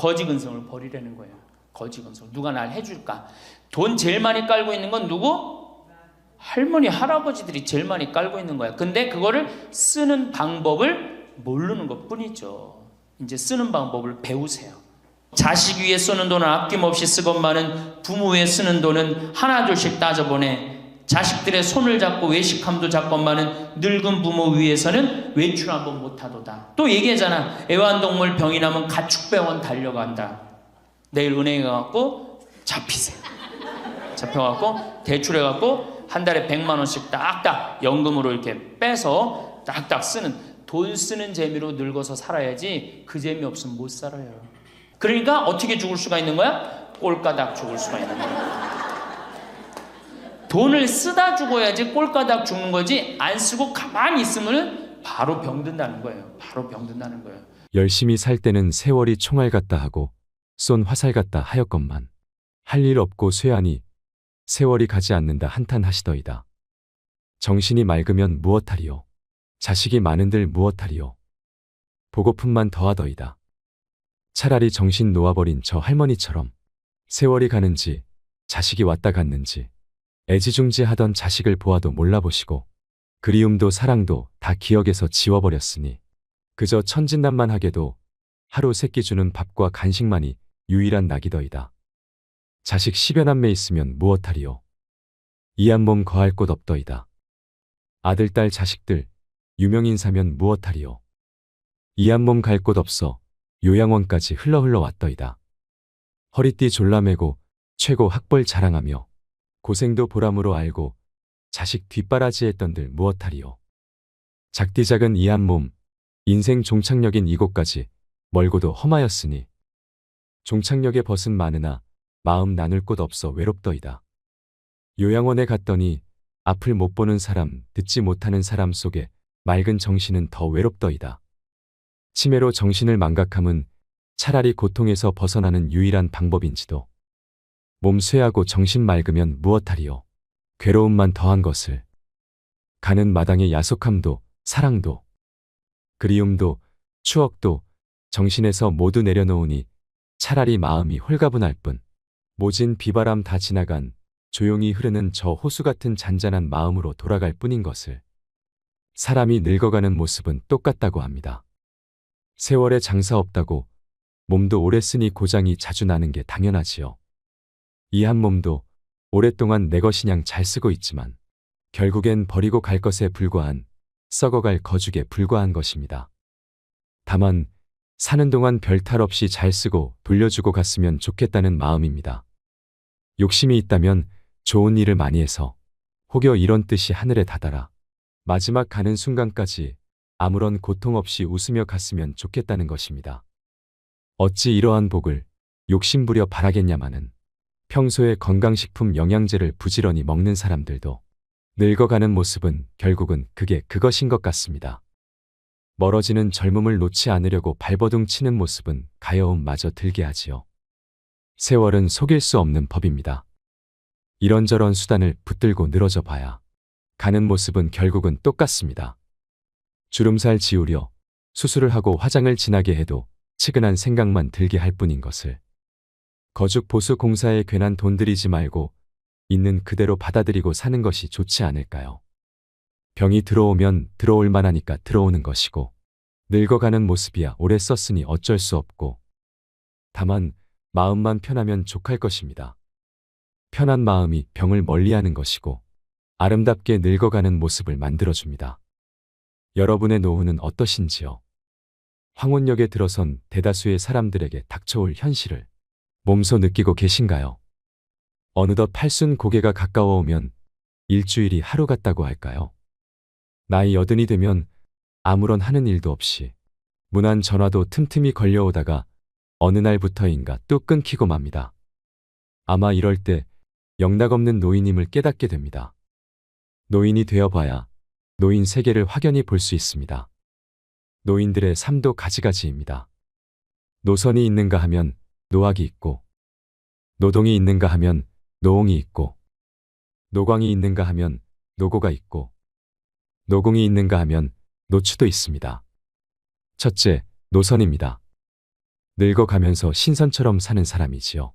거지 근성을 버리라는 거예요. 거지 근성. 누가 날 해줄까? 돈 제일 많이 깔고 있는 건 누구? 할머니, 할아버지들이 제일 많이 깔고 있는 거야. 근데 그거를 쓰는 방법을 모르는 것 뿐이죠. 이제 쓰는 방법을 배우세요. 자식 위에 쓰는 돈은 아낌없이 쓰건만은 부모 위에 쓰는 돈은 하나둘씩 따져보내. 자식들의 손을 잡고 외식함도 잡건만은 늙은 부모 위해서는 외출 한번 못하도다. 또 얘기하잖아. 애완동물 병이 나면 가축병원 달려간다. 내일 은행에 가갖고 잡히세요. 잡혀갖고 대출해갖고 한 달에 100만 원씩 딱딱 연금으로 이렇게 빼서 딱딱 쓰는, 돈 쓰는 재미로 늙어서 살아야지 그 재미 없으면 못 살아요. 그러니까 어떻게 죽을 수가 있는 거야? 꼴까닥 죽을 수가 있는 거야. 돈을 쓰다 죽어야지 꼴까닥 죽는 거지, 안 쓰고 가만히 있으면 바로 병든다는 거예요. 바로 병든다는 거예요. 열심히 살 때는 세월이 총알 같다 하고 쏜 화살 같다 하였건만 할 일 없고 쇠하니 세월이 가지 않는다 한탄하시더이다. 정신이 맑으면 무엇하리요? 자식이 많은들 무엇하리요? 보고품만 더하더이다. 차라리 정신 놓아버린 저 할머니처럼 세월이 가는지 자식이 왔다 갔는지 애지중지하던 자식을 보아도 몰라보시고 그리움도 사랑도 다 기억에서 지워버렸으니 그저 천진난만하게도 하루 세끼 주는 밥과 간식만이 유일한 낙이더이다. 자식 10여 남매 있으면 무엇하리요? 이한 몸 거할 곳 없더이다. 아들, 딸, 자식들 유명인사면 무엇하리요? 이한 몸 갈 곳 없어 요양원까지 흘러 왔더이다. 허리띠 졸라매고 최고 학벌 자랑하며 고생도 보람으로 알고 자식 뒷바라지했던들 무엇하리요? 작디 작은 이한 몸 인생 종착역인 이곳까지 멀고도 험하였으니 종착역에 벗은 많으나 마음 나눌 곳 없어 외롭더이다. 요양원에 갔더니 앞을 못 보는 사람, 듣지 못하는 사람 속에 맑은 정신은 더 외롭더이다. 치매로 정신을 망각함은 차라리 고통에서 벗어나는 유일한 방법인지도. 몸 쇠하고 정신 맑으면 무엇하리요? 괴로움만 더한 것을. 가는 마당의 야속함도 사랑도 그리움도 추억도 정신에서 모두 내려놓으니 차라리 마음이 홀가분할 뿐 모진 비바람 다 지나간 조용히 흐르는 저 호수 같은 잔잔한 마음으로 돌아갈 뿐인 것을. 사람이 늙어가는 모습은 똑같다고 합니다. 세월에 장사 없다고 몸도 오래 쓰니 고장이 자주 나는 게 당연하지요. 이 한 몸도 오랫동안 내 것이냥 잘 쓰고 있지만 결국엔 버리고 갈 것에 불과한 썩어갈 거죽에 불과한 것입니다. 다만 사는 동안 별 탈 없이 잘 쓰고 돌려주고 갔으면 좋겠다는 마음입니다. 욕심이 있다면 좋은 일을 많이 해서 혹여 이런 뜻이 하늘에 다다라 마지막 가는 순간까지 아무런 고통 없이 웃으며 갔으면 좋겠다는 것입니다. 어찌 이러한 복을 욕심부려 바라겠냐마는 평소에 건강식품 영양제를 부지런히 먹는 사람들도 늙어가는 모습은 결국은 그게 그것인 것 같습니다. 멀어지는 젊음을 놓지 않으려고 발버둥 치는 모습은 가여움마저 들게 하지요. 세월은 속일 수 없는 법입니다. 이런저런 수단을 붙들고 늘어져 봐야 가는 모습은 결국은 똑같습니다. 주름살 지우려 수술을 하고 화장을 진하게 해도 측은한 생각만 들게 할 뿐인 것을. 거죽 보수 공사에 괜한 돈 들이지 말고 있는 그대로 받아들이고 사는 것이 좋지 않을까요? 병이 들어오면 들어올 만하니까 들어오는 것이고 늙어가는 모습이야 오래 썼으니 어쩔 수 없고 다만 마음만 편하면 족할 것입니다. 편한 마음이 병을 멀리하는 것이고 아름답게 늙어가는 모습을 만들어줍니다. 여러분의 노후는 어떠신지요? 황혼역에 들어선 대다수의 사람들에게 닥쳐올 현실을 몸소 느끼고 계신가요? 어느덧 팔순 고개가 가까워오면 일주일이 하루 같다고 할까요? 나이 80이 되면 아무런 하는 일도 없이 무난 전화도 틈틈이 걸려오다가 어느 날부터인가 뚝 끊기고 맙니다. 아마 이럴 때 영락없는 노인임을 깨닫게 됩니다. 노인이 되어봐야 노인 세계를 확연히 볼 수 있습니다. 노인들의 삶도 가지가지입니다. 노선이 있는가 하면 노학이 있고 노동이 있는가 하면 노홍이 있고 노광이 있는가 하면 노고가 있고 노공이 있는가 하면 노추도 있습니다. 첫째, 노선입니다. 늙어가면서 신선처럼 사는 사람이지요.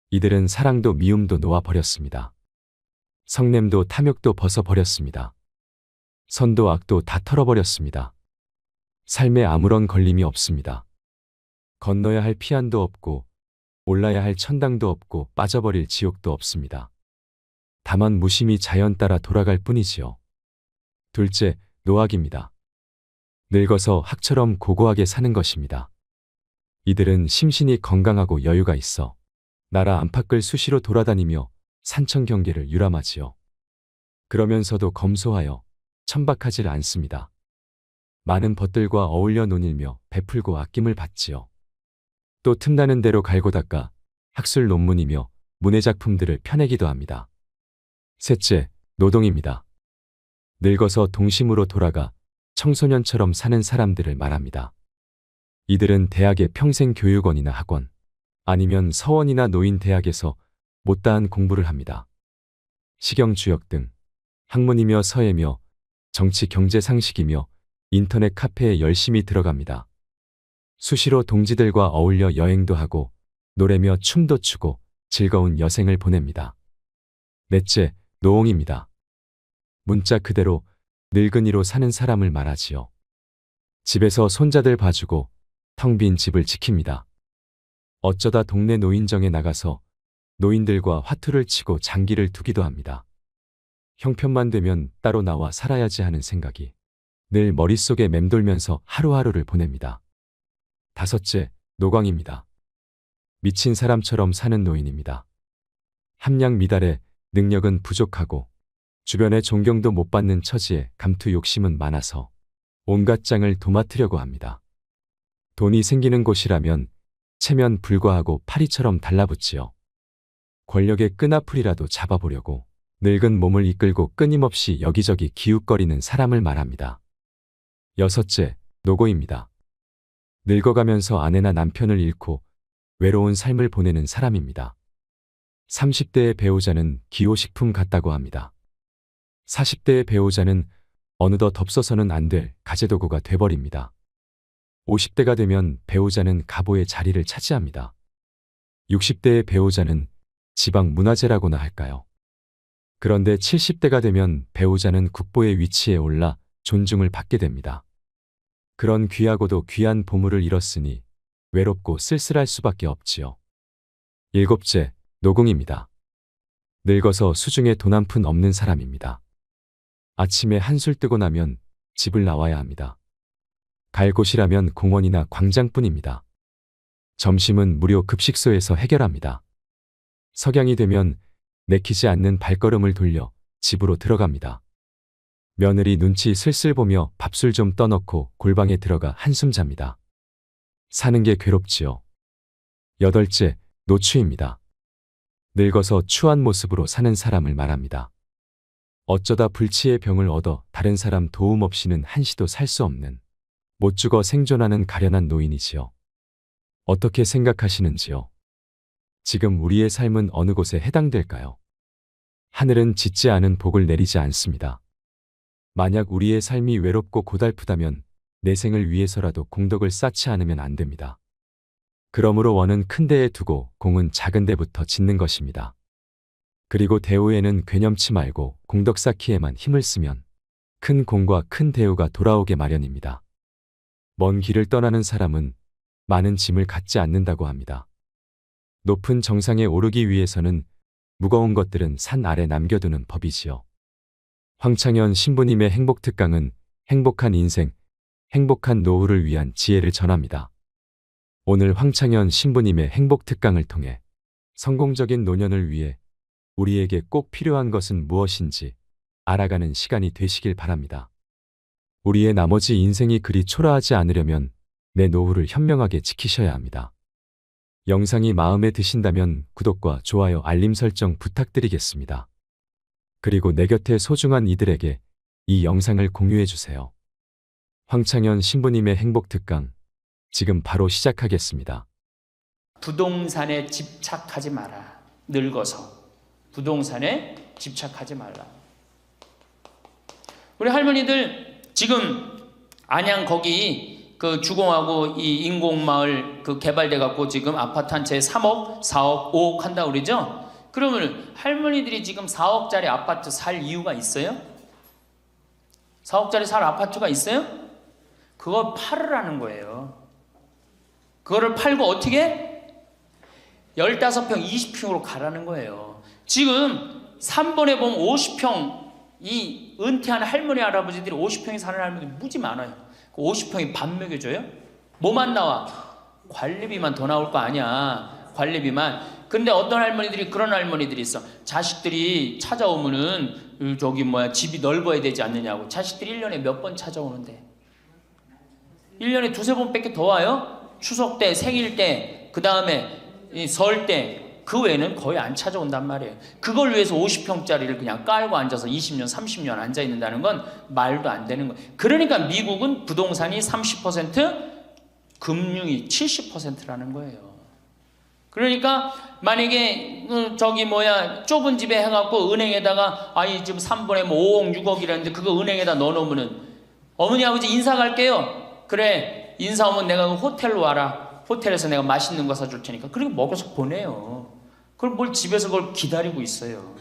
이들은 사랑도 미움도 놓아버렸습니다. 성냄도 탐욕도 벗어버렸습니다. 선도 악도 다 털어버렸습니다. 삶에 아무런 걸림이 없습니다. 건너야 할 피안도 없고 올라야 할 천당도 없고 빠져버릴 지옥도 없습니다. 다만 무심히 자연 따라 돌아갈 뿐이지요. 둘째, 노학입니다. 늙어서 학처럼 고고하게 사는 것입니다. 이들은 심신이 건강하고 여유가 있어 나라 안팎을 수시로 돌아다니며 산청 경계를 유람하지요. 그러면서도 검소하여 천박하질 않습니다. 많은 벗들과 어울려 논일며 베풀고 아낌을 받지요. 또 틈나는 대로 갈고 닦아 학술 논문이며 문해작품들을 펴내기도 합니다. 셋째, 노동입니다. 늙어서 동심으로 돌아가 청소년처럼 사는 사람들을 말합니다. 이들은 대학의 평생교육원이나 학원, 아니면 서원이나 노인대학에서 못다한 공부를 합니다. 식영주역 등 학문이며 서예며 정치 경제 상식이며 인터넷 카페에 열심히 들어갑니다. 수시로 동지들과 어울려 여행도 하고 노래며 춤도 추고 즐거운 여생을 보냅니다. 넷째, 노홍입니다. 문자 그대로 늙은이로 사는 사람을 말하지요. 집에서 손자들 봐주고 텅 빈 집을 지킵니다. 어쩌다 동네 노인정에 나가서 노인들과 화투를 치고 장기를 두기도 합니다. 형편만 되면 따로 나와 살아야지 하는 생각이 늘 머릿속에 맴돌면서 하루하루를 보냅니다. 다섯째, 노광입니다. 미친 사람처럼 사는 노인입니다. 함량 미달에 능력은 부족하고 주변의 존경도 못 받는 처지에 감투 욕심은 많아서 온갖 장을 도맡으려고 합니다. 돈이 생기는 곳이라면 체면 불과하고 파리처럼 달라붙지요. 권력의 끈앞풀이라도 잡아보려고 늙은 몸을 이끌고 끊임없이 여기저기 기웃거리는 사람을 말합니다. 여섯째, 노고입니다. 늙어가면서 아내나 남편을 잃고 외로운 삶을 보내는 사람입니다. 30대의 배우자는 기호식품 같다고 합니다. 40대의 배우자는 어느덧 덥서서는 안 될 가재도구가 돼버립니다. 50대가 되면 배우자는 가보의 자리를 차지합니다. 60대의 배우자는 지방 문화재라고나 할까요? 그런데 70대가 되면 배우자는 국보의 위치에 올라 존중을 받게 됩니다. 그런 귀하고도 귀한 보물을 잃었으니 외롭고 쓸쓸할 수밖에 없지요. 일곱째, 노궁입니다. 늙어서 수중에 돈 한 푼 없는 사람입니다. 아침에 한술 뜨고 나면 집을 나와야 합니다. 갈 곳이라면 공원이나 광장뿐입니다. 점심은 무료 급식소에서 해결합니다. 석양이 되면 내키지 않는 발걸음을 돌려 집으로 들어갑니다. 며느리 눈치 슬슬 보며 밥술 좀 떠넣고 골방에 들어가 한숨 잡니다. 사는 게 괴롭지요. 여덟째, 노추입니다. 늙어서 추한 모습으로 사는 사람을 말합니다. 어쩌다 불치의 병을 얻어 다른 사람 도움 없이는 한시도 살 수 없는 못 죽어 생존하는 가련한 노인이지요. 어떻게 생각하시는지요? 지금 우리의 삶은 어느 곳에 해당될까요? 하늘은 짓지 않은 복을 내리지 않습니다. 만약 우리의 삶이 외롭고 고달프다면 내 생을 위해서라도 공덕을 쌓지 않으면 안 됩니다. 그러므로 원은 큰 데에 두고 공은 작은 데부터 짓는 것입니다. 그리고 대우에는 괴념치 말고 공덕 쌓기에만 힘을 쓰면 큰 공과 큰 대우가 돌아오게 마련입니다. 먼 길을 떠나는 사람은 많은 짐을 갖지 않는다고 합니다. 높은 정상에 오르기 위해서는 무거운 것들은 산 아래 남겨두는 법이지요. 황창현 신부님의 행복특강은 행복한 인생, 행복한 노후를 위한 지혜를 전합니다. 오늘 황창현 신부님의 행복특강을 통해 성공적인 노년을 위해 우리에게 꼭 필요한 것은 무엇인지 알아가는 시간이 되시길 바랍니다. 우리의 나머지 인생이 그리 초라하지 않으려면 내 노후를 현명하게 지키셔야 합니다. 영상이 마음에 드신다면 구독과 좋아요, 알림 설정 부탁드리겠습니다. 그리고 내 곁에 소중한 이들에게 이 영상을 공유해 주세요. 황창현 신부님의 행복특강, 지금 바로 시작하겠습니다. 부동산에 집착하지 마라. 늙어서 부동산에 집착하지 말라. 우리 할머니들 지금 안양 거기 그 주공하고 이 인공마을 그 개발돼 갖고 지금 아파트 한 채에 3억, 4억, 5억 한다 그러죠? 그러면 할머니들이 지금 4억짜리 아파트 살 이유가 있어요? 4억짜리 살 아파트가 있어요? 그걸 팔으라는 거예요. 그거를 팔고 어떻게? 15평, 20평으로 가라는 거예요. 지금 3번에 보면 50평, 이 은퇴한 할머니, 할아버지들이 50평에 사는 할머니들이 무지 많아요. 그 50평이 밥 먹여줘요? 뭐만 나와? 관리비만 더 나올 거 아니야. 관리비만. 근데 어떤 할머니들이 그런 할머니들이 있어. 자식들이 찾아오면은 집이 넓어야 되지 않느냐고. 자식들이 1년에 몇 번 찾아오는데 1년에 두세 번밖에 더 와요? 추석 때, 생일 때, 그 다음에 설 때. 그 외에는 거의 안 찾아온단 말이에요. 그걸 위해서 50평짜리를 그냥 깔고 앉아서 20년, 30년 앉아 있는다는 건 말도 안 되는 거예요. 그러니까 미국은 부동산이 30%, 금융이 70%라는 거예요. 그러니까 만약에 좁은 집에 해갖고 은행에다가 지금 3번에 뭐 5억, 6억이라는데 그거 은행에다 넣어놓으면은 어머니, 아버지 인사 갈게요. 그래, 인사 오면 내가 호텔로 와라. 호텔에서 내가 맛있는 거 사줄 테니까. 그리고 먹여서 보내요. 그걸 뭘 집에서 그걸 기다리고 있어요.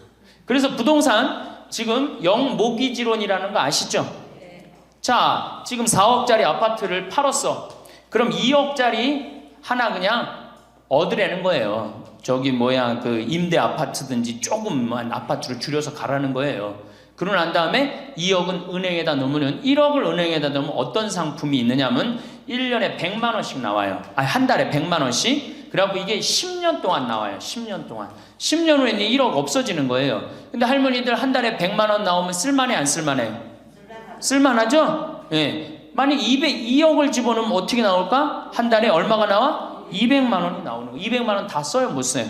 그래서 부동산 지금 영모기지론이라는 거 아시죠? 자, 지금 4억짜리 아파트를 팔았어. 그럼 2억짜리 하나 그냥 얻으라는 거예요. 그 임대 아파트든지 조금만 아파트로 줄여서 가라는 거예요. 그러고 난 다음에 2억은 은행에다 넣으면 1억을 은행에다 넣으면 어떤 상품이 있느냐면 1년에 100만 원씩 나와요. 한 달에 100만 원씩. 그래갖고 이게 10년 동안 나와요. 10년 동안. 10년 후에는 1억 없어지는 거예요. 근데 할머니들 한 달에 100만 원 나오면 쓸만해, 안 쓸만해요? 쓸만하죠? 예. 만약 2억을 집어넣으면 어떻게 나올까? 한 달에 얼마가 나와? 200만 원이 나오는 거예요. 200만 원 다 써요? 못 써요?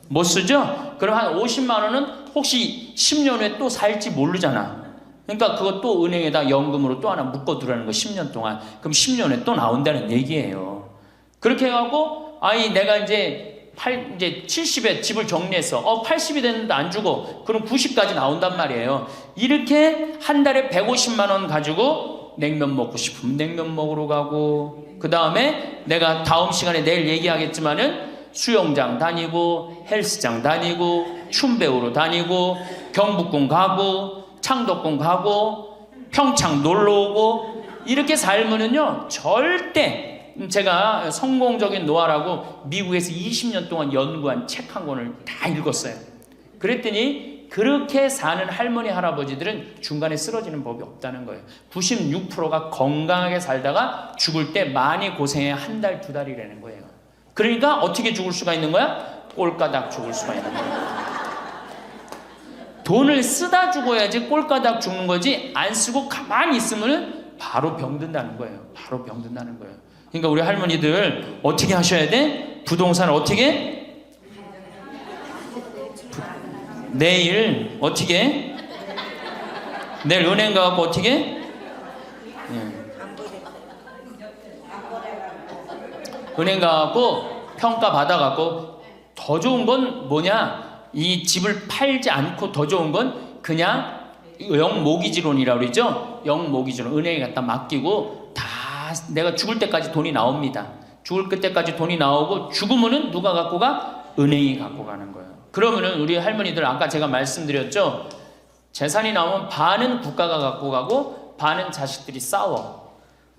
못 쓰죠? 그럼 한 50만 원은 혹시 10년 후에 또 살지 모르잖아. 그러니까 그거 또 은행에다 연금으로 또 하나 묶어두라는 거 10년 동안. 그럼 10년 후에 또 나온다는 얘기예요. 그렇게 해갖고 내가 이제 70에 집을 정리했어. 80이 됐는데 안 주고 그럼 90까지 나온단 말이에요. 이렇게 한 달에 150만 원 가지고 냉면 먹고 싶으면 냉면 먹으러 가고, 그 다음에 내가 다음 시간에 내일 얘기하겠지만은 수영장 다니고 헬스장 다니고 춤 배우러 다니고 경복궁 가고 창덕궁 가고 평창 놀러 오고 이렇게 살면은요 절대, 제가 성공적인 노화라고 미국에서 20년 동안 연구한 책 한 권을 다 읽었어요. 그랬더니 그렇게 사는 할머니, 할아버지들은 중간에 쓰러지는 법이 없다는 거예요. 96%가 건강하게 살다가 죽을 때 많이 고생해 한 달, 두 달이라는 거예요. 그러니까 어떻게 죽을 수가 있는 거야? 꼴까닥 죽을 수가 있는 거야. 돈을 쓰다 죽어야지 꼴까닥 죽는 거지, 안 쓰고 가만히 있으면 바로 병든다는 거예요. 바로 병든다는 거예요. 그러니까 우리 할머니들 어떻게 하셔야 돼? 부동산을 어떻게? 내일 어떻게? 내일 은행 가갖고 어떻게? 은행 가갖고 평가 받아갖고, 더 좋은 건 뭐냐? 이 집을 팔지 않고 더 좋은 건 그냥 영모기지론이라고 그러죠? 영모기지론. 은행에 갖다 맡기고 다 내가 죽을 때까지 돈이 나옵니다. 죽을 때까지 돈이 나오고 죽으면은 누가 갖고 가? 은행이 갖고 가는 거예요. 그러면은 우리 할머니들 아까 제가 말씀드렸죠? 재산이 나오면 반은 국가가 갖고 가고 반은 자식들이 싸워.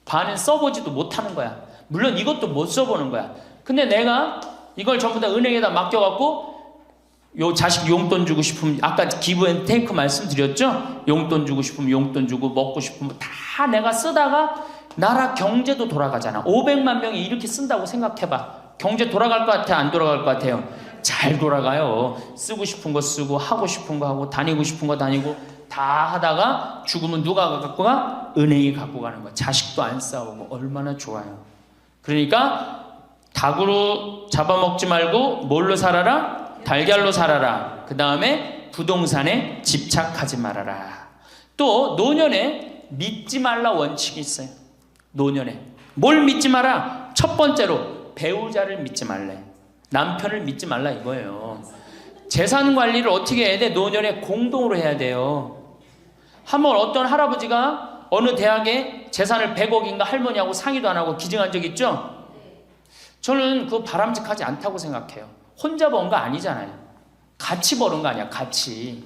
반은 써보지도 못하는 거야. 물론 이것도 못 써보는 거야. 근데 내가 이걸 전부 다 은행에다 맡겨갖고 요 자식 용돈 주고 싶으면, 아까 기브 앤 테이크 말씀드렸죠? 용돈 주고 싶으면 용돈 주고 먹고 싶으면 다 내가 쓰다가 나라 경제도 돌아가잖아. 500만 명이 이렇게 쓴다고 생각해봐. 경제 돌아갈 것 같아? 안 돌아갈 것 같아요? 잘 돌아가요. 쓰고 싶은 거 쓰고 하고 싶은 거 하고 다니고 싶은 거 다니고 다 하다가 죽으면 누가 갖고 가? 은행이 갖고 가는 거야. 자식도 안 싸우고 얼마나 좋아요. 그러니까 닭으로 잡아먹지 말고 뭘로 살아라? 달걀로 살아라. 그 다음에 부동산에 집착하지 말아라. 또 노년에 믿지 말라 원칙이 있어요. 노년에 뭘 믿지 마라? 첫 번째로 배우자를 믿지 말래. 남편을 믿지 말라 이거예요. 재산 관리를 어떻게 해야 돼? 노년에 공동으로 해야 돼요. 한번 어떤 할아버지가 어느 대학에 재산을 100억인가 할머니하고 상의도 안 하고 기증한 적 있죠? 저는 그거 바람직하지 않다고 생각해요. 혼자 번 거 아니잖아요. 같이 버는 거 아니야, 같이.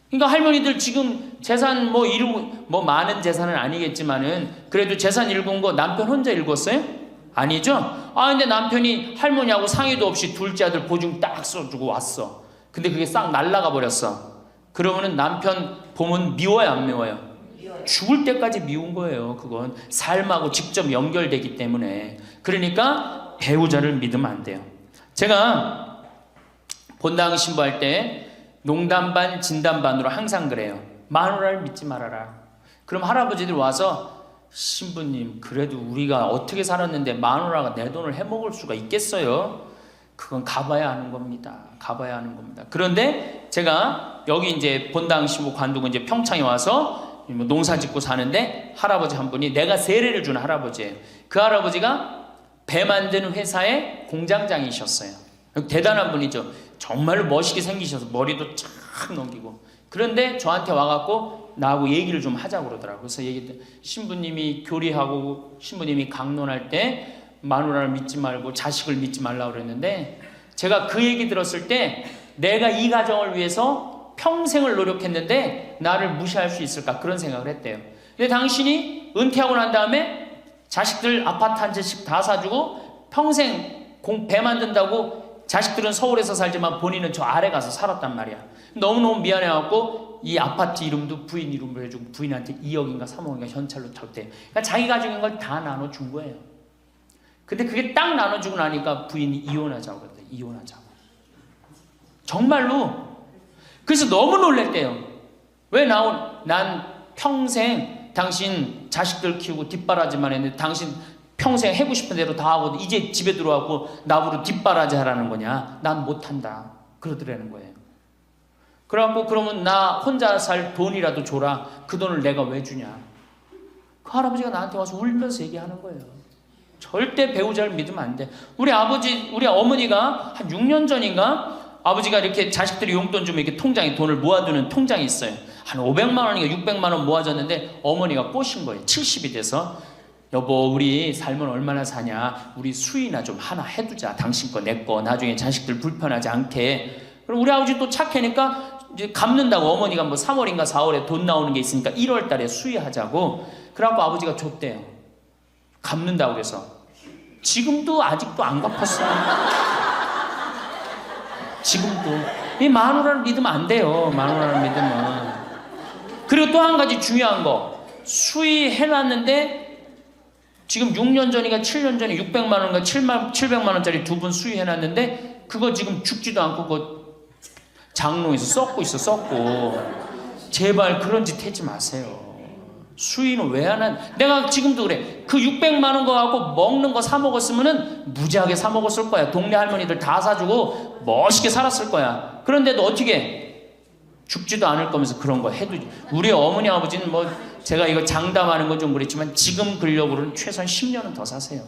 그러니까 할머니들 지금 재산 뭐 많은 재산은 아니겠지만은 그래도 재산 읽은 거 남편 혼자 읽었어요? 아니죠? 근데 남편이 할머니하고 상의도 없이 둘째 아들 보증 딱 써주고 왔어. 근데 그게 싹 날라가 버렸어. 그러면은 남편 보면 미워요, 안 미워요? 죽을 때까지 미운 거예요. 그건 삶하고 직접 연결되기 때문에. 그러니까 배우자를 믿으면 안 돼요. 제가 본당 신부할 때 농담 반 진담 반으로 항상 그래요. 마누라를 믿지 말아라. 그럼 할아버지들 와서 신부님 그래도 우리가 어떻게 살았는데 마누라가 내 돈을 해먹을 수가 있겠어요? 그건 가봐야 하는 겁니다. 가봐야 하는 겁니다. 그런데 제가 여기 이제 본당 신부 관두고 이제 평창에 와서 농사 짓고 사는데 할아버지 한 분이 내가 세례를 준 할아버지예요. 그 할아버지가 배 만드는 회사의 공장장이셨어요. 대단한 분이죠. 정말로 멋있게 생기셔서 머리도 쫙 넘기고. 그런데 저한테 와갖고 나하고 얘기를 좀 하자고 그러더라고요. 그래서 얘기했더니 신부님이 교리하고 신부님이 강론할 때 마누라를 믿지 말고 자식을 믿지 말라고 그랬는데 제가 그 얘기 들었을 때 내가 이 가정을 위해서 평생을 노력했는데 나를 무시할 수 있을까 그런 생각을 했대요. 근데 당신이 은퇴하고 난 다음에 자식들 아파트 한 채씩 다 사주고 평생 배 만든다고 자식들은 서울에서 살지만 본인은 저 아래 가서 살았단 말이야. 너무너무 미안해갖고 이 아파트 이름도 부인 이름으로 해주고 부인한테 2억인가 3억인가 현찰로 줬대요. 그러니까 자기 가족인 걸 다 나눠준 거예요. 근데 그게 딱 나눠주고 나니까 부인이 이혼하자고 그랬대요. 이혼하자고. 정말로. 그래서 너무 놀랬대요. 왜 난 평생 당신 자식들 키우고 뒷바라지만 했는데 당신 평생 해고 싶은 대로 다 하고 이제 집에 들어와고 나보고 뒷바라지 하라는 거냐? 난 못한다. 그러더라는 거예요. 그래갖고 그러면 나 혼자 살 돈이라도 줘라. 그 돈을 내가 왜 주냐? 그 할아버지가 나한테 와서 울면서 얘기하는 거예요. 절대 배우자를 믿으면 안 돼. 우리 어머니가 한 6년 전인가 아버지가 이렇게 자식들이 용돈 주면 이렇게 통장에 돈을 모아두는 통장이 있어요. 한 500만 원인가 600만 원 모아졌는데 어머니가 꼬신 거예요. 70이 돼서 여보 우리 살면 얼마나 사냐. 우리 수의나 좀 하나 해두자. 당신 거 내 거 나중에 자식들 불편하지 않게. 그럼 우리 아버지 또 착하니까 이제 갚는다고 어머니가 뭐 3월인가 4월에 돈 나오는 게 있으니까 1월 달에 수의하자고. 그래갖고 아버지가 줬대요. 갚는다고 그래서. 지금도 아직도 안 갚았어요. 지금도. 이 마누라를 믿으면 안 돼요. 마누라를 믿으면. 그리고 또 한 가지 중요한 거. 수의해놨는데 지금 6년 전인가 7년 전에 600만 원인가 700만 원짜리 두 분 수의해놨는데 그거 지금 죽지도 않고 그거 장롱에서 썩고 있어. 썩고. 제발 그런 짓 하지 마세요. 수의는 왜 하나? 내가 지금도 그래. 그 600만 원 거 갖고 먹는 거 사 먹었으면은 무지하게 사 먹었을 거야. 동네 할머니들 다 사주고 멋있게 살았을 거야. 그런데도 어떻게 죽지도 않을 거면서 그런 거 해도. 우리 어머니 아버지는 뭐 제가 이거 장담하는 건 좀 그랬지만 지금 근력으로는 최소한 10년은 더 사세요.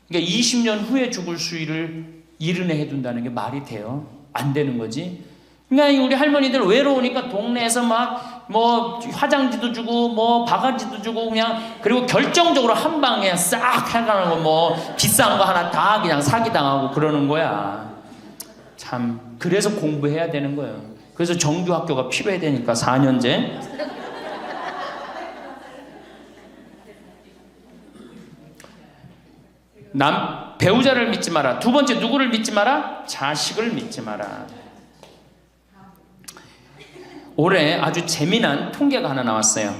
그러니까 20년 후에 죽을 수의를 70에 해둔다는 게 말이 돼요? 안 되는 거지. 그러니까 우리 할머니들 외로우니까 동네에서 막 뭐 화장지도 주고 뭐 바가지도 주고 그냥 그리고 결정적으로 한 방에 싹 해가는 거 뭐 비싼 거 하나 다 그냥 사기당하고 그러는 거야. 참 그래서 공부해야 되는 거예요. 그래서 정규 학교가 필요해야 되니까 4년제. 배우자를 믿지 마라. 두 번째 누구를 믿지 마라? 자식을 믿지 마라. 올해 아주 재미난 통계가 하나 나왔어요.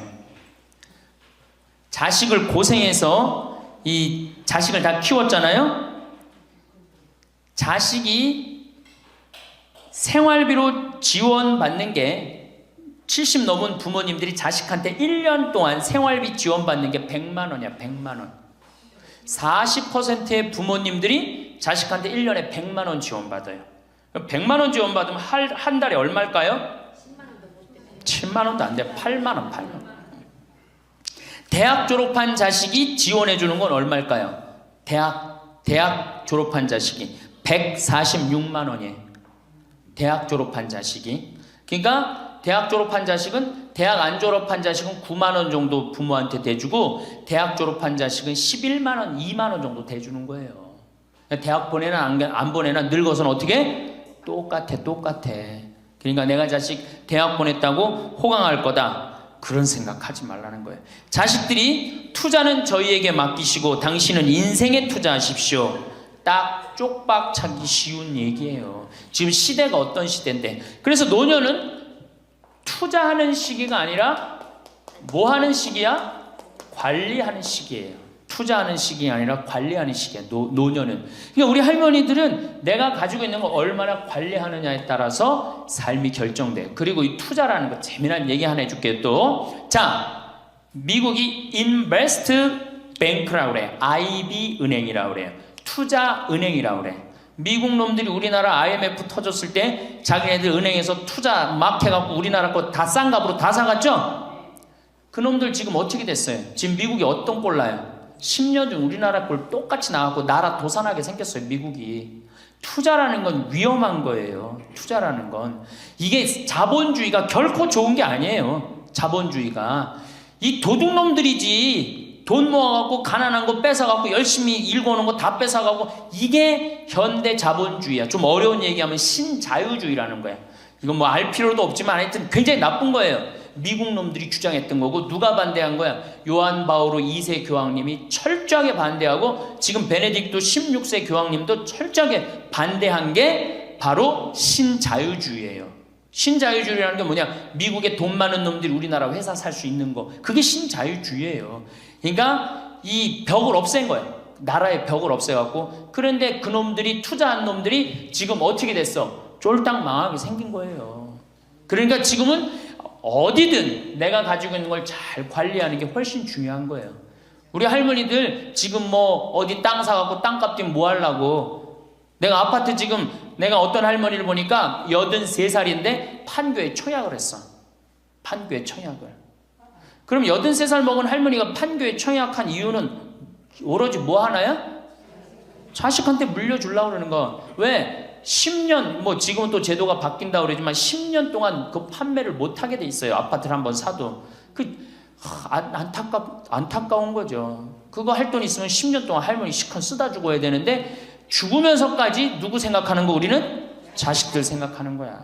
자식을 고생해서 이 자식을 다 키웠잖아요. 자식이 생활비로 지원받는 게 70 넘은 부모님들이 자식한테 1년 동안 생활비 지원받는 게 100만 원이야. 100만 원. 40%의 부모님들이 자식한테 1년에 100만 원 지원받아요. 100만 원 지원받으면 한 달에 얼마일까요? 7만 원도 안 돼. 8만 원, 8만 원. 대학 졸업한 자식이 지원해 주는 건 얼마일까요? 대학 졸업한 자식이 146만 원이에요. 대학 졸업한 자식이. 그러니까 대학 졸업한 자식은 대학 안 졸업한 자식은 9만 원 정도 부모한테 대주고 대학 졸업한 자식은 11만 원, 2만 원 정도 대주는 거예요. 대학 보내나 안 보내나 늙어서는 어떻게? 똑같아. 그러니까 내가 자식 대학 보냈다고 호강할 거다. 그런 생각하지 말라는 거예요. 자식들이 투자는 저희에게 맡기시고 당신은 인생에 투자하십시오. 딱 쪽박 차기 쉬운 얘기예요. 지금 시대가 어떤 시대인데. 그래서 노년은 투자하는 시기가 아니라 뭐 하는 시기야? 관리하는 시기예요. 투자하는 시기가 아니라 관리하는 시기야. 노년은. 그러니까 우리 할머니들은 내가 가지고 있는 걸 얼마나 관리하느냐에 따라서 삶이 결정돼. 그리고 이 투자라는 거 재미난 얘기 하나 해줄게요. 또 자, 미국이 인베스트 뱅크라고 그래. IB 은행이라고 그래요. 투자 은행이라고 그래. 미국 놈들이 우리나라 IMF 터졌을 때 자기네들 은행에서 투자 막 해갖고 우리나라 거 다 싼 값으로 다 사갔죠? 그 놈들 지금 어떻게 됐어요? 지금 미국이 어떤 꼴 나요? 10년 전 우리나라 꼴 똑같이 나왔고 나라 도산하게 생겼어요. 미국이. 투자라는 건 위험한 거예요. 투자라는 건. 이게 자본주의가 결코 좋은 게 아니에요. 자본주의가. 이 도둑놈들이지. 돈 모아갖고 가난한 거 뺏어갖고 열심히 일궈놓은 거 다 뺏어가고 이게 현대 자본주의야. 좀 어려운 얘기하면 신자유주의라는 거야. 이건 뭐 알 필요도 없지만 하여튼 굉장히 나쁜 거예요. 미국 놈들이 주장했던 거고 누가 반대한 거야? 요한 바오로 2세 교황님이 철저하게 반대하고 지금 베네딕토 16세 교황님도 철저하게 반대한 게 바로 신자유주의예요. 신자유주의라는 게 뭐냐? 미국에 돈 많은 놈들이 우리나라 회사 살 수 있는 거. 그게 신자유주의예요. 그러니까 이 벽을 없앤 거예요. 나라의 벽을 없애갖고. 그런데 그 놈들이 투자한 놈들이 지금 어떻게 됐어? 쫄딱 망하게 생긴 거예요. 그러니까 지금은 어디든 내가 가지고 있는 걸 잘 관리하는 게 훨씬 중요한 거예요. 우리 할머니들 지금 뭐 어디 땅 사갖고 땅값 뛰면 뭐 하려고. 내가 아파트 지금 내가 어떤 할머니를 보니까 83살인데 판교에 청약을 했어. 판교에 청약을. 그럼 83살 먹은 할머니가 판교에 청약한 이유는 오로지 뭐 하나야? 자식한테 물려주려고 그러는 거. 왜? 10년, 뭐 지금은 또 제도가 바뀐다고 그러지만 10년 동안 그 판매를 못하게 돼 있어요. 아파트를 한번 사도. 안타까운 거죠. 그거 할 돈 있으면 10년 동안 할머니 시컨 쓰다 죽어야 되는데 죽으면서까지 누구 생각하는 거? 우리는 자식들 생각하는 거야.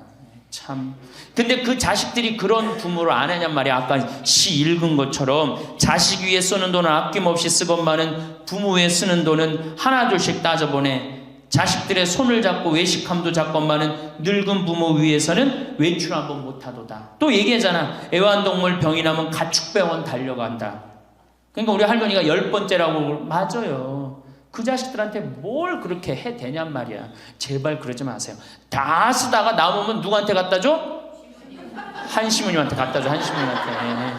참. 근데 그 자식들이 그런 부모를 안 하냔 말이야. 아까 시 읽은 것처럼 자식 위에 쓰는 돈은 아낌없이 쓰건만은 부모 위에 쓰는 돈은 하나둘씩 따져보내. 자식들의 손을 잡고 외식함도 잡건만은 늙은 부모 위해서는 외출 한번 못하도다. 또 얘기하잖아. 애완동물 병이 나면 가축병원 달려간다. 그러니까 우리 할머니가 10번째라고. 맞아요. 그 자식들한테 뭘 그렇게 해 대냔 말이야. 제발 그러지 마세요. 다 쓰다가 남으면 누구한테 갖다 줘? 한시모님한테 갖다 줘. 한시모님한테.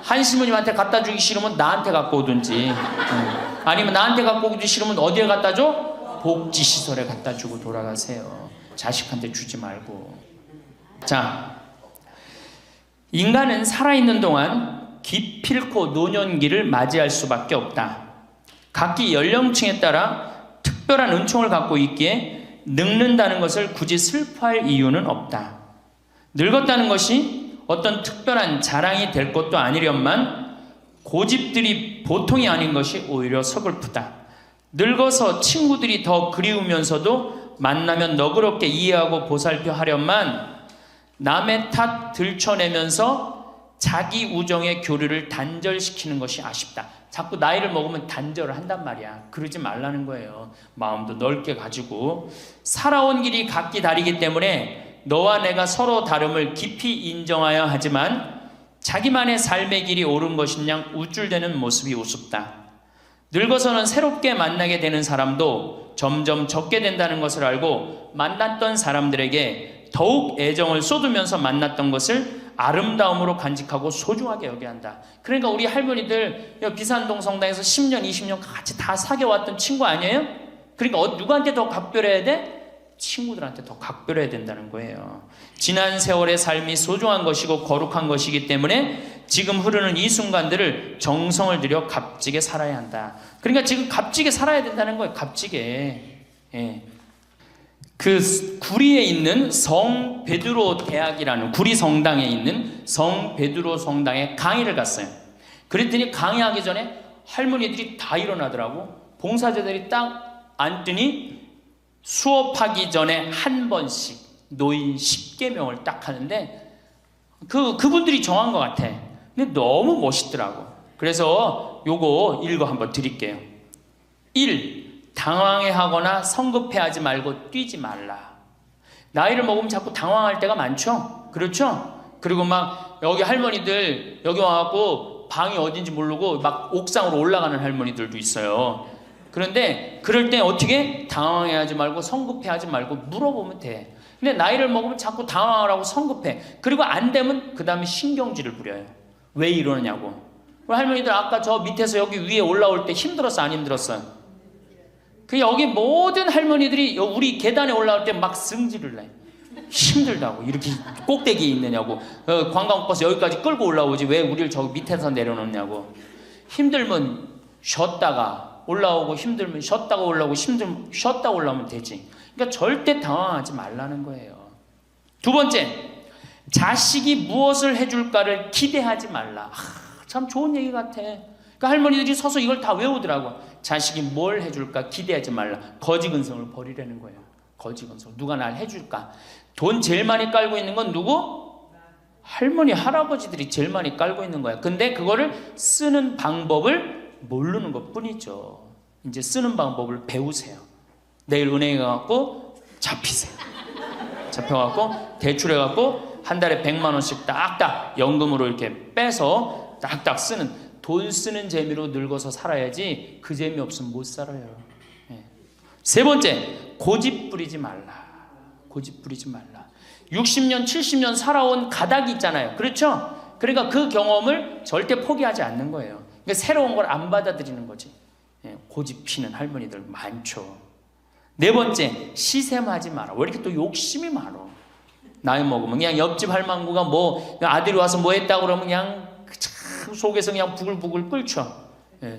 한시모님한테 갖다 주기 싫으면 나한테 갖고 오든지. 아니면 나한테 갖고 오기 싫으면 어디에 갖다 줘? 복지시설에 갖다 주고 돌아가세요. 자식한테 주지 말고. 자, 인간은 살아있는 동안 기필코 노년기를 맞이할 수밖에 없다. 각기 연령층에 따라 특별한 은총을 갖고 있기에 늙는다는 것을 굳이 슬퍼할 이유는 없다. 늙었다는 것이 어떤 특별한 자랑이 될 것도 아니련만 고집들이 보통이 아닌 것이 오히려 서글프다. 늙어서 친구들이 더 그리우면서도 만나면 너그럽게 이해하고 보살펴 하련만 남의 탓 들춰내면서 자기 우정의 교류를 단절시키는 것이 아쉽다. 자꾸 나이를 먹으면 단절을 한단 말이야. 그러지 말라는 거예요. 마음도 넓게 가지고. 살아온 길이 각기 다르기 때문에 너와 내가 서로 다름을 깊이 인정하여 하지만 자기만의 삶의 길이 옳은 것인양 우쭐대는 모습이 우습다. 늙어서는 새롭게 만나게 되는 사람도 점점 적게 된다는 것을 알고 만났던 사람들에게 더욱 애정을 쏟으면서 만났던 것을 아름다움으로 간직하고 소중하게 여겨야 한다. 그러니까 우리 할머니들 비산동 성당에서 10년, 20년 같이 다 사귀어왔던 친구 아니에요? 그러니까 누구한테 더 각별해야 돼? 친구들한테 더 각별해야 된다는 거예요. 지난 세월의 삶이 소중한 것이고 거룩한 것이기 때문에 지금 흐르는 이 순간들을 정성을 들여 값지게 살아야 한다. 그러니까 지금 값지게 살아야 된다는 거예요. 값지게. 예. 그 구리에 있는 성 베드로 대학이라는 구리 성당에 있는 성 베드로 성당에 강의를 갔어요. 그랬더니 강의하기 전에 할머니들이 다 일어나더라고. 봉사자들이 딱 앉더니 수업하기 전에 한 번씩 노인 10계명을 딱 하는데 그분들이 정한 것 같아. 근데 너무 멋있더라고. 그래서 요거 읽어 한번 드릴게요. 1. 당황해하거나 성급해하지 말고 뛰지 말라. 나이를 먹으면 자꾸 당황할 때가 많죠. 그렇죠? 그리고 막 여기 할머니들 여기 와갖고 방이 어딘지 모르고 막 옥상으로 올라가는 할머니들도 있어요. 그런데 그럴 때 어떻게 당황해하지 말고 성급해하지 말고 물어보면 돼. 근데 나이를 먹으면 자꾸 당황을 하고 성급해. 그리고 안 되면 그 다음에 신경질을 부려요. 왜 이러느냐고. 할머니들 아까 저 밑에서 여기 위에 올라올 때 힘들었어 안 힘들었어요? 그 여기 모든 할머니들이 우리 계단에 올라올 때 막 승질을 내. 힘들다고. 이렇게 꼭대기에 있느냐고. 관광버스 여기까지 끌고 올라오지 왜 우리를 저기 밑에서 내려놓냐고. 힘들면 쉬었다가 올라오고 힘들면 쉬었다가 올라오고 힘들면 쉬었다가 올라오면 되지. 그러니까 절대 당황하지 말라는 거예요. 두 번째, 자식이 무엇을 해줄까를 기대하지 말라. 참 좋은 얘기 같아. 그러니까 할머니들이 서서 이걸 다 외우더라고. 자식이 뭘 해줄까 기대하지 말라. 거지근성을 버리라는 거예요. 거지근성. 누가 날 해줄까. 돈 제일 많이 깔고 있는 건 누구? 할머니 할아버지들이 제일 많이 깔고 있는 거야. 근데 그거를 쓰는 방법을 모르는 것 뿐이죠. 이제 쓰는 방법을 배우세요. 내일 은행에 가갖고 잡히세요. 잡혀갖고 대출해갖고 한 달에 100만 원씩 딱딱 연금으로 이렇게 빼서 딱딱 쓰는. 돈 쓰는 재미로 늙어서 살아야지 그 재미 없으면 못 살아요. 세 번째, 고집 부리지 말라. 고집 부리지 말라. 60년 70년 살아온 가닥이 있잖아요. 그렇죠? 그러니까 그 경험을 절대 포기하지 않는 거예요. 그러니까 새로운 걸 안 받아들이는 거지. 고집 피는 할머니들 많죠. 네 번째, 시샘하지 마라. 왜 이렇게 또 욕심이 많아. 나이 먹으면 그냥 옆집 할망구가 뭐 아들이 와서 뭐 했다고 그러면 그냥 참 속에서 그냥 부글부글 끓죠.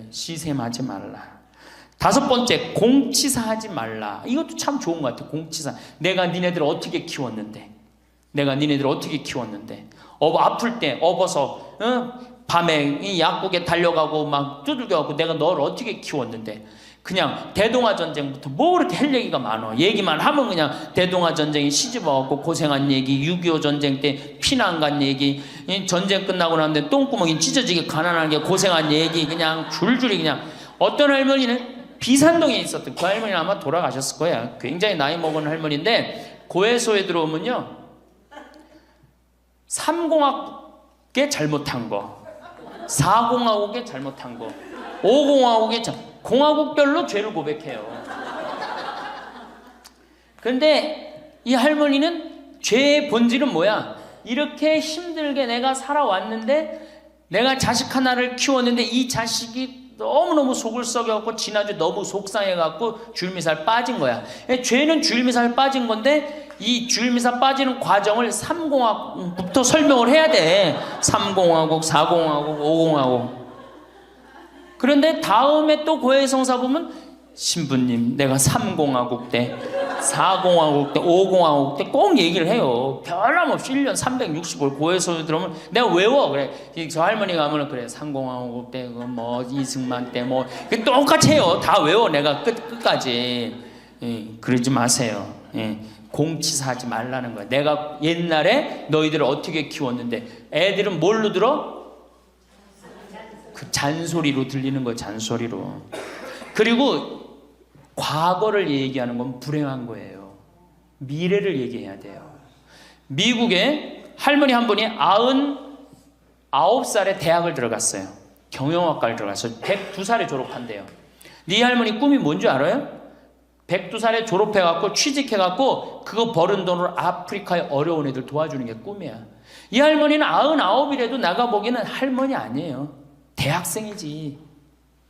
시샘하지 말라. 다섯 번째, 공치사하지 말라. 이것도 참 좋은 것 같아. 공치사. 내가 니네들 어떻게 키웠는데. 내가 니네들 어떻게 키웠는데. 아플 때 업어서 밤에 이 약국에 달려가고 막 두들겨갖고 내가 너를 어떻게 키웠는데. 그냥 대동아 전쟁부터 뭐 그렇게 할 얘기가 많아. 얘기만 하면 그냥 대동아 전쟁에 시집와갖고 고생한 얘기, 6.25 전쟁 때 피난 간 얘기, 전쟁 끝나고 나는데 똥구멍이 찢어지게 가난하게 고생한 얘기 그냥 줄줄이 그냥. 어떤 할머니는 비산동에 있었던 그 할머니는 아마 돌아가셨을 거야. 굉장히 나이 먹은 할머니인데 고해소에 들어오면요 3공학에 잘못한 거, 4공화국에 잘못한 거, 5공화국에 공화국별로 죄를 고백해요. 그런데 이 할머니는 죄의 본질은 뭐야? 이렇게 힘들게 내가 살아왔는데 내가 자식 하나를 키웠는데 이 자식이 너무너무 속을 썩여갖고 지난주 너무 속상해갖고 줄미살 빠진 거야. 죄는 줄미살 빠진 건데 이 줄미살 빠지는 과정을 3공화국부터 설명을 해야 돼. 3공화국, 4공화국, 5공화국. 그런데 다음에 또 고해성사 보면 신부님 내가 3공화국 때 4공화국 때 5공화국 때 꼭 얘기를 해요. 변함없이 1년 365일 고해성사 들어오면 내가 외워. 그래 저 할머니가 하면 그래 3공화국 때 뭐 이승만 때 뭐 똑같이 해요. 다 외워 내가 끝까지. 그러지 마세요. 공치사하지 말라는 거야. 내가 옛날에 너희들을 어떻게 키웠는데. 애들은 뭘로 들어? 그 잔소리로 들리는 거예요. 잔소리로. 그리고 과거를 얘기하는 건 불행한 거예요. 미래를 얘기해야 돼요. 미국에 할머니 한 분이 99살에 대학을 들어갔어요. 경영학과를 들어갔어요. 102살에 졸업한대요. 네 할머니 꿈이 뭔지 알아요? 102살에 졸업해갖고 취직해갖고 그거 버는 돈으로 아프리카의 어려운 애들 도와주는 게 꿈이야. 이 할머니는 99이라도 나가보기에는 할머니 아니에요. 대학생이지.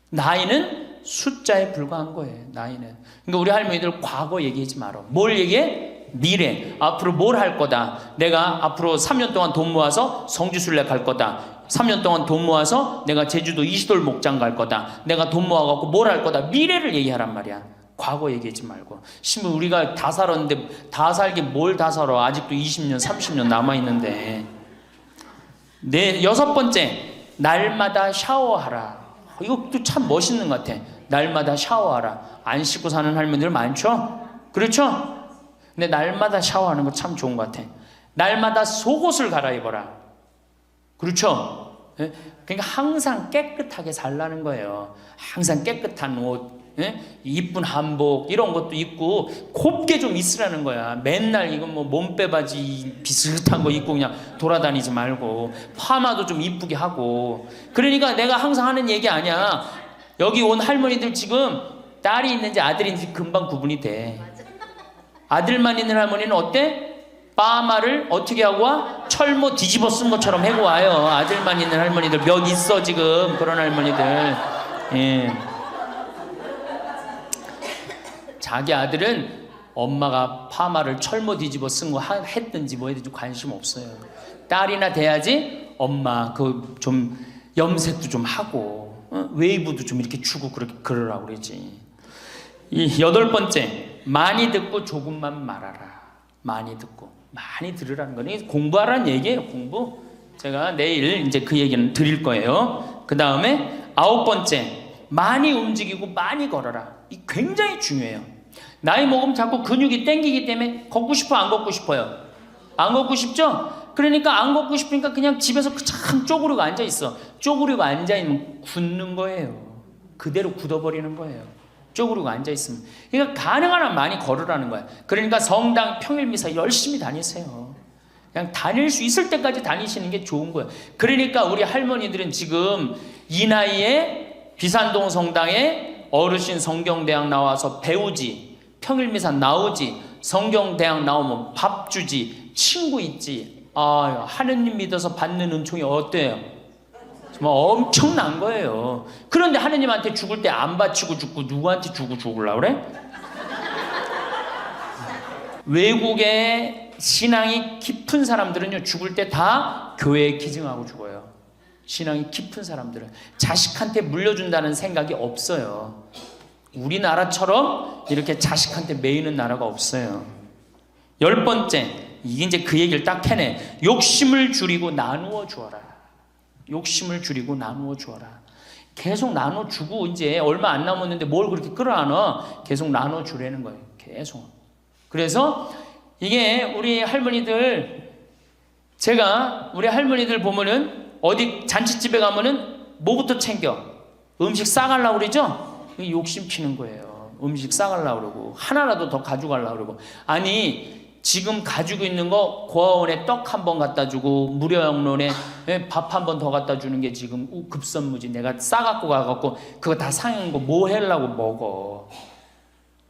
나이는 숫자에 불과한 거예요. 나이는. 그러니까 우리 할머니들 과거 얘기하지 말어. 뭘 얘기해? 미래. 앞으로 뭘 할 거다. 내가 앞으로 3년 동안 돈 모아서 성지순례 갈 거다. 3년 동안 돈 모아서 내가 제주도 이시돌 목장 갈 거다. 내가 돈 모아갖고 뭘 할 거다. 미래를 얘기하란 말이야. 과거 얘기하지 말고. 신부 우리가 다 살았는데 다 살게 뭘 다 살아. 아직도 20년 30년 남아있는데. 네, 여섯 번째, 날마다 샤워하라. 이것도 참 멋있는 것 같아. 날마다 샤워하라. 안 씻고 사는 할머니들 많죠? 그렇죠? 근데 날마다 샤워하는 거 참 좋은 것 같아. 날마다 속옷을 갈아입어라. 그렇죠? 예? 그러니까 항상 깨끗하게 살라는 거예요. 항상 깨끗한 옷, 이쁜 한복 이런 것도 입고 곱게 좀 있으라는 거야. 맨날 이건 뭐 몸빼바지 비슷한 거 입고 그냥 돌아다니지 말고 파마도 좀 이쁘게 하고. 그러니까 내가 항상 하는 얘기 아니야. 여기 온 할머니들 지금 딸이 있는지 아들이 있는지 금방 구분이 돼. 아들만 있는 할머니는 어때? 파마를 어떻게 하고 와? 철모 뒤집어 쓴 것처럼 해고 와요. 아들만 있는 할머니들 몇 있어 지금 그런 할머니들. 예. 자기 아들은 엄마가 파마를 철모 뒤집어 쓴 거 했든지 뭐 했든지 관심 없어요. 딸이나 돼야지 엄마 그 좀 염색도 좀 하고 웨이브도 좀 이렇게 주고 그러라고 그러지. 이 여덟 번째, 많이 듣고 조금만 말하라. 많이 듣고 많이 들으라는 거는 공부하라는 얘기예요. 공부. 제가 내일 이제 그 얘기는 드릴 거예요. 그 다음에 아홉 번째, 많이 움직이고 많이 걸어라. 이 굉장히 중요해요. 나이 먹으면 자꾸 근육이 땡기기 때문에 걷고 싶어 안 걷고 싶어요? 안 걷고 싶죠? 그러니까 안 걷고 싶으니까 그냥 집에서 참 쪼그리고 앉아있어. 쪼그리고 앉아있으면 굳는 거예요. 그대로 굳어버리는 거예요. 쪼그리고 앉아있으면. 그러니까 가능한 한 많이 걸으라는 거야. 그러니까 성당 평일미사 열심히 다니세요. 그냥 다닐 수 있을 때까지 다니시는 게 좋은 거예요. 그러니까 우리 할머니들은 지금 이 나이에 비산동 성당에 어르신 성경대학 나와서 배우지, 평일미사 나오지, 성경대학 나오면 밥 주지, 친구 있지. 아, 하느님 믿어서 받는 은총이 어때요? 정말 엄청난 거예요. 그런데 하느님한테 죽을 때 안 바치고 죽고 누구한테 주고 죽으려고 그래? 외국의 신앙이 깊은 사람들은요, 죽을 때 다 교회에 기증하고 죽어요. 신앙이 깊은 사람들은 자식한테 물려준다는 생각이 없어요. 우리나라처럼 이렇게 자식한테 매이는 나라가 없어요. 열 번째, 이게 이제 그 얘기를 딱 해내. 욕심을 줄이고 나누어 주어라. 욕심을 줄이고 나누어 주어라. 계속 나눠 주고 이제 얼마 안 남았는데 뭘 그렇게 끌어안아? 계속 나눠 주라는 거예요. 계속. 그래서 이게 우리 할머니들, 제가 우리 할머니들 보면은 어디 잔치집에 가면은 뭐부터 챙겨? 음식 싸가려고 그러죠? 욕심 피는 거예요. 음식 싸가려고 그러고 하나라도 더 가져가려고 그러고. 아니 지금 가지고 있는 거 고아원에 떡 한 번 갖다 주고 무료양론에 밥 한 번 더 갖다 주는 게 지금 급선무지. 내가 싸갖고 가갖고 그거 다 상한 거 뭐 하려고 먹어.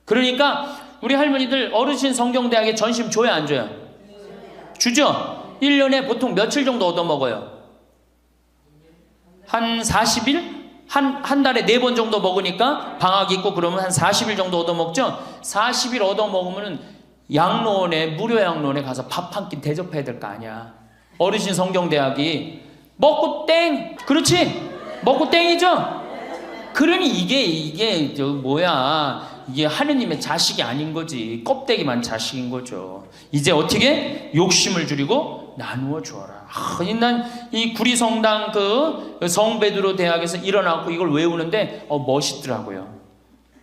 그러니까 우리 할머니들 어르신 성경대학에 전심 줘야 안 줘요? 주죠? 1년에 보통 며칠 정도 얻어먹어요? 한 40일? 한 달에 4번 정도 먹으니까 방학 있고 그러면 한 40일 정도 얻어먹죠? 40일 얻어먹으면 양로원에, 무료 양로원에 가서 밥 한 끼 대접해야 될 거 아니야. 어르신 성경대학이 먹고 땡! 그렇지? 먹고 땡이죠? 그러니 이게 이게 하느님의 자식이 아닌 거지. 껍데기만 자식인 거죠. 이제 어떻게? 욕심을 줄이고 나누어 주어라. 난 이 구리성당 그 성베드로 대학에서 일어나고 이걸 외우는데 멋있더라고요.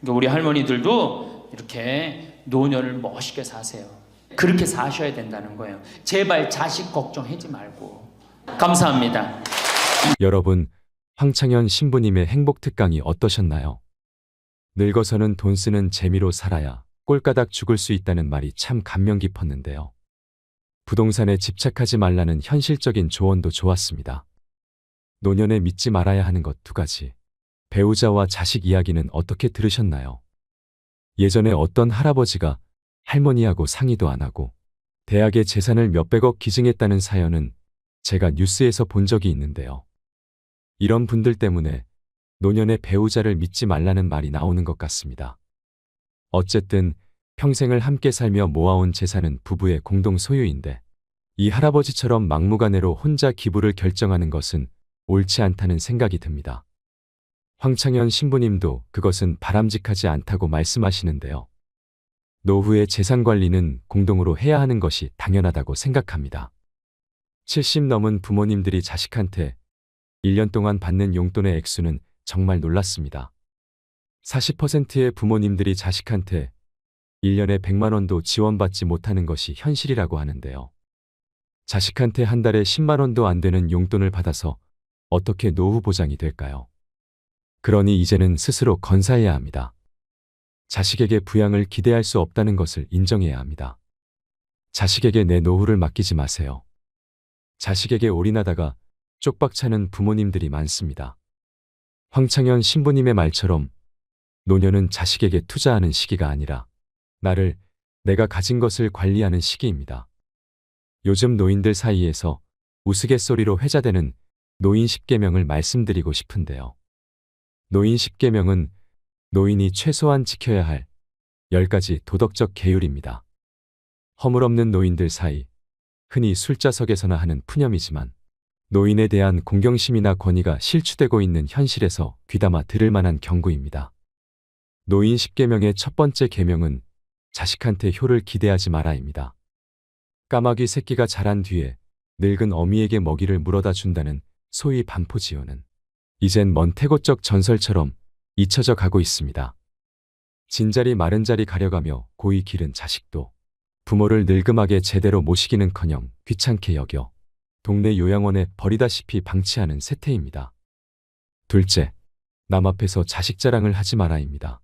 그러니까 우리 할머니들도 이렇게 노년을 멋있게 사세요. 그렇게 사셔야 된다는 거예요. 제발 자식 걱정하지 말고. 감사합니다. 여러분, 황창현 신부님의 행복 특강이 어떠셨나요? 늙어서는 돈 쓰는 재미로 살아야 꼴까닥 죽을 수 있다는 말이 참 감명 깊었는데요. 부동산에 집착하지 말라는 현실적인 조언도 좋았습니다. 노년에 믿지 말아야 하는 것 2가지. 배우자와 자식 이야기는 어떻게 들으셨나요? 예전에 어떤 할아버지가 할머니하고 상의도 안 하고 대학에 재산을 몇백억 기증했다는 사연은 제가 뉴스에서 본 적이 있는데요. 이런 분들 때문에 노년에 배우자를 믿지 말라는 말이 나오는 것 같습니다. 어쨌든 평생을 함께 살며 모아온 재산은 부부의 공동 소유인데 이 할아버지처럼 막무가내로 혼자 기부를 결정하는 것은 옳지 않다는 생각이 듭니다. 황창현 신부님도 그것은 바람직하지 않다고 말씀하시는데요. 노후의 재산 관리는 공동으로 해야 하는 것이 당연하다고 생각합니다. 70 넘은 부모님들이 자식한테 1년 동안 받는 용돈의 액수는 정말 놀랐습니다. 40%의 부모님들이 자식한테 1년에 100만 원도 지원받지 못하는 것이 현실이라고 하는데요. 자식한테 한 달에 10만 원도 안 되는 용돈을 받아서 어떻게 노후 보장이 될까요? 그러니 이제는 스스로 건사해야 합니다. 자식에게 부양을 기대할 수 없다는 것을 인정해야 합니다. 자식에게 내 노후를 맡기지 마세요. 자식에게 올인하다가 쪽박 차는 부모님들이 많습니다. 황창현 신부님의 말처럼 노년은 자식에게 투자하는 시기가 아니라 내가 가진 것을 관리하는 시기입니다. 요즘 노인들 사이에서 우스갯소리로 회자되는 노인 10계명을 말씀드리고 싶은데요. 노인 10계명은 노인이 최소한 지켜야 할 10가지 도덕적 계율입니다. 허물없는 노인들 사이, 흔히 술자석에서나 하는 푸념이지만 노인에 대한 공경심이나 권위가 실추되고 있는 현실에서 귀담아 들을 만한 경고입니다. 노인 10계명의 첫 번째 계명은 자식한테 효를 기대하지 마라입니다. 까마귀 새끼가 자란 뒤에 늙은 어미에게 먹이를 물어다 준다는 소위 반포지효는 이젠 먼 태고적 전설처럼 잊혀져 가고 있습니다. 진자리 마른 자리 가려가며 고이 기른 자식도 부모를 늙음하게 제대로 모시기는커녕 귀찮게 여겨 동네 요양원에 버리다시피 방치하는 세태입니다. 둘째, 남 앞에서 자식 자랑을 하지 마라입니다.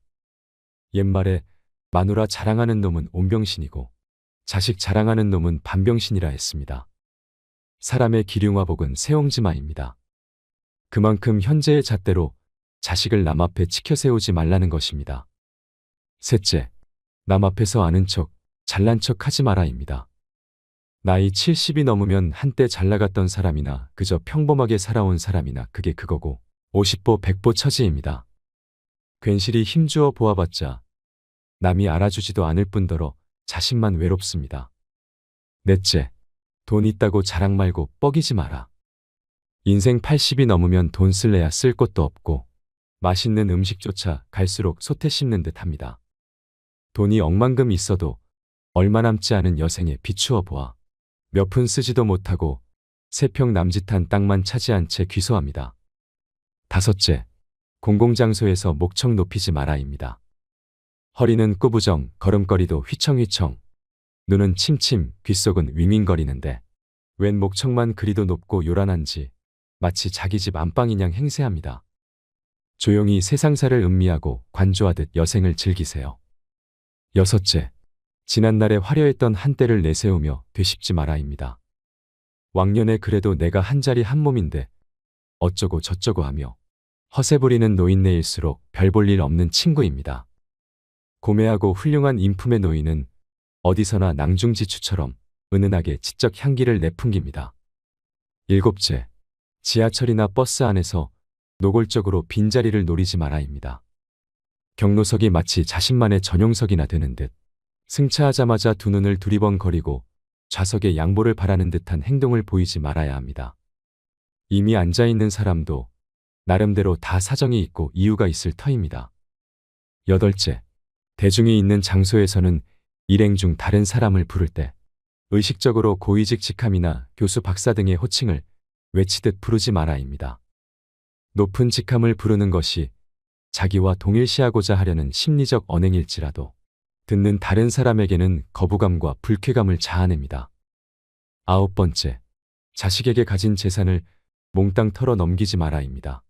옛말에 마누라 자랑하는 놈은 온병신이고 자식 자랑하는 놈은 반병신이라 했습니다. 사람의 기륭화복은 새옹지마입니다. 그만큼 현재의 잣대로 자식을 남 앞에 치켜 세우지 말라는 것입니다. 셋째, 남 앞에서 아는 척, 잘난 척 하지 마라입니다. 나이 70이 넘으면 한때 잘 나갔던 사람이나 그저 평범하게 살아온 사람이나 그게 그거고 50보 100보 처지입니다. 괜시리 힘주어 보아봤자 남이 알아주지도 않을 뿐더러 자신만 외롭습니다. 넷째, 돈 있다고 자랑 말고 뻐기지 마라. 인생 80이 넘으면 돈 쓸래야 쓸 곳도 없고 맛있는 음식조차 갈수록 솥에 씹는 듯 합니다. 돈이 억만금 있어도 얼마 남지 않은 여생에 비추어 보아 몇 푼 쓰지도 못하고 3평 남짓한 땅만 차지한 채 귀소합니다. 다섯째, 공공장소에서 목청 높이지 마라입니다. 허리는 꾸부정, 걸음걸이도 휘청휘청, 눈은 침침, 귓속은 윙윙거리는데 웬 목청만 그리도 높고 요란한지 마치 자기 집 안방이냥 행세합니다. 조용히 세상사를 음미하고 관조하듯 여생을 즐기세요. 여섯째, 지난날에 화려했던 한때를 내세우며 되씹지 마라입니다. 왕년에 그래도 내가 한 자리 한 몸인데 어쩌고 저쩌고 하며 허세 부리는 노인네일수록 별 볼 일 없는 친구입니다. 고매하고 훌륭한 인품의 노인은 어디서나 낭중지추처럼 은은하게 지적 향기를 내풍깁니다. 일곱째, 지하철이나 버스 안에서 노골적으로 빈자리를 노리지 마라입니다. 경로석이 마치 자신만의 전용석이나 되는 듯 승차하자마자 두 눈을 두리번거리고 좌석에 양보를 바라는 듯한 행동을 보이지 말아야 합니다. 이미 앉아있는 사람도 나름대로 다 사정이 있고 이유가 있을 터입니다. 여덟째, 대중이 있는 장소에서는 일행 중 다른 사람을 부를 때 의식적으로 고위직 직함이나 교수 박사 등의 호칭을 외치듯 부르지 마라입니다. 높은 직함을 부르는 것이 자기와 동일시하고자 하려는 심리적 언행일지라도 듣는 다른 사람에게는 거부감과 불쾌감을 자아냅니다. 아홉 번째, 자식에게 가진 재산을 몽땅 털어 넘기지 마라입니다.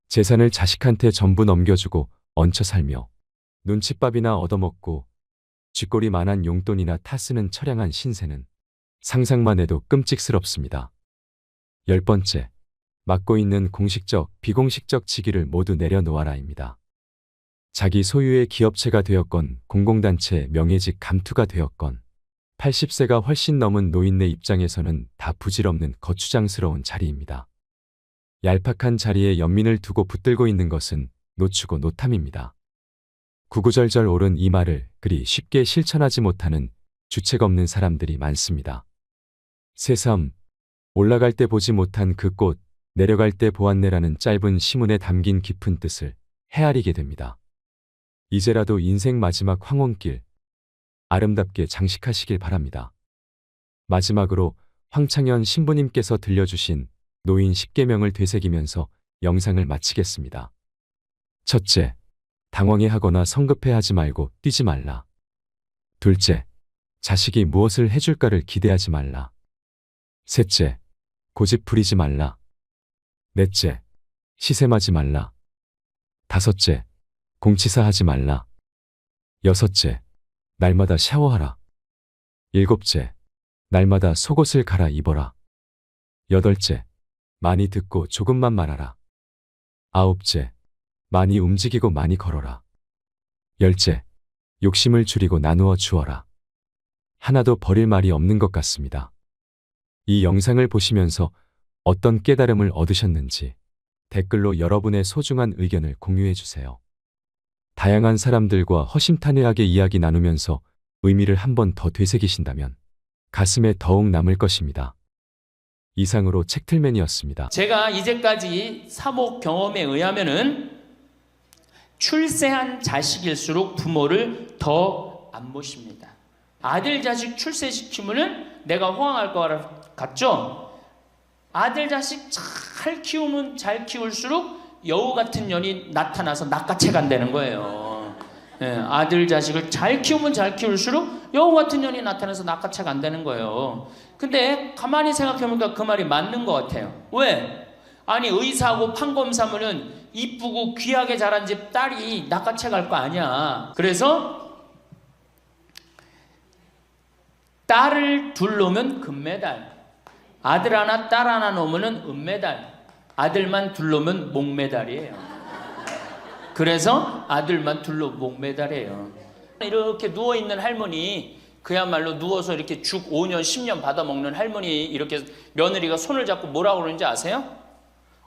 재산을 자식한테 전부 넘겨주고 얹혀 살며 눈칫밥이나 얻어먹고 쥐꼬리만한 용돈이나 타쓰는 처량한 신세는 상상만 해도 끔찍스럽습니다. 열 번째, 맡고 있는 공식적, 비공식적 직위를 모두 내려놓아라입니다. 자기 소유의 기업체가 되었건 공공단체 명예직 감투가 되었건 80세가 훨씬 넘은 노인네 입장에서는 다 부질없는 거추장스러운 자리입니다. 얄팍한 자리에 연민을 두고 붙들고 있는 것은 노추고 노탐입니다. 구구절절 옳은 이 말을 그리 쉽게 실천하지 못하는 주책 없는 사람들이 많습니다. 새삼, 올라갈 때 보지 못한 그 꽃, 내려갈 때 보았네라는 짧은 시문에 담긴 깊은 뜻을 헤아리게 됩니다. 이제라도 인생 마지막 황혼길 아름답게 장식하시길 바랍니다. 마지막으로 황창현 신부님께서 들려주신 노인 10계명을 되새기면서 영상을 마치겠습니다. 첫째, 당황해하거나 성급해하지 말고 뛰지 말라. 둘째, 자식이 무엇을 해줄까를 기대하지 말라. 셋째, 고집 부리지 말라. 넷째, 시샘하지 말라. 다섯째, 공치사하지 말라. 여섯째, 날마다 샤워하라. 일곱째, 날마다 속옷을 갈아 입어라. 여덟째, 많이 듣고 조금만 말하라. 아홉째, 많이 움직이고 많이 걸어라. 열째, 욕심을 줄이고 나누어 주어라. 하나도 버릴 말이 없는 것 같습니다. 이 영상을 보시면서 어떤 깨달음을 얻으셨는지 댓글로 여러분의 소중한 의견을 공유해 주세요. 다양한 사람들과 허심탄회하게 이야기 나누면서 의미를 한 번 더 되새기신다면 가슴에 더욱 남을 것입니다. 이상으로 책틀맨이었습니다. 제가 이제까지 사목 경험에 의하면은 출세한 자식일수록 부모를 더 안 모십니다. 아들 자식 출세시키면은 내가 호황할 것 같죠? 아들 자식 잘 키우면 잘 키울수록 여우 같은 년이 나타나서 낚아채 간다는 거예요. 예, 아들 자식을 잘 키우면 잘 키울수록 여우 같은 년이 나타나서 낚아채 간다는 거예요. 근데 가만히 생각해보니까 그 말이 맞는 것 같아요. 왜? 아니 의사하고 판검사면은 이쁘고 귀하게 자란 집 딸이 낚아채 갈 거 아니야. 그래서 딸을 둘 놓으면 금메달, 아들 하나 딸 하나 놓으면 은메달, 아들만 둘 놓으면 목메달이에요. 그래서 아들만 둘 놓으면 목메달이에요. 이렇게 누워있는 할머니, 그야말로 누워서 이렇게 죽 5년 10년 받아먹는 할머니, 이렇게 며느리가 손을 잡고 뭐라고 그러는지 아세요?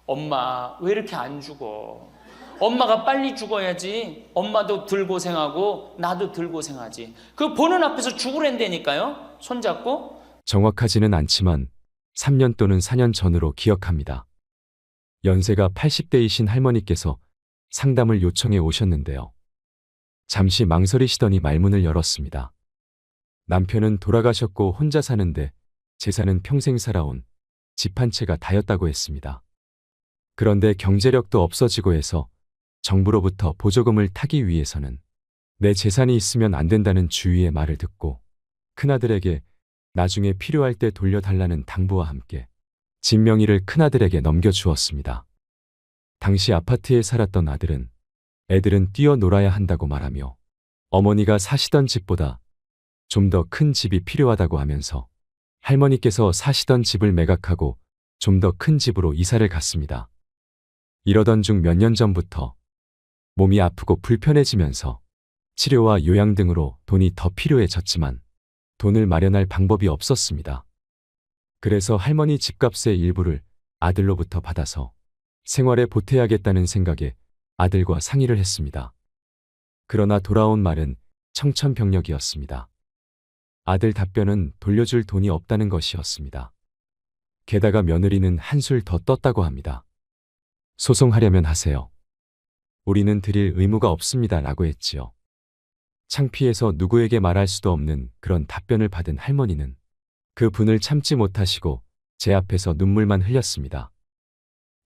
엄마 왜 이렇게 안 죽어? 엄마가 빨리 죽어야지. 엄마도 덜 고생하고 나도 덜 고생하지. 그 보는 앞에서 죽으랜다니까요. 손잡고. 정확하지는 않지만 3년 또는 4년 전으로 기억합니다. 연세가 80대이신 할머니께서 상담을 요청해 오셨는데요. 잠시 망설이시더니 말문을 열었습니다. 남편은 돌아가셨고 혼자 사는데 재산은 평생 살아온 집 한 채가 다였다고 했습니다. 그런데 경제력도 없어지고 해서 정부로부터 보조금을 타기 위해서는 내 재산이 있으면 안 된다는 주위의 말을 듣고 큰아들에게 나중에 필요할 때 돌려달라는 당부와 함께 집 명의를 큰아들에게 넘겨주었습니다. 당시 아파트에 살았던 아들은 애들은 뛰어놀아야 한다고 말하며 어머니가 사시던 집보다 좀 더 큰 집이 필요하다고 하면서 할머니께서 사시던 집을 매각하고 좀 더 큰 집으로 이사를 갔습니다. 이러던 중 몇 년 전부터 몸이 아프고 불편해지면서 치료와 요양 등으로 돈이 더 필요해졌지만 돈을 마련할 방법이 없었습니다. 그래서 할머니 집값의 일부를 아들로부터 받아서 생활에 보태야겠다는 생각에 아들과 상의를 했습니다. 그러나 돌아온 말은 청천벽력이었습니다. 아들 답변은 돌려줄 돈이 없다는 것이었습니다. 게다가 며느리는 한술 더 떴다고 합니다. 소송하려면 하세요. 우리는 드릴 의무가 없습니다. 라고 했지요. 창피해서 누구에게 말할 수도 없는 그런 답변을 받은 할머니는 그 분을 참지 못하시고 제 앞에서 눈물만 흘렸습니다.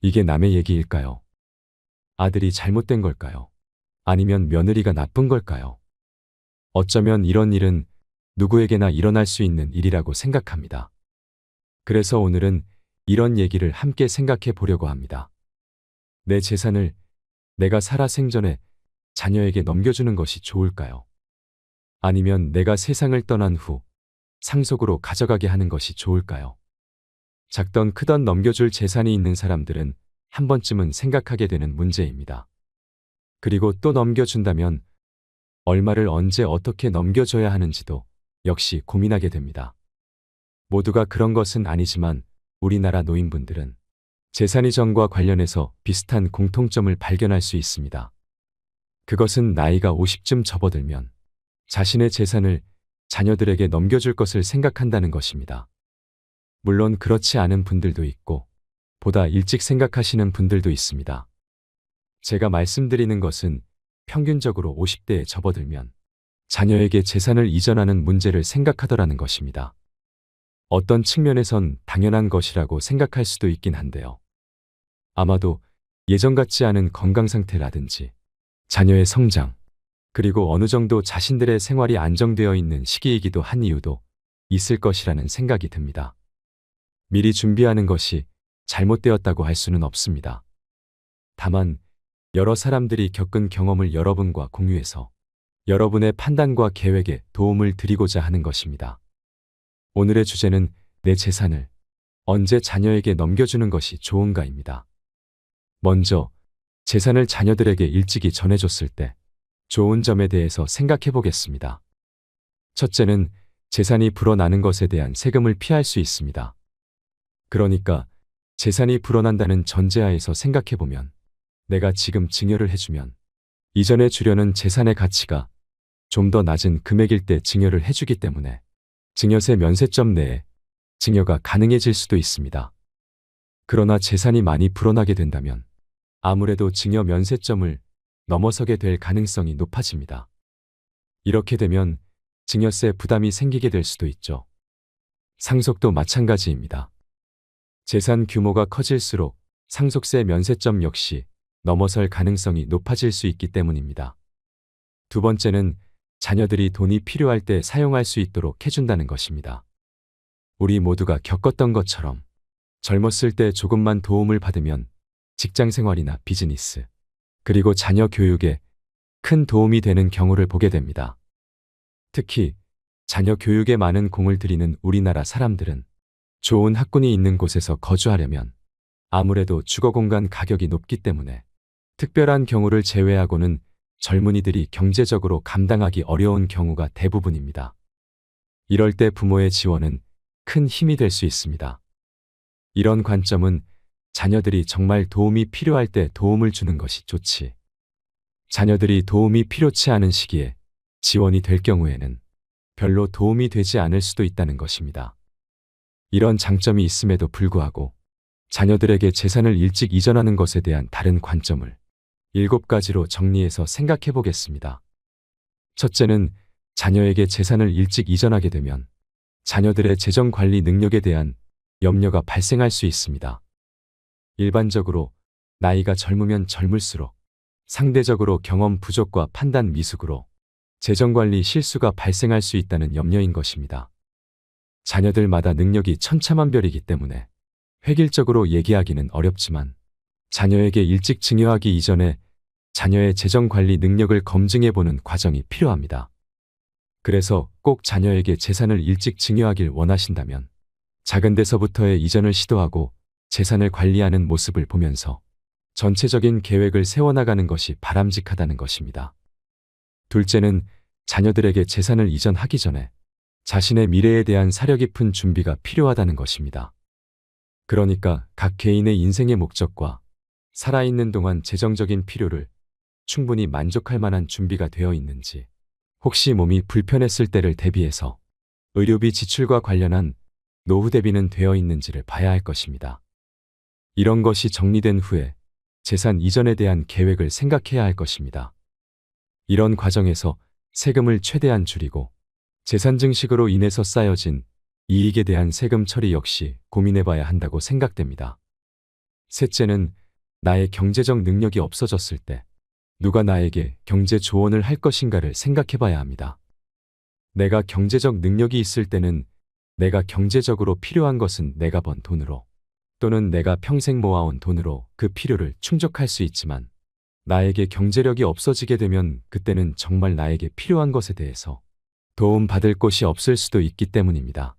이게 남의 얘기일까요? 아들이 잘못된 걸까요? 아니면 며느리가 나쁜 걸까요? 어쩌면 이런 일은 누구에게나 일어날 수 있는 일이라고 생각합니다. 그래서 오늘은 이런 얘기를 함께 생각해 보려고 합니다. 내 재산을 내가 살아 생전에 자녀에게 넘겨주는 것이 좋을까요? 아니면 내가 세상을 떠난 후 상속으로 가져가게 하는 것이 좋을까요? 작던 크던 넘겨줄 재산이 있는 사람들은 한 번쯤은 생각하게 되는 문제입니다. 그리고 또 넘겨준다면 얼마를 언제 어떻게 넘겨줘야 하는지도 역시 고민하게 됩니다. 모두가 그런 것은 아니지만 우리나라 노인분들은 재산 이전과 관련해서 비슷한 공통점을 발견할 수 있습니다. 그것은 나이가 50쯤 접어들면 자신의 재산을 자녀들에게 넘겨줄 것을 생각한다는 것입니다. 물론 그렇지 않은 분들도 있고 보다 일찍 생각하시는 분들도 있습니다. 제가 말씀드리는 것은 평균적으로 50대에 접어들면 자녀에게 재산을 이전하는 문제를 생각하더라는 것입니다. 어떤 측면에선 당연한 것이라고 생각할 수도 있긴 한데요. 아마도 예전 같지 않은 건강 상태라든지 자녀의 성장, 그리고 어느 정도 자신들의 생활이 안정되어 있는 시기이기도 한 이유도 있을 것이라는 생각이 듭니다. 미리 준비하는 것이 잘못되었다고 할 수는 없습니다. 다만 여러 사람들이 겪은 경험을 여러분과 공유해서 여러분의 판단과 계획에 도움을 드리고자 하는 것입니다. 오늘의 주제는 내 재산을 언제 자녀에게 넘겨주는 것이 좋은가입니다. 먼저 재산을 자녀들에게 일찍이 전해줬을 때 좋은 점에 대해서 생각해 보겠습니다. 첫째는 재산이 불어나는 것에 대한 세금을 피할 수 있습니다. 그러니까 재산이 불어난다는 전제하에서 생각해 보면 내가 지금 증여를 해주면 이전에 주려는 재산의 가치가 좀 더 낮은 금액일 때 증여를 해주기 때문에 증여세 면세점 내에 증여가 가능해질 수도 있습니다. 그러나 재산이 많이 불어나게 된다면 아무래도 증여 면세점을 넘어서게 될 가능성이 높아집니다. 이렇게 되면 증여세 부담이 생기게 될 수도 있죠. 상속도 마찬가지입니다. 재산 규모가 커질수록 상속세 면세점 역시 넘어설 가능성이 높아질 수 있기 때문입니다. 두 번째는 자녀들이 돈이 필요할 때 사용할 수 있도록 해준다는 것입니다. 우리 모두가 겪었던 것처럼 젊었을 때 조금만 도움을 받으면 직장 생활이나 비즈니스, 그리고 자녀 교육에 큰 도움이 되는 경우를 보게 됩니다. 특히 자녀 교육에 많은 공을 들이는 우리나라 사람들은 좋은 학군이 있는 곳에서 거주하려면 아무래도 주거 공간 가격이 높기 때문에 특별한 경우를 제외하고는 젊은이들이 경제적으로 감당하기 어려운 경우가 대부분입니다. 이럴 때 부모의 지원은 큰 힘이 될 수 있습니다. 이런 관점은 자녀들이 정말 도움이 필요할 때 도움을 주는 것이 좋지. 자녀들이 도움이 필요치 않은 시기에 지원이 될 경우에는 별로 도움이 되지 않을 수도 있다는 것입니다. 이런 장점이 있음에도 불구하고 자녀들에게 재산을 일찍 이전하는 것에 대한 다른 관점을 7가지로 정리해서 생각해 보겠습니다. 첫째는 자녀에게 재산을 일찍 이전하게 되면 자녀들의 재정 관리 능력에 대한 염려가 발생할 수 있습니다. 일반적으로 나이가 젊으면 젊을수록 상대적으로 경험 부족과 판단 미숙으로 재정관리 실수가 발생할 수 있다는 염려인 것입니다. 자녀들마다 능력이 천차만별이기 때문에 획일적으로 얘기하기는 어렵지만 자녀에게 일찍 증여하기 이전에 자녀의 재정관리 능력을 검증해보는 과정이 필요합니다. 그래서 꼭 자녀에게 재산을 일찍 증여하길 원하신다면 작은 데서부터의 이전을 시도하고 재산을 관리하는 모습을 보면서 전체적인 계획을 세워나가는 것이 바람직하다는 것입니다. 둘째는 자녀들에게 재산을 이전하기 전에 자신의 미래에 대한 사려 깊은 준비가 필요하다는 것입니다. 그러니까 각 개인의 인생의 목적과 살아있는 동안 재정적인 필요를 충분히 만족할 만한 준비가 되어 있는지, 혹시 몸이 불편했을 때를 대비해서 의료비 지출과 관련한 노후 대비는 되어 있는지를 봐야 할 것입니다. 이런 것이 정리된 후에 재산 이전에 대한 계획을 생각해야 할 것입니다. 이런 과정에서 세금을 최대한 줄이고 재산 증식으로 인해서 쌓여진 이익에 대한 세금 처리 역시 고민해 봐야 한다고 생각됩니다. 셋째는 나의 경제적 능력이 없어졌을 때 누가 나에게 경제 조언을 할 것인가를 생각해 봐야 합니다. 내가 경제적 능력이 있을 때는 내가 경제적으로 필요한 것은 내가 번 돈으로 또는 내가 평생 모아온 돈으로 그 필요를 충족할 수 있지만 나에게 경제력이 없어지게 되면 그때는 정말 나에게 필요한 것에 대해서 도움 받을 곳이 없을 수도 있기 때문입니다.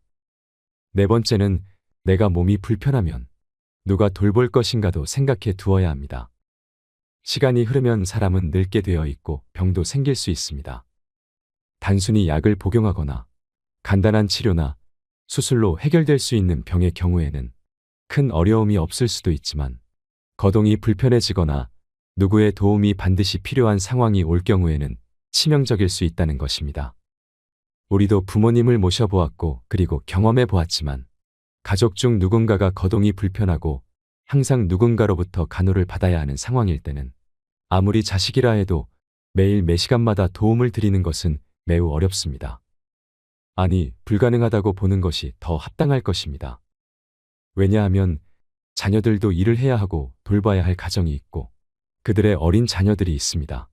네 번째는 내가 몸이 불편하면 누가 돌볼 것인가도 생각해 두어야 합니다. 시간이 흐르면 사람은 늙게 되어 있고 병도 생길 수 있습니다. 단순히 약을 복용하거나 간단한 치료나 수술로 해결될 수 있는 병의 경우에는 큰 어려움이 없을 수도 있지만 거동이 불편해지거나 누구의 도움이 반드시 필요한 상황이 올 경우에는 치명적일 수 있다는 것입니다. 우리도 부모님을 모셔보았고 그리고 경험해 보았지만 가족 중 누군가가 거동이 불편하고 항상 누군가로부터 간호를 받아야 하는 상황일 때는 아무리 자식이라 해도 매일 매 시간마다 도움을 드리는 것은 매우 어렵습니다. 아니, 불가능하다고 보는 것이 더 합당할 것입니다. 왜냐하면 자녀들도 일을 해야 하고 돌봐야 할 가정이 있고 그들의 어린 자녀들이 있습니다.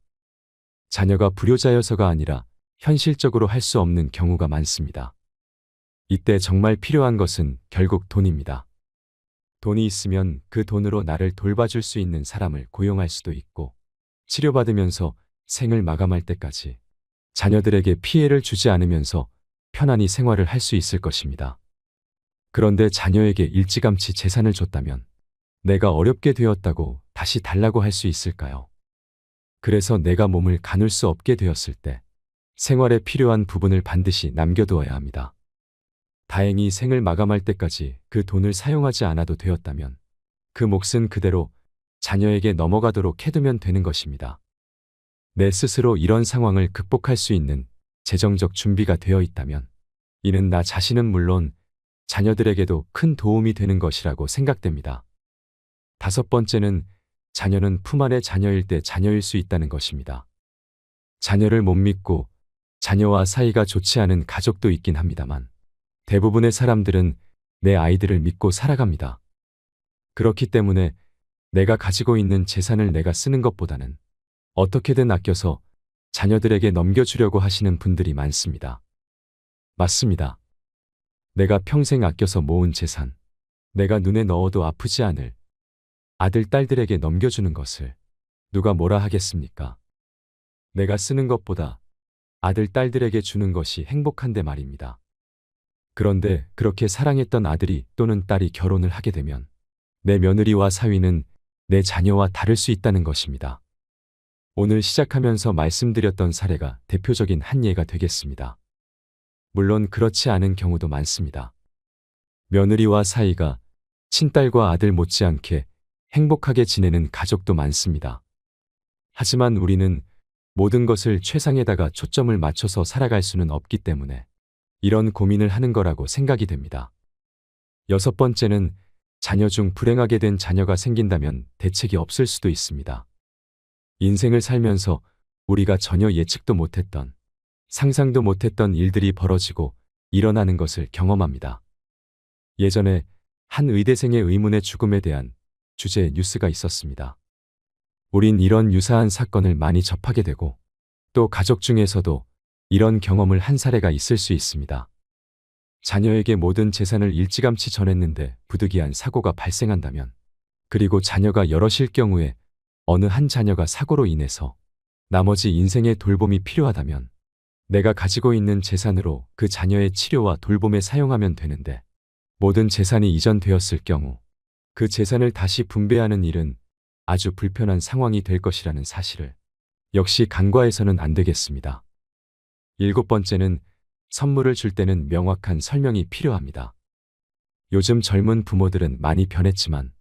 자녀가 불효자여서가 아니라 현실적으로 할 수 없는 경우가 많습니다. 이때 정말 필요한 것은 결국 돈입니다. 돈이 있으면 그 돈으로 나를 돌봐줄 수 있는 사람을 고용할 수도 있고 치료받으면서 생을 마감할 때까지 자녀들에게 피해를 주지 않으면서 편안히 생활을 할 수 있을 것입니다. 그런데 자녀에게 일찌감치 재산을 줬다면 내가 어렵게 되었다고 다시 달라고 할 수 있을까요? 그래서 내가 몸을 가눌 수 없게 되었을 때 생활에 필요한 부분을 반드시 남겨두어야 합니다. 다행히 생을 마감할 때까지 그 돈을 사용하지 않아도 되었다면 그 몫은 그대로 자녀에게 넘어가도록 해두면 되는 것입니다. 내 스스로 이런 상황을 극복할 수 있는 재정적 준비가 되어 있다면 이는 나 자신은 물론 자녀들에게도 큰 도움이 되는 것이라고 생각됩니다. 5번째는 자녀는 품 안의 자녀일 때 자녀일 수 있다는 것입니다. 자녀를 못 믿고 자녀와 사이가 좋지 않은 가족도 있긴 합니다만 대부분의 사람들은 내 아이들을 믿고 살아갑니다. 그렇기 때문에 내가 가지고 있는 재산을 내가 쓰는 것보다는 어떻게든 아껴서 자녀들에게 넘겨주려고 하시는 분들이 많습니다. 맞습니다. 내가 평생 아껴서 모은 재산, 내가 눈에 넣어도 아프지 않을 아들, 딸들에게 넘겨주는 것을 누가 뭐라 하겠습니까? 내가 쓰는 것보다 아들, 딸들에게 주는 것이 행복한데 말입니다. 그런데 그렇게 사랑했던 아들이 또는 딸이 결혼을 하게 되면 내 며느리와 사위는 내 자녀와 다를 수 있다는 것입니다. 오늘 시작하면서 말씀드렸던 사례가 대표적인 한 예가 되겠습니다. 물론 그렇지 않은 경우도 많습니다. 며느리와 사이가 친딸과 아들 못지않게 행복하게 지내는 가족도 많습니다. 하지만 우리는 모든 것을 최상에다가 초점을 맞춰서 살아갈 수는 없기 때문에 이런 고민을 하는 거라고 생각이 됩니다. 6번째는 자녀 중 불행하게 된 자녀가 생긴다면 대책이 없을 수도 있습니다. 인생을 살면서 우리가 전혀 예측도 못했던, 상상도 못했던 일들이 벌어지고 일어나는 것을 경험합니다. 예전에 한 의대생의 의문의 죽음에 대한 주제의 뉴스가 있었습니다. 우린 이런 유사한 사건을 많이 접하게 되고 또 가족 중에서도 이런 경험을 한 사례가 있을 수 있습니다. 자녀에게 모든 재산을 일찌감치 전했는데 부득이한 사고가 발생한다면 그리고 자녀가 여럿일 경우에 어느 한 자녀가 사고로 인해서 나머지 인생의 돌봄이 필요하다면 내가 가지고 있는 재산으로 그 자녀의 치료와 돌봄에 사용하면 되는데 모든 재산이 이전되었을 경우 그 재산을 다시 분배하는 일은 아주 불편한 상황이 될 것이라는 사실을 역시 간과해서는 안 되겠습니다. 7번째는 선물을 줄 때는 명확한 설명이 필요합니다. 요즘 젊은 부모들은 많이 변했지만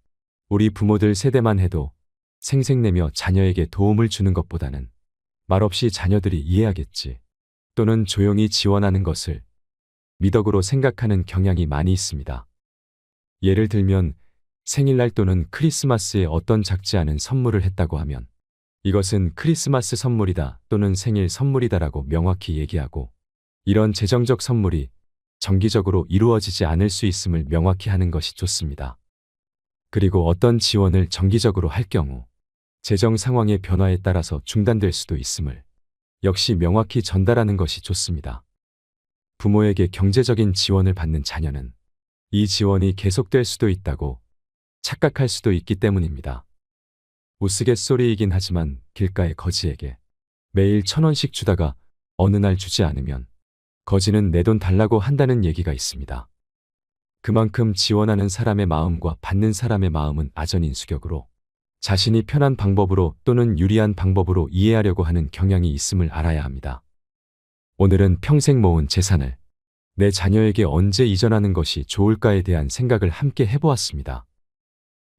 우리 부모들 세대만 해도 생색내며 자녀에게 도움을 주는 것보다는 말없이 자녀들이 이해하겠지 또는 조용히 지원하는 것을 미덕으로 생각하는 경향이 많이 있습니다. 예를 들면 생일날 또는 크리스마스에 어떤 작지 않은 선물을 했다고 하면 이것은 크리스마스 선물이다 또는 생일 선물이다라고 명확히 얘기하고 이런 재정적 선물이 정기적으로 이루어지지 않을 수 있음을 명확히 하는 것이 좋습니다. 그리고 어떤 지원을 정기적으로 할 경우 재정 상황의 변화에 따라서 중단될 수도 있음을 역시 명확히 전달하는 것이 좋습니다. 부모에게 경제적인 지원을 받는 자녀는 이 지원이 계속될 수도 있다고 착각할 수도 있기 때문입니다. 우스갯소리이긴 하지만 길가의 거지에게 매일 1,000원씩 주다가 어느 날 주지 않으면 거지는 내 돈 달라고 한다는 얘기가 있습니다. 그만큼 지원하는 사람의 마음과 받는 사람의 마음은 아전인수격으로 자신이 편한 방법으로 또는 유리한 방법으로 이해하려고 하는 경향이 있음을 알아야 합니다. 오늘은 평생 모은 재산을 내 자녀에게 언제 이전하는 것이 좋을까에 대한 생각을 함께 해보았습니다.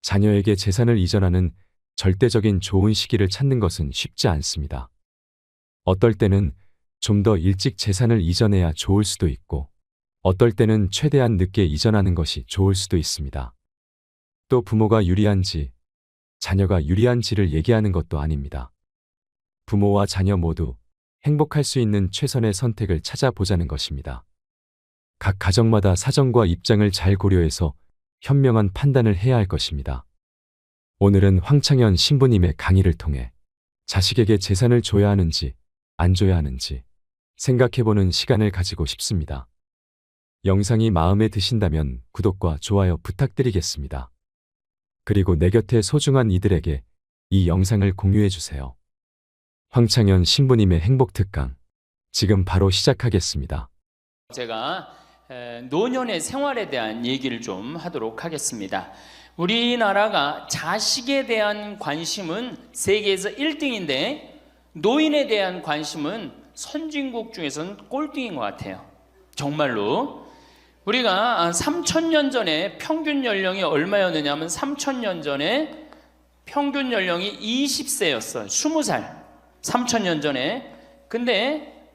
자녀에게 재산을 이전하는 절대적인 좋은 시기를 찾는 것은 쉽지 않습니다. 어떨 때는 좀 더 일찍 재산을 이전해야 좋을 수도 있고 어떨 때는 최대한 늦게 이전하는 것이 좋을 수도 있습니다. 또 부모가 유리한지, 자녀가 유리한지를 얘기하는 것도 아닙니다. 부모와 자녀 모두 행복할 수 있는 최선의 선택을 찾아보자는 것입니다. 각 가정마다 사정과 입장을 잘 고려해서 현명한 판단을 해야 할 것입니다. 오늘은 황창현 신부님의 강의를 통해 자식에게 재산을 줘야 하는지 안 줘야 하는지 생각해보는 시간을 가지고 싶습니다. 영상이 마음에 드신다면 구독과 좋아요 부탁드리겠습니다. 그리고 내 곁에 소중한 이들에게 이 영상을 공유해주세요. 황창현 신부님의 행복특강, 지금 바로 시작하겠습니다. 제가 노년의 생활에 대한 얘기를 좀 하도록 하겠습니다. 우리나라가 자식에 대한 관심은 세계에서 1등인데 노인에 대한 관심은 선진국 중에서는 꼴등인 것 같아요. 정말로. 우리가 3,000년 전에 평균 연령이 얼마였느냐 하면 3,000년 전에 평균 연령이 20세였어요. 20살. 3,000년 전에. 근데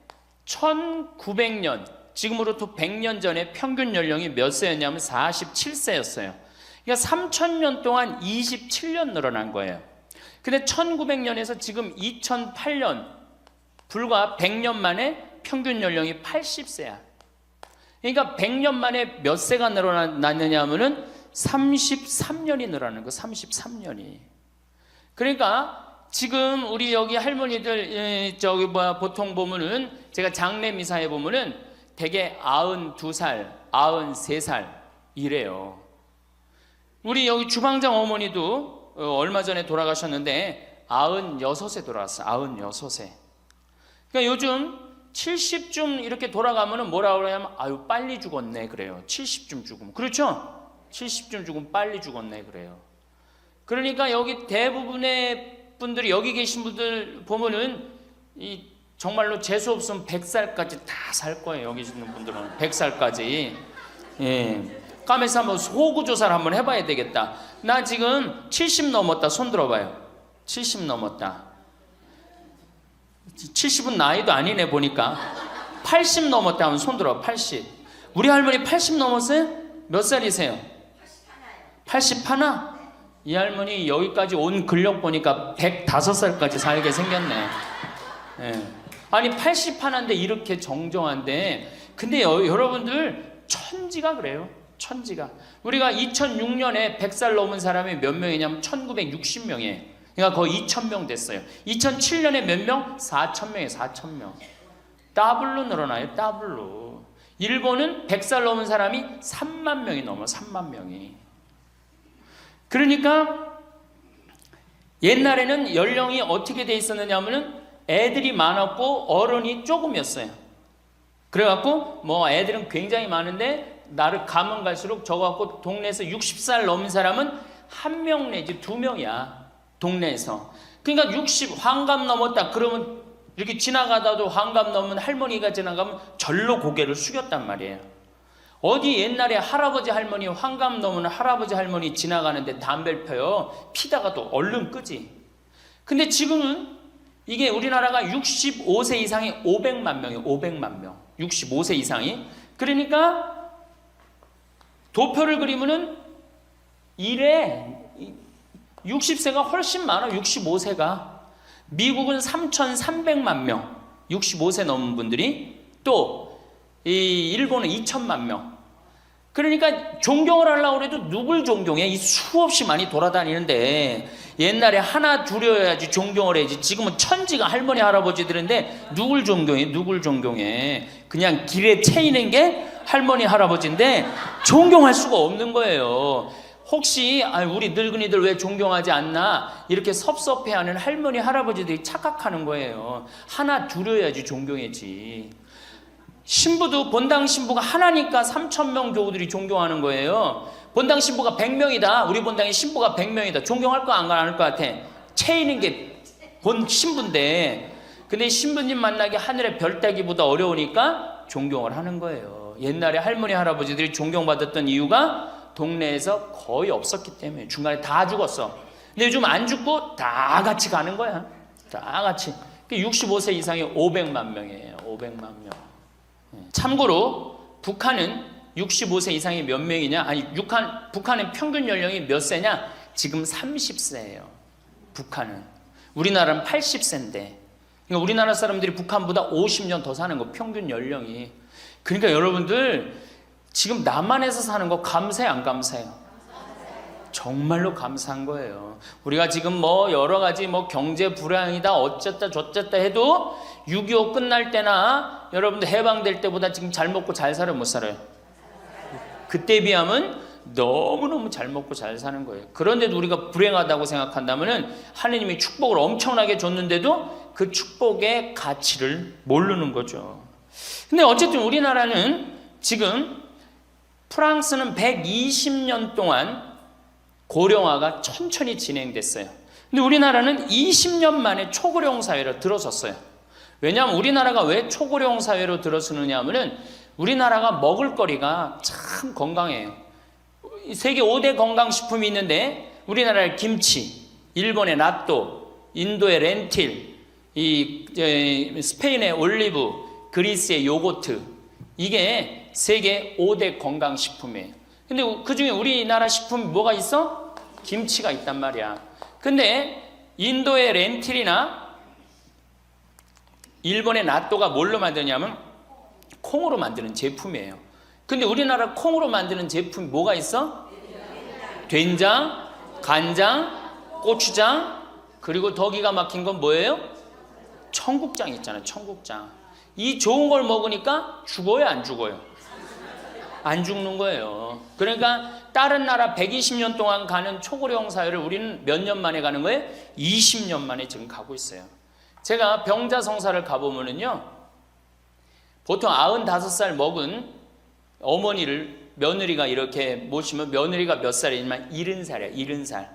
1900년, 지금으로부터 100년 전에 평균 연령이 몇 세였냐면 47세였어요. 그러니까 3,000년 동안 27년 늘어난 거예요. 근데 1900년에서 지금 2008년, 불과 100년 만에 평균 연령이 80세야. 그러니까 100년 만에 몇 세가 늘어났느냐 하면은 33년이 늘어나는 거, 33년이. 그러니까 지금 우리 여기 할머니들 보통 보면은 제가 장례 미사에 보면은 대개 92살, 93살 이래요. 우리 여기 주방장 어머니도 얼마 전에 돌아가셨는데 96세 돌아갔어요. 96세. 그러니까 요즘 70쯤 이렇게 돌아가면은 뭐라고 그러냐면 아유 빨리 죽었네 그래요. 70쯤 죽으면. 그렇죠? 70쯤 죽으면 빨리 죽었네 그래요. 그러니까 여기 대부분의 분들이 여기 계신 분들 보면은 이 정말로 재수 없으면 100살까지 다 살 거예요. 여기 있는 분들은 100살까지. 예. 까매서 한번 호구 조사를 한번 해봐야 되겠다. 나 지금 70 넘었다. 손 들어봐요. 70 넘었다. 70은 나이도 아니네 보니까. 80 넘었다 하면 손 들어. 80. 우리 할머니 80 넘었어요? 몇 살이세요? 81? 이 할머니 여기까지 온 근력 보니까 105살까지 살게 생겼네. 예. 아니 81인데 이렇게 정정한데, 근데 여러분들 천지가 그래요. 천지가. 우리가 2006년에 100살 넘은 사람이 몇 명이냐면 1960명이에요. 그러니까 거의 2,000명 됐어요. 2007년에 몇 명? 4,000명이에요. 4,000명. 더블로 늘어나요. 더블로. 일본은 100살 넘은 사람이 3만 명이 넘어. 3만 명이. 그러니까 옛날에는 연령이 어떻게 돼 있었느냐 하면은 애들이 많았고 어른이 조금이었어요. 그래갖고 뭐 애들은 굉장히 많은데 나를 가면 갈수록 적어갖고 동네에서 60살 넘은 사람은 1명 내지 2명이야. 동네에서. 그러니까 60 환갑 넘었다 그러면 이렇게 지나가다도 환갑 넘은 할머니가 지나가면 절로 고개를 숙였단 말이에요. 어디 옛날에 할아버지 할머니 환갑 넘은 할아버지 할머니 지나가는데 담배를 펴요. 피다가도 얼른 끄지. 근데 지금은 이게 우리나라가 65세 이상이 500만 명이에요. 500만 명. 65세 이상이. 그러니까 도표를 그리면은 이래 60세가 훨씬 많아. 65세가. 미국은 3,300만 명. 65세 넘은 분들이. 또 이 일본은 2천만 명. 그러니까 존경을 하려고 해도 누굴 존경해? 이 수없이 많이 돌아다니는데 옛날에 하나 둘이어야지 존경을 해야지. 지금은 천지가 할머니 할아버지들인데 누굴 존경해? 누굴 존경해? 그냥 길에 채이는 게 할머니 할아버지인데 존경할 수가 없는 거예요. 혹시 우리 늙은이들 왜 존경하지 않나 이렇게 섭섭해하는 할머니 할아버지들이 착각하는 거예요. 하나 둘이어야지 존경했지. 신부도 본당 신부가 하나니까 3,000명 교우들이 존경하는 거예요. 본당 신부가 100명이다. 우리 본당에 신부가 100명이다. 존경할 거 안 할 것 같아. 채이는 게 본 신부인데, 근데 신부님 만나기 하늘의 별 따기보다 어려우니까 존경을 하는 거예요. 옛날에 할머니 할아버지들이 존경받았던 이유가 동네에서 거의 없었기 때문에. 중간에 다 죽었어. 근데 요즘 안 죽고 다 같이 가는 거야. 다 같이. 65세 이상이 500만 명이에요. 500만 명. 참고로 북한은 65세 이상이 몇 명이냐? 아니, 북한의 평균 연령이 몇 세냐? 지금 30세예요. 북한은. 우리나라는 80세인데. 그러니까 우리나라 사람들이 북한보다 50년 더 사는 거, 평균 연령이. 그러니까 여러분들 지금 남한에서 사는 거 감사해, 안 감사해요? 정말로 감사한 거예요. 우리가 지금 뭐 여러 가지 뭐 경제 불황이다 어쨌다 저쨌다 해도 6.25 끝날 때나 여러분들 해방될 때보다 지금 잘 먹고 잘 살아요, 못 살아요? 그때 비하면 너무너무 잘 먹고 잘 사는 거예요. 그런데도 우리가 불행하다고 생각한다면 하느님이 축복을 엄청나게 줬는데도 그 축복의 가치를 모르는 거죠. 근데 어쨌든 우리나라는 지금 프랑스는 120년 동안 고령화가 천천히 진행됐어요. 근데 우리나라는 20년 만에 초고령 사회로 들어섰어요. 왜냐하면 우리나라가 왜 초고령 사회로 들어서느냐 하면은 우리나라가 먹을거리가 참 건강해요. 세계 5대 건강식품이 있는데 우리나라의 김치, 일본의 나또, 인도의 렌틸, 스페인의 올리브, 그리스의 요거트, 이게 세계 5대 건강식품이에요. 근데 그 중에 우리나라 식품이 뭐가 있어? 김치가 있단 말이야. 근데 인도의 렌틸이나 일본의 나또가 뭘로 만드냐면 콩으로 만드는 제품이에요. 근데 우리나라 콩으로 만드는 제품이 뭐가 있어? 된장, 간장, 고추장, 그리고 더 기가 막힌 건 뭐예요? 청국장 있잖아요. 청국장. 이 좋은 걸 먹으니까 죽어요, 안 죽어요? 안 죽는 거예요. 그러니까 다른 나라 120년 동안 가는 초고령 사회를 우리는 몇 년 만에 가는 거예요? 20년 만에 지금 가고 있어요. 제가 병자성사를 가보면은요, 보통 95살 먹은 어머니를 며느리가 이렇게 모시면 며느리가 몇 살이냐면 70살이야, 70살.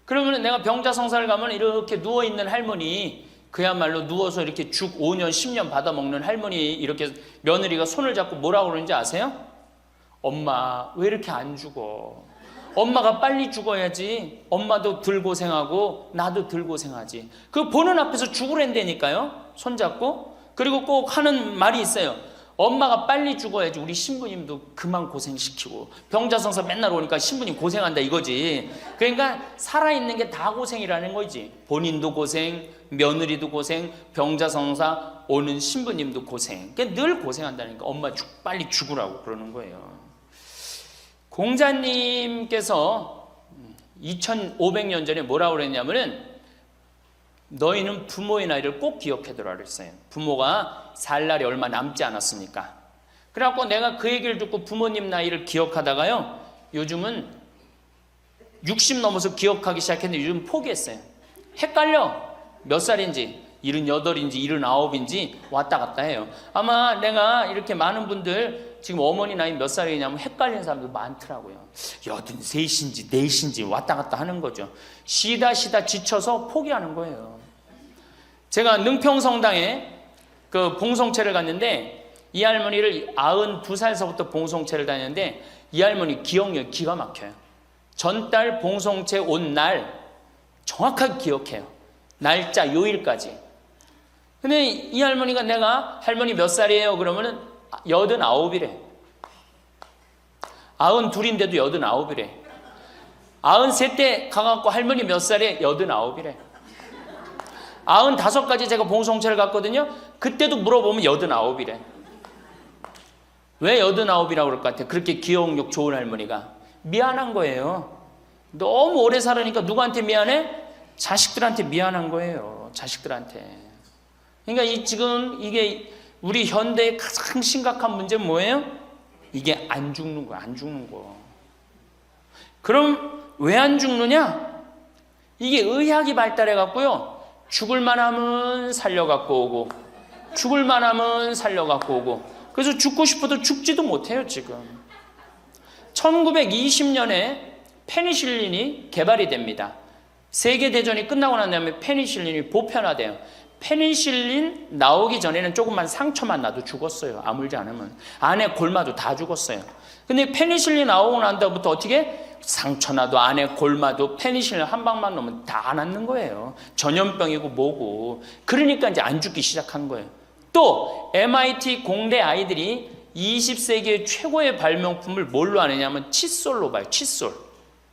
그러면 내가 병자성사를 가면 이렇게 누워있는 할머니, 그야말로 누워서 이렇게 죽 5년, 10년 받아 먹는 할머니, 이렇게 며느리가 손을 잡고 뭐라고 그러는지 아세요? 엄마, 왜 이렇게 안 죽어? 엄마가 빨리 죽어야지. 엄마도 덜 고생하고 나도 덜 고생하지. 그 보는 앞에서 죽으랜다니까요. 손잡고. 그리고 꼭 하는 말이 있어요. 엄마가 빨리 죽어야지 우리 신부님도 그만 고생시키고. 병자성사 맨날 오니까 신부님 고생한다 이거지. 그러니까 살아있는 게 다 고생이라는 거지. 본인도 고생, 며느리도 고생, 병자성사 오는 신부님도 고생. 그러니까 늘 고생한다니까. 엄마 빨리 죽으라고 그러는 거예요. 공자님께서 2500년 전에 뭐라고 그랬냐면은 너희는 부모의 나이를 꼭 기억해두라 그랬어요. 부모가 살 날이 얼마 남지 않았으니까. 그래갖고 내가 그 얘기를 듣고 부모님 나이를 기억하다가요, 요즘은 60 넘어서 기억하기 시작했는데 요즘 포기했어요. 헷갈려. 몇 살인지 78인지 79인지 왔다 갔다 해요. 아마 내가 이렇게 많은 분들 지금 어머니 나이 몇 살이냐면 헷갈리는 사람들 많더라고요. 83인지 4인지 왔다 갔다 하는 거죠. 쉬다 지쳐서 포기하는 거예요. 제가 능평성당에 그 봉송체를 갔는데 이 할머니를 92살서부터 봉송체를 다녔는데 이 할머니 기억력이 기가 막혀요. 전달 봉송체 온 날 정확하게 기억해요. 날짜 요일까지. 근데 이 할머니가 내가 할머니 몇 살이에요? 그러면은 89이래. 92인데도 89이래. 93때 가갖고 할머니 몇 살에 89이래. 95까지 제가 봉송체를 갔거든요. 그때도 물어보면 89이래. 왜 89이라고 그럴 것 같아요? 그렇게 기억력 좋은 할머니가. 미안한 거예요. 너무 오래 살으니까 누구한테 미안해? 자식들한테 미안한 거예요. 자식들한테. 그러니까 지금 이게 우리 현대의 가장 심각한 문제는 뭐예요? 이게 안 죽는 거야. 안 죽는 거. 그럼 왜 안 죽느냐? 이게 의학이 발달해 갖고요, 죽을 만하면 살려 갖고 오고, 죽을 만하면 살려 갖고 오고, 그래서 죽고 싶어도 죽지도 못해요. 지금 1920년에 페니실린이 개발이 됩니다. 세계대전이 끝나고 난 다음에 페니실린이 보편화돼요. 페니실린 나오기 전에는 조금만 상처만 나도 죽었어요. 아물지 않으면. 안에 골마도 다 죽었어요. 근데 페니실린 나오고 난 다음부터 어떻게? 상처 나도 안에 골마도 페니실린 한 방만 넣으면 다 낫는 거예요. 전염병이고 뭐고. 그러니까 이제 안 죽기 시작한 거예요. 또 MIT 공대 아이들이 20세기의 최고의 발명품을 뭘로 아느냐면 칫솔로 봐요. 칫솔.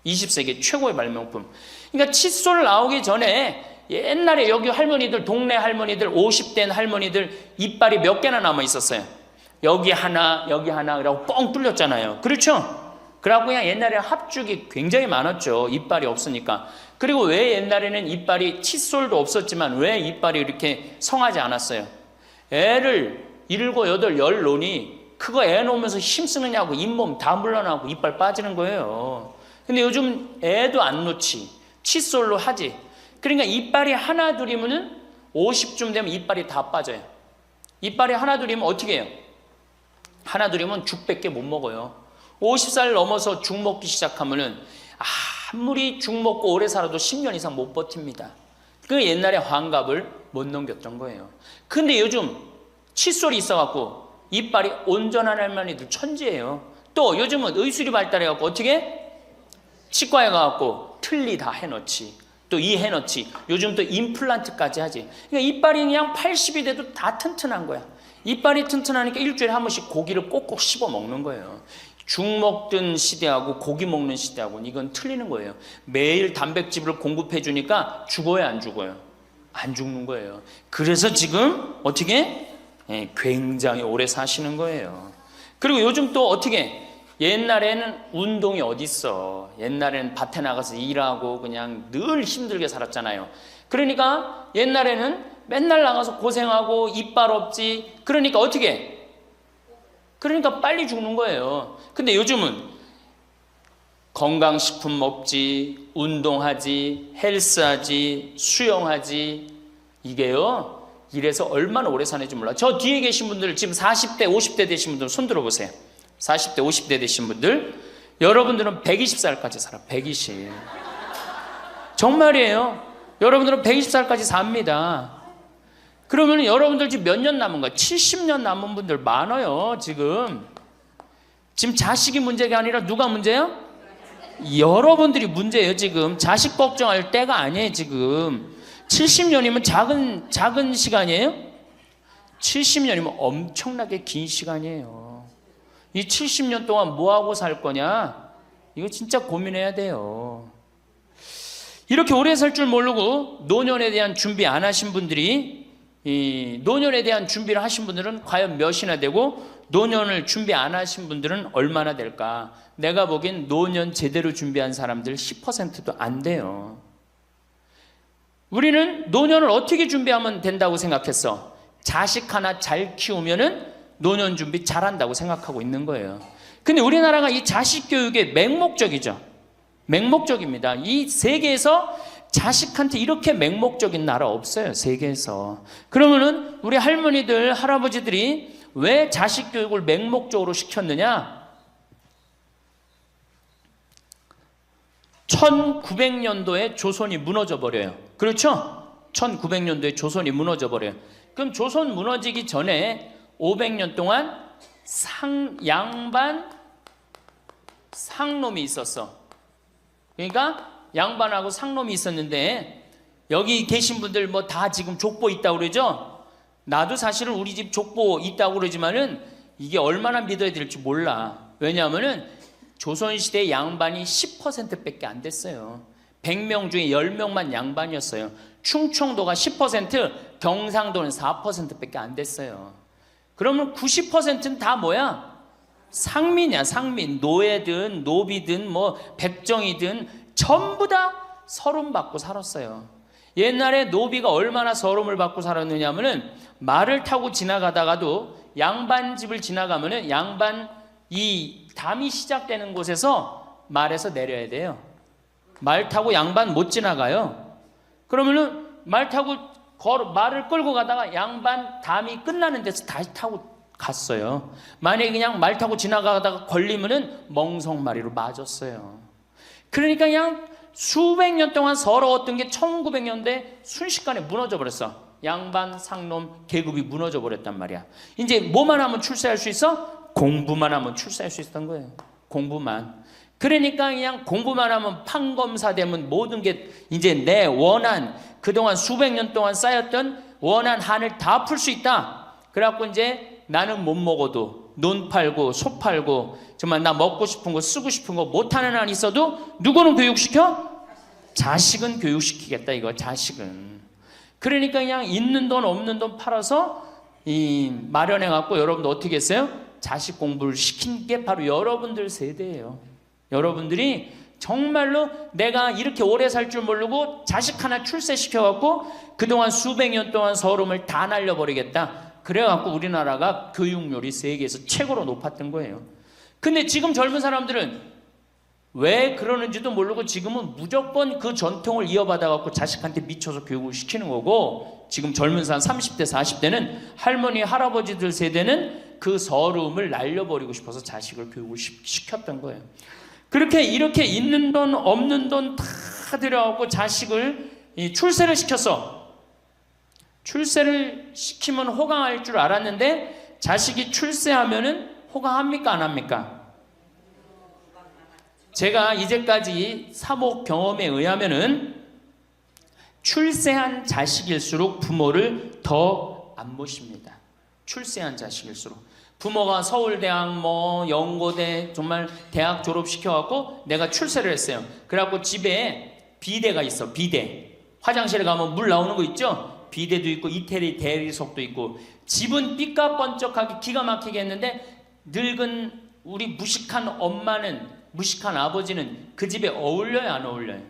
20세기 최고의 발명품. 그러니까 칫솔 나오기 전에 옛날에 여기 할머니들, 동네 할머니들, 50된 할머니들 이빨이 몇 개나 남아 있었어요. 여기 하나, 그러고 뻥 뚫렸잖아요. 그렇죠? 그래갖고 그냥 옛날에 합죽이 굉장히 많았죠. 이빨이 없으니까. 그리고 왜 옛날에는 이빨이, 칫솔도 없었지만 왜 이빨이 이렇게 성하지 않았어요? 애를 7, 8, 10 놓으니 그거 애 놓으면서 힘쓰느냐고 잇몸 다 물러나고 이빨 빠지는 거예요. 근데 요즘 애도 안 놓지. 칫솔로 하지. 그러니까 이빨이 하나 둘이면은 50쯤 되면 이빨이 다 빠져요. 이빨이 하나 둘이면 어떻게 해요? 하나 둘이면 죽밖에 못 먹어요. 50살 넘어서 죽 먹기 시작하면은 아무리 죽 먹고 오래 살아도 10년 이상 못 버팁니다. 그 옛날에 환갑을 못 넘겼던 거예요. 근데 요즘 칫솔이 있어갖고 이빨이 온전한 할머니들 천지예요. 또 요즘은 의술이 발달해갖고 어떻게? 치과에 가갖고 틀니 다 해놓지. 또 이 해놓지. 요즘 또 임플란트까지 하지. 그러니까 이빨이 그냥 80이 돼도 다 튼튼한 거야. 이빨이 튼튼하니까 일주일에 한 번씩 고기를 꼭꼭 씹어 먹는 거예요. 죽 먹던 시대하고 고기 먹는 시대하고는 이건 틀리는 거예요. 매일 단백질을 공급해 주니까 죽어요, 안 죽어요? 안 죽는 거예요. 그래서 지금 어떻게? 굉장히 오래 사시는 거예요. 그리고 요즘 또 어떻게? 옛날에는 운동이 어딨어. 옛날에는 밭에 나가서 일하고 그냥 늘 힘들게 살았잖아요. 그러니까 옛날에는 맨날 나가서 고생하고 이빨 없지. 그러니까 어떻게? 그러니까 빨리 죽는 거예요. 근데 요즘은 건강식품 먹지, 운동하지, 헬스하지, 수영하지. 이게요, 이래서 얼마나 오래 사는지 몰라. 저 뒤에 계신 분들, 지금 40대, 50대 되신 분들 손 들어보세요. 40대, 50대 되신 분들, 여러분들은 120살까지 살아. 120. 정말이에요. 여러분들은 120살까지 삽니다. 그러면 여러분들 지금 몇 년 남은 거야? 70년 남은 분들 많아요. 지금 자식이 문제가 아니라 누가 문제야? 여러분들이 문제예요. 지금 자식 걱정할 때가 아니에요. 지금 70년이면 작은 시간이에요? 70년이면 엄청나게 긴 시간이에요. 이 70년 동안 뭐하고 살 거냐? 이거 진짜 고민해야 돼요. 이렇게 오래 살 줄 모르고 노년에 대한 준비 안 하신 분들이, 이 노년에 대한 준비를 하신 분들은 과연 몇이나 되고, 노년을 준비 안 하신 분들은 얼마나 될까? 내가 보기엔 노년 제대로 준비한 사람들 10%도 안 돼요. 우리는 노년을 어떻게 준비하면 된다고 생각했어? 자식 하나 잘 키우면은 노년 준비 잘한다고 생각하고 있는 거예요. 근데 우리나라가 이 자식 교육의 맹목적이죠. 맹목적입니다. 이 세계에서 자식한테 이렇게 맹목적인 나라 없어요. 세계에서. 그러면은 우리 할머니들, 할아버지들이 왜 자식 교육을 맹목적으로 시켰느냐? 1900년도에 조선이 무너져 버려요. 그렇죠? 1900년도에 조선이 무너져 버려요. 그럼 조선 무너지기 전에 500년 동안 양반 상놈이 있었어. 그러니까 양반하고 상놈이 있었는데, 여기 계신 분들 뭐 다 지금 족보 있다고 그러죠? 나도 사실은 우리 집 족보 있다고 그러지만은 이게 얼마나 믿어야 될지 몰라. 왜냐하면은 조선시대 양반이 10%밖에 안 됐어요. 100명 중에 10명만 양반이었어요. 충청도가 10%, 경상도는 4%밖에 안 됐어요. 그러면 90%는 다 뭐야? 상민이야, 상민. 노예든 노비든 뭐 백정이든 전부 다 서름 받고 살았어요. 옛날에 노비가 얼마나 서름을 받고 살았느냐 하면은, 말을 타고 지나가다가도 양반 집을 지나가면은 양반 이 담이 시작되는 곳에서 말에서 내려야 돼요. 말 타고 양반 못 지나가요. 그러면은 말 타고 말을 끌고 가다가 양반 담이 끝나는 데서 다시 타고 갔어요. 만약에 그냥 말 타고 지나가다가 걸리면은 멍석마리로 맞았어요. 그러니까 그냥 수백 년 동안 서러웠던 게 1900년대 순식간에 무너져 버렸어. 양반, 상놈, 계급이 무너져 버렸단 말이야. 이제 뭐만 하면 출세할 수 있어? 공부만 하면 출세할 수 있었던 거예요. 공부만. 그러니까 그냥 공부만 하면 판검사 되면 모든 게 이제 내 원한, 그동안 수백 년 동안 쌓였던 원한 한을 다 풀 수 있다. 그래갖고 이제 나는 못 먹어도 논 팔고 소 팔고 정말 나 먹고 싶은 거 쓰고 싶은 거 못하는 한 있어도 누구는 교육시켜? 자식은 교육시키겠다 이거. 자식은. 그러니까 그냥 있는 돈 없는 돈 팔아서 마련해 갖고 여러분들 어떻게 했어요? 자식 공부를 시킨 게 바로 여러분들 세대예요. 여러분들이 정말로 내가 이렇게 오래 살 줄 모르고 자식 하나 출세시켜 갖고 그동안 수백 년 동안 서름을 다 날려버리겠다. 그래 갖고 우리나라가 교육률이 세계에서 최고로 높았던 거예요. 근데 지금 젊은 사람들은 왜 그러는지도 모르고 지금은 무조건 그 전통을 이어받아 갖고 자식한테 미쳐서 교육을 시키는 거고, 지금 젊은 사람 30대 40대는 할머니 할아버지들 세대는 그 서름을 날려버리고 싶어서 자식을 교육을 시켰던 거예요. 그렇게 이렇게 있는 돈 없는 돈 다 들여갖고 자식을 출세를 시켰어. 출세를 시키면 호강할 줄 알았는데 자식이 출세하면은 호강합니까 안 합니까? 제가 이제까지 사목 경험에 의하면은 출세한 자식일수록 부모를 더 안 모십니다. 출세한 자식일수록. 부모가 서울대학 뭐 연고대 정말 대학 졸업시켜갖고 내가 출세를 했어요. 그래갖고 집에 비데가 있어. 비데. 화장실에 가면 물 나오는 거 있죠? 비데도 있고 이태리 대리석도 있고. 집은 삐까번쩍하게 기가 막히게 했는데 늙은 우리 무식한 엄마는, 무식한 아버지는 그 집에 어울려요 안 어울려요?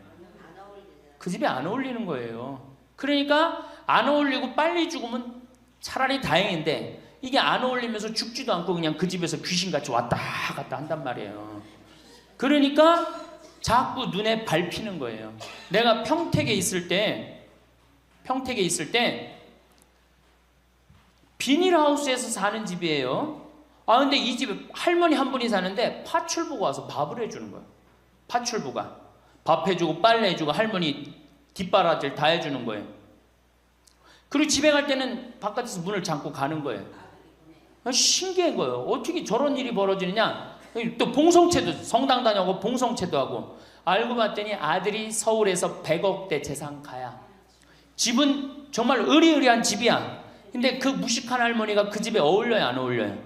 그 집에 안 어울리는 거예요. 그러니까 안 어울리고 빨리 죽으면 차라리 다행인데 이게 안 어울리면서 죽지도 않고 그냥 그 집에서 귀신같이 왔다 갔다 한단 말이에요. 그러니까 자꾸 눈에 밟히는 거예요. 내가 평택에 있을 때 비닐하우스에서 사는 집이에요. 근데 이 집에 할머니 한 분이 사는데 파출부가 와서 밥을 해주는 거예요. 파출부가 밥 해주고 빨래 해주고 할머니 뒷바라지를 다 해주는 거예요. 그리고 집에 갈 때는 바깥에서 문을 잠고 가는 거예요. 신기한 거예요. 어떻게 저런 일이 벌어지느냐. 또 봉송체도, 성당 다녀오고 봉송체도 하고. 알고 봤더니 아들이 서울에서 100억대 재산가야. 집은 정말 으리으리한 집이야. 근데 그 무식한 할머니가 그 집에 어울려요 안 어울려요?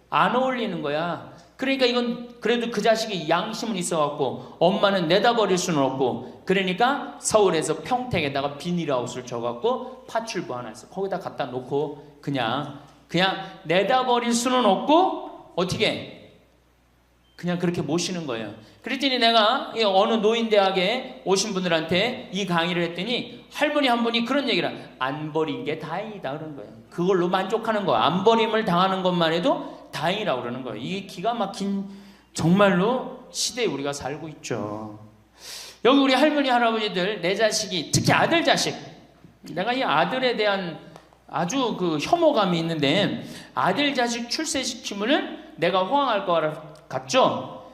안 어울리는 거야. 그러니까 이건 그래도 그 자식이 양심은 있어갖고 엄마는 내다버릴 수는 없고, 그러니까 서울에서 평택에다가 비닐하우스를 줘갖고 파출부 하나 있어. 거기다 갖다 놓고 그냥 내다버릴 수는 없고 어떻게 그냥 그렇게 모시는 거예요. 그랬더니 내가 어느 노인대학에 오신 분들한테 이 강의를 했더니 할머니 한 분이 그런 얘기를, 안 버린 게 다행이다 그런 거예요. 그걸로 만족하는 거야. 안 버림을 당하는 것만 해도 다행이라고 그러는 거예요. 이게 기가 막힌 정말로 시대에 우리가 살고 있죠. 여기 우리 할머니 할아버지들, 내 자식이, 특히 아들 자식, 내가 이 아들에 대한 아주 그 혐오감이 있는데, 아들 자식 출세시키면은 내가 호강할 것 같죠?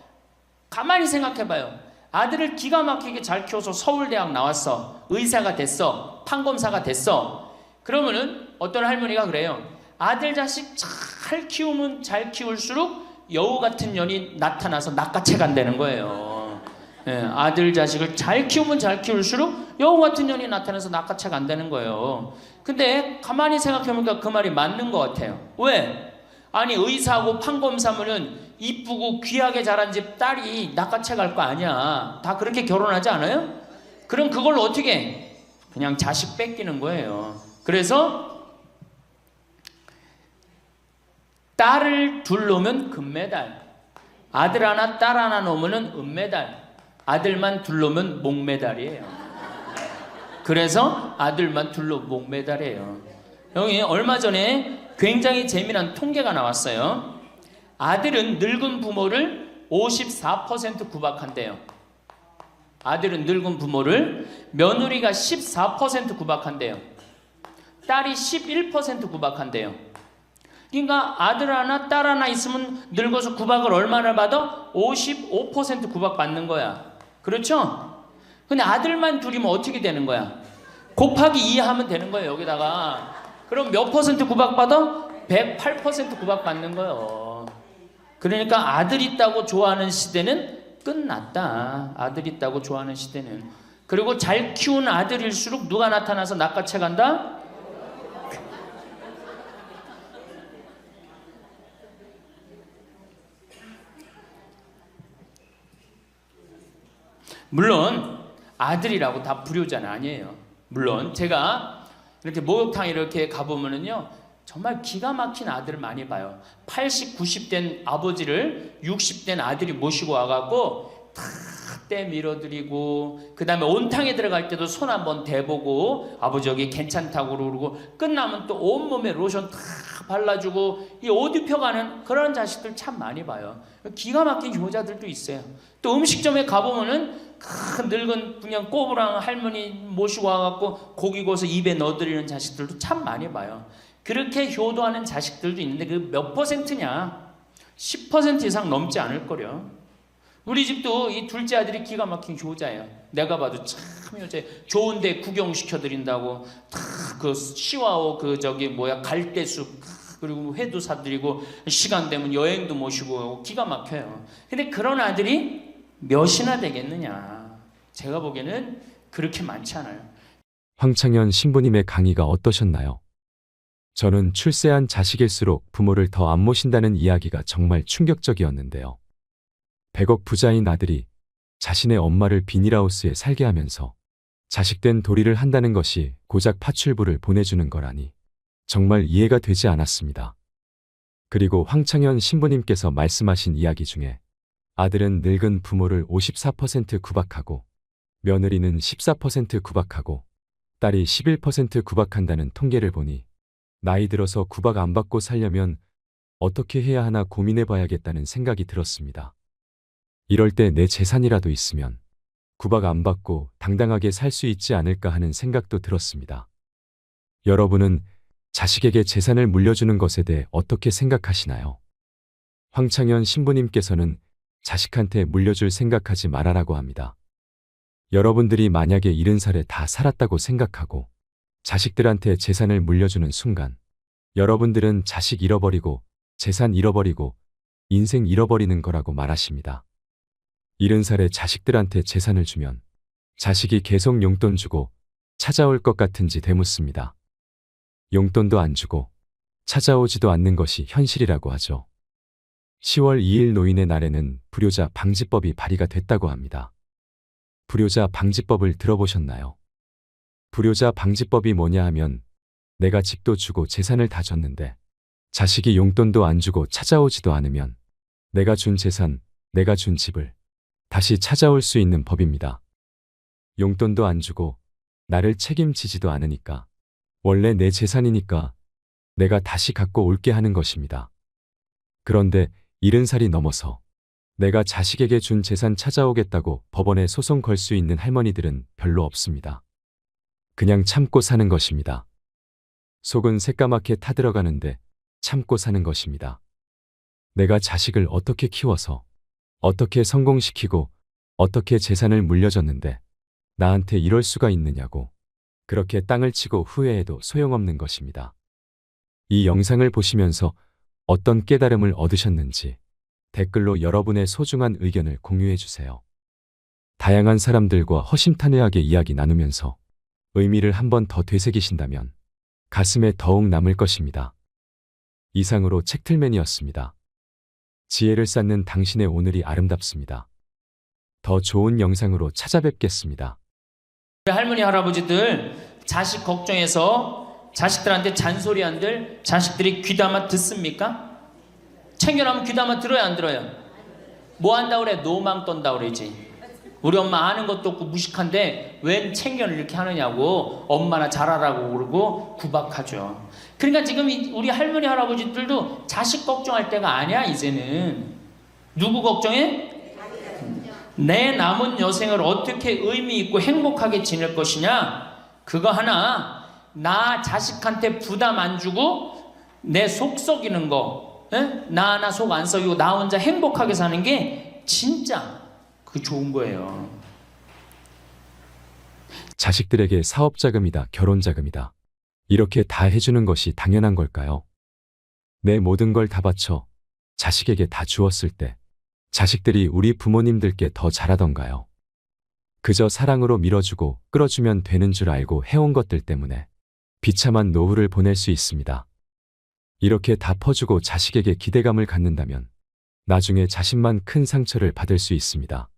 가만히 생각해봐요. 아들을 기가 막히게 잘 키워서 서울대학 나왔어, 의사가 됐어, 판검사가 됐어. 그러면은 어떤 할머니가 그래요. 아들 자식 잘 키우면 잘 키울수록 여우 같은 년이 나타나서 낚아채 간다는 거예요. 아들 자식을 잘 키우면 잘 키울수록 여우 같은 년이 나타나서 낚아채 간다는 거예요. 근데 가만히 생각해보니까 그 말이 맞는 것 같아요. 왜? 아니 의사하고 판검사면은 이쁘고 귀하게 자란 집 딸이 낚아채 갈 거 아니야. 다 그렇게 결혼하지 않아요? 그럼 그걸 어떻게 해? 그냥 자식 뺏기는 거예요. 그래서 딸을 둘 놓으면 금메달, 아들 하나 딸 하나 놓으면 은메달, 아들만 둘 놓으면 목메달이에요. 그래서 아들만 둘 놓으면 목메달이에요. 여기 얼마 전에 굉장히 재미난 통계가 나왔어요. 아들은 늙은 부모를 54% 구박한대요. 아들은 늙은 부모를, 며느리가 14% 구박한대요. 딸이 11% 구박한대요. 그러니까 아들 하나 딸 하나 있으면 늙어서 구박을 얼마나 받아? 55% 구박 받는 거야. 그렇죠? 근데 아들만 둘이면 어떻게 되는 거야? 곱하기 2 하면 되는 거예요. 여기다가. 그럼 몇 퍼센트 구박 받아? 108% 구박 받는 거예요. 그러니까 아들 있다고 좋아하는 시대는 끝났다. 아들 있다고 좋아하는 시대는. 그리고 잘 키운 아들일수록 누가 나타나서 낚아채 간다? 물론 아들이라고 다 불효자는 아니에요. 물론 제가 이렇게 목욕탕 이렇게 가보면은요, 정말 기가 막힌 아들을 많이 봐요. 80, 90 된 아버지를 60 된 아들이 모시고 와갖고 다 때 밀어드리고, 그 다음에 온탕에 들어갈 때도 손 한번 대보고 아버지 여기 괜찮다고 그러고, 끝나면 또 온몸에 로션 다 발라주고 이 옷 입혀가는 그런 자식들 참 많이 봐요. 기가 막힌 효자들도 있어요. 또 음식점에 가보면은 큰 늙은 그냥 꼬부랑 할머니 모시고 와갖고 고기 구워서 입에 넣어드리는 자식들도 참 많이 봐요. 그렇게 효도하는 자식들도 있는데 그 몇 퍼센트냐? 10% 이상 넘지 않을 거려. 우리 집도 이 둘째 아들이 기가 막힌 효자예요. 내가 봐도 참 효자예요. 좋은데 구경시켜드린다고 다 그 시와오 그 저기 뭐야 갈대숲 그리고 회도 사드리고 시간 되면 여행도 모시고 오고 기가 막혀요. 근데 그런 아들이 몇이나 되겠느냐? 제가 보기에는 그렇게 많지 않아요. 황창현 신부님의 강의가 어떠셨나요? 저는 출세한 자식일수록 부모를 더 안 모신다는 이야기가 정말 충격적이었는데요. 100억 부자인 아들이 자신의 엄마를 비닐하우스에 살게 하면서 자식된 도리를 한다는 것이 고작 파출부를 보내주는 거라니 정말 이해가 되지 않았습니다. 그리고 황창현 신부님께서 말씀하신 이야기 중에 아들은 늙은 부모를 54% 구박하고 며느리는 14% 구박하고 딸이 11% 구박한다는 통계를 보니 나이 들어서 구박 안 받고 살려면 어떻게 해야 하나 고민해 봐야겠다는 생각이 들었습니다. 이럴 때 내 재산이라도 있으면 구박 안 받고 당당하게 살 수 있지 않을까 하는 생각도 들었습니다. 여러분은 자식에게 재산을 물려주는 것에 대해 어떻게 생각하시나요? 황창현 신부님께서는 자식한테 물려줄 생각하지 말아라고 합니다. 여러분들이 만약에 70살에 다 살았다고 생각하고 자식들한테 재산을 물려주는 순간 여러분들은 자식 잃어버리고 재산 잃어버리고 인생 잃어버리는 거라고 말하십니다. 70살에 자식들한테 재산을 주면 자식이 계속 용돈 주고 찾아올 것 같은지 되묻습니다. 용돈도 안 주고 찾아오지도 않는 것이 현실이라고 하죠. 10월 2일 노인의 날에는 불효자 방지법이 발의가 됐다고 합니다. 불효자 방지법을 들어보셨나요? 불효자 방지법이 뭐냐 하면 내가 집도 주고 재산을 다 줬는데 자식이 용돈도 안 주고 찾아오지도 않으면 내가 준 재산, 내가 준 집을 다시 찾아올 수 있는 법입니다. 용돈도 안 주고 나를 책임지지도 않으니까 원래 내 재산이니까 내가 다시 갖고 올게 하는 것입니다. 그런데 70살이 넘어서 내가 자식에게 준 재산 찾아오겠다고 법원에 소송 걸 수 있는 할머니들은 별로 없습니다. 그냥 참고 사는 것입니다. 속은 새까맣게 타들어가는데 참고 사는 것입니다. 내가 자식을 어떻게 키워서 어떻게 성공시키고 어떻게 재산을 물려줬는데 나한테 이럴 수가 있느냐고 그렇게 땅을 치고 후회해도 소용없는 것입니다. 이 영상을 보시면서 어떤 깨달음을 얻으셨는지 댓글로 여러분의 소중한 의견을 공유해 주세요. 다양한 사람들과 허심탄회하게 이야기 나누면서 의미를 한 번 더 되새기신다면 가슴에 더욱 남을 것입니다. 이상으로 책틀맨이었습니다. 지혜를 쌓는 당신의 오늘이 아름답습니다. 더 좋은 영상으로 찾아뵙겠습니다. 할머니 할아버지들 자식 걱정해서 자식들한테 잔소리한들 자식들이 귀담아 듣습니까? 챙겨나면 귀담아 들어야 안 들어요? 뭐 한다 그래? 노망 떤다 그러지. 우리 엄마 아는 것도 없고 무식한데 웬 챙겨를 이렇게 하느냐고 엄마나 잘하라고 그러고 구박하죠. 그러니까 지금 우리 할머니 할아버지들도 자식 걱정할 때가 아니야. 이제는 누구 걱정해? 내 남은 여생을 어떻게 의미 있고 행복하게 지낼 것이냐, 그거 하나. 나 자식한테 부담 안 주고 내 속 썩이는 거, 나 하나 속 안 썩이고 나 혼자 행복하게 사는 게 진짜 그 좋은 거예요. 자식들에게 사업자금이다, 결혼자금이다, 이렇게 다 해주는 것이 당연한 걸까요? 내 모든 걸 다 바쳐 자식에게 다 주었을 때 자식들이 우리 부모님들께 더 잘하던가요? 그저 사랑으로 밀어주고 끌어주면 되는 줄 알고 해온 것들 때문에 비참한 노후를 보낼 수 있습니다. 이렇게 다 퍼주고 자식에게 기대감을 갖는다면 나중에 자신만 큰 상처를 받을 수 있습니다.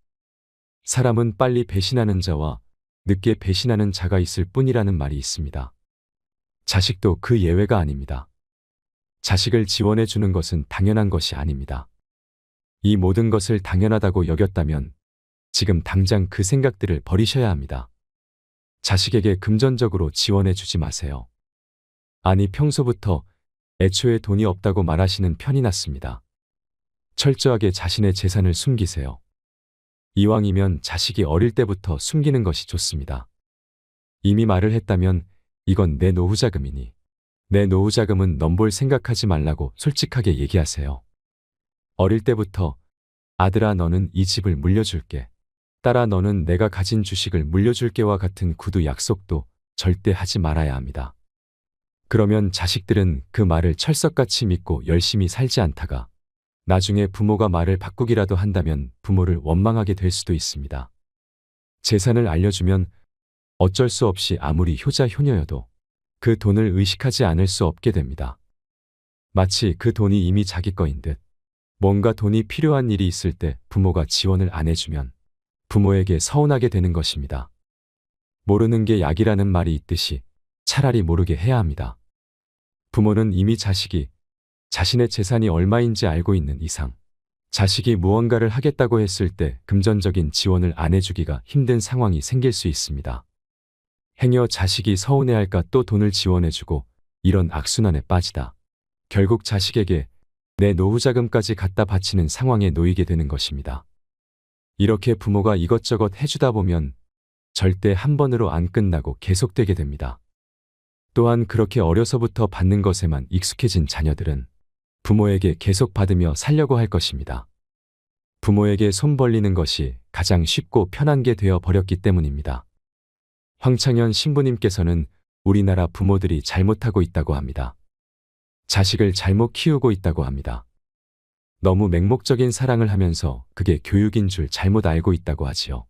사람은 빨리 배신하는 자와 늦게 배신하는 자가 있을 뿐이라는 말이 있습니다. 자식도 그 예외가 아닙니다. 자식을 지원해 주는 것은 당연한 것이 아닙니다. 이 모든 것을 당연하다고 여겼다면 지금 당장 그 생각들을 버리셔야 합니다. 자식에게 금전적으로 지원해 주지 마세요. 아니, 평소부터 애초에 돈이 없다고 말하시는 편이 낫습니다. 철저하게 자신의 재산을 숨기세요. 이왕이면 자식이 어릴 때부터 숨기는 것이 좋습니다. 이미 말을 했다면 이건 내 노후 자금이니 내 노후 자금은 넘볼 생각하지 말라고 솔직하게 얘기하세요. 어릴 때부터 아들아 너는 이 집을 물려줄게. 딸아 너는 내가 가진 주식을 물려줄게와 같은 구두 약속도 절대 하지 말아야 합니다. 그러면 자식들은 그 말을 철석같이 믿고 열심히 살지 않다가 나중에 부모가 말을 바꾸기라도 한다면 부모를 원망하게 될 수도 있습니다. 재산을 알려주면 어쩔 수 없이 아무리 효자 효녀여도 그 돈을 의식하지 않을 수 없게 됩니다. 마치 그 돈이 이미 자기 거인 듯 뭔가 돈이 필요한 일이 있을 때 부모가 지원을 안 해주면 부모에게 서운하게 되는 것입니다. 모르는 게 약이라는 말이 있듯이 차라리 모르게 해야 합니다. 부모는 이미 자식이 자신의 재산이 얼마인지 알고 있는 이상 자식이 무언가를 하겠다고 했을 때 금전적인 지원을 안 해주기가 힘든 상황이 생길 수 있습니다. 행여 자식이 서운해할까 또 돈을 지원해주고 이런 악순환에 빠지다 결국 자식에게 내 노후 자금까지 갖다 바치는 상황에 놓이게 되는 것입니다. 이렇게 부모가 이것저것 해주다 보면 절대 한 번으로 안 끝나고 계속되게 됩니다. 또한 그렇게 어려서부터 받는 것에만 익숙해진 자녀들은 부모에게 계속 받으며 살려고 할 것입니다. 부모에게 손 벌리는 것이 가장 쉽고 편한 게 되어 버렸기 때문입니다. 황창현 신부님께서는 우리나라 부모들이 잘못하고 있다고 합니다. 자식을 잘못 키우고 있다고 합니다. 너무 맹목적인 사랑을 하면서 그게 교육인 줄 잘못 알고 있다고 하지요.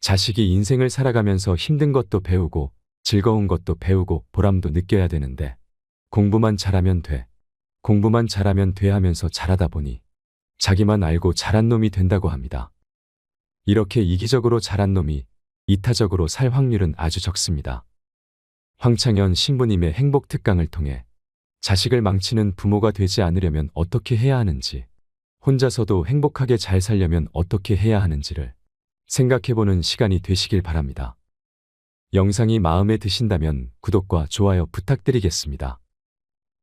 자식이 인생을 살아가면서 힘든 것도 배우고 즐거운 것도 배우고 보람도 느껴야 되는데 공부만 잘하면 돼. 공부만 잘하면 돼 하면서 잘하다 보니 자기만 알고 잘한 놈이 된다고 합니다. 이렇게 이기적으로 잘한 놈이 이타적으로 살 확률은 아주 적습니다. 황창현 신부님의 행복 특강을 통해 자식을 망치는 부모가 되지 않으려면 어떻게 해야 하는지, 혼자서도 행복하게 잘 살려면 어떻게 해야 하는지를 생각해보는 시간이 되시길 바랍니다. 영상이 마음에 드신다면 구독과 좋아요 부탁드리겠습니다.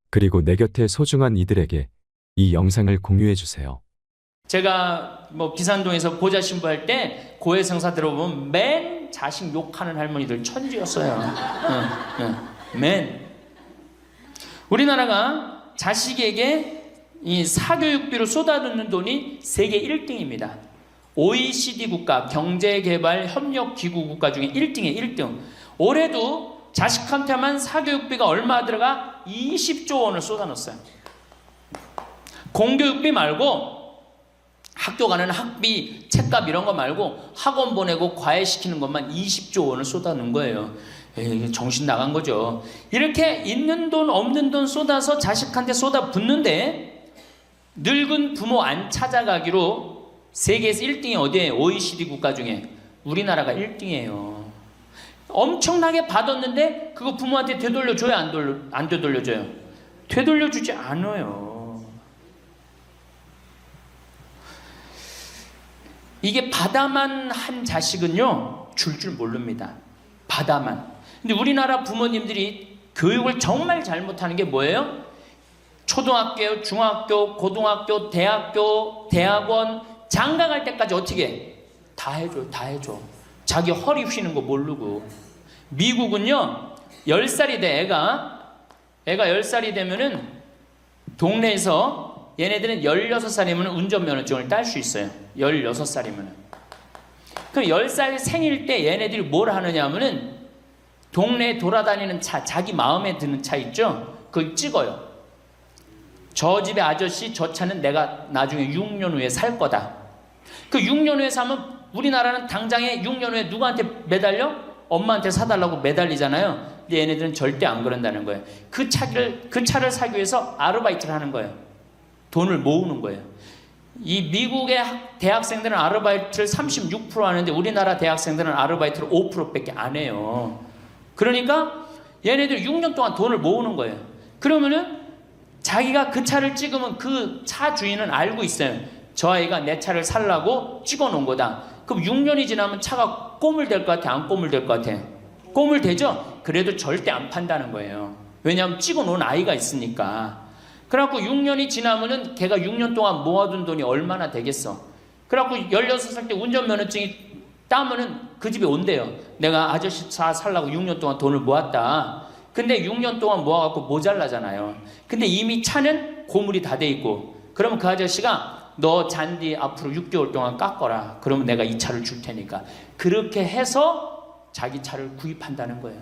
그리고 내 곁에 소중한 이들에게 이 영상을 공유해주세요. 제가 비산동에서 보좌 신부할 때 고해성사 들어보면 맨 자식 욕하는 할머니들 천지였어요. 맨. 우리나라가 자식에게 이 사교육비로 쏟아붓는 돈이 세계 1등입니다. OECD 국가 경제개발협력기구 국가 중에 1등이에요. 1등. 올해도 자식한테만 사교육비가 얼마 들어가? 20조 원을 쏟아넣었어요. 공교육비 말고 학교 가는 학비, 책값 이런 거 말고 학원 보내고 과외시키는 것만 20조 원을 쏟아놓은 거예요. 에이, 정신 나간 거죠. 이렇게 있는 돈 없는 돈 쏟아서 자식한테 쏟아붓는데 늙은 부모 안 찾아가기로 세계에서 1등이 어디예요? OECD 국가 중에 우리나라가 1등이에요. 엄청나게 받았는데 그거 부모한테 되돌려줘요? 안 되돌려줘요? 되돌려주지 않아요. 이게 받아만 한 자식은요 줄 모릅니다. 받아만. 근데 우리나라 부모님들이 교육을 정말 잘못하는 게 뭐예요? 초등학교, 중학교, 고등학교, 대학교, 대학원 장가 갈 때까지 어떻게 해? 다 해줘, 다 해줘. 자기 허리 휘는 거 모르고. 미국은요 10살이 돼 애가 10살이 되면은 동네에서 얘네들은 16살이면 운전면허증을 딸 수 있어요. 16살이면. 그럼 10살 생일 때 얘네들이 뭘 하느냐 하면은 동네에 돌아다니는 차, 자기 마음에 드는 차 있죠? 그걸 찍어요. 저 집의 아저씨 저 차는 내가 나중에 6년 후에 살 거다. 그 6년 후에 사면 우리나라는 당장에 6년 후에 누구한테 매달려? 엄마한테 사달라고 매달리잖아요. 근데 얘네들은 절대 안 그런다는 거예요. 그 차를 사기 위해서 아르바이트를 하는 거예요. 돈을 모으는 거예요. 이 미국의 대학생들은 아르바이트를 36% 하는데 우리나라 대학생들은 아르바이트를 5%밖에 안 해요. 그러니까 얘네들 6년 동안 돈을 모으는 거예요. 그러면은 자기가 그 차를 찍으면 그 차 주인은 알고 있어요. 저 아이가 내 차를 살라고 찍어 놓은 거다. 그럼 6년이 지나면 차가 꼬물될 것 같아? 안 꼬물될 것 같아? 꼬물되죠? 그래도 절대 안 판다는 거예요. 왜냐하면 찍어 놓은 아이가 있으니까. 그래갖고 6년이 지나면은 걔가 6년 동안 모아둔 돈이 얼마나 되겠어. 그래갖고 16살 때 운전면허증이 따면은 그 집에 온대요. 내가 아저씨 차 살라고 6년 동안 돈을 모았다. 근데 6년 동안 모아갖고 모자라잖아요. 근데 이미 차는 고물이 다 돼 있고, 그러면 그 아저씨가 너 잔디 앞으로 6개월 동안 깎어라. 그러면 내가 이 차를 줄 테니까. 그렇게 해서 자기 차를 구입한다는 거예요.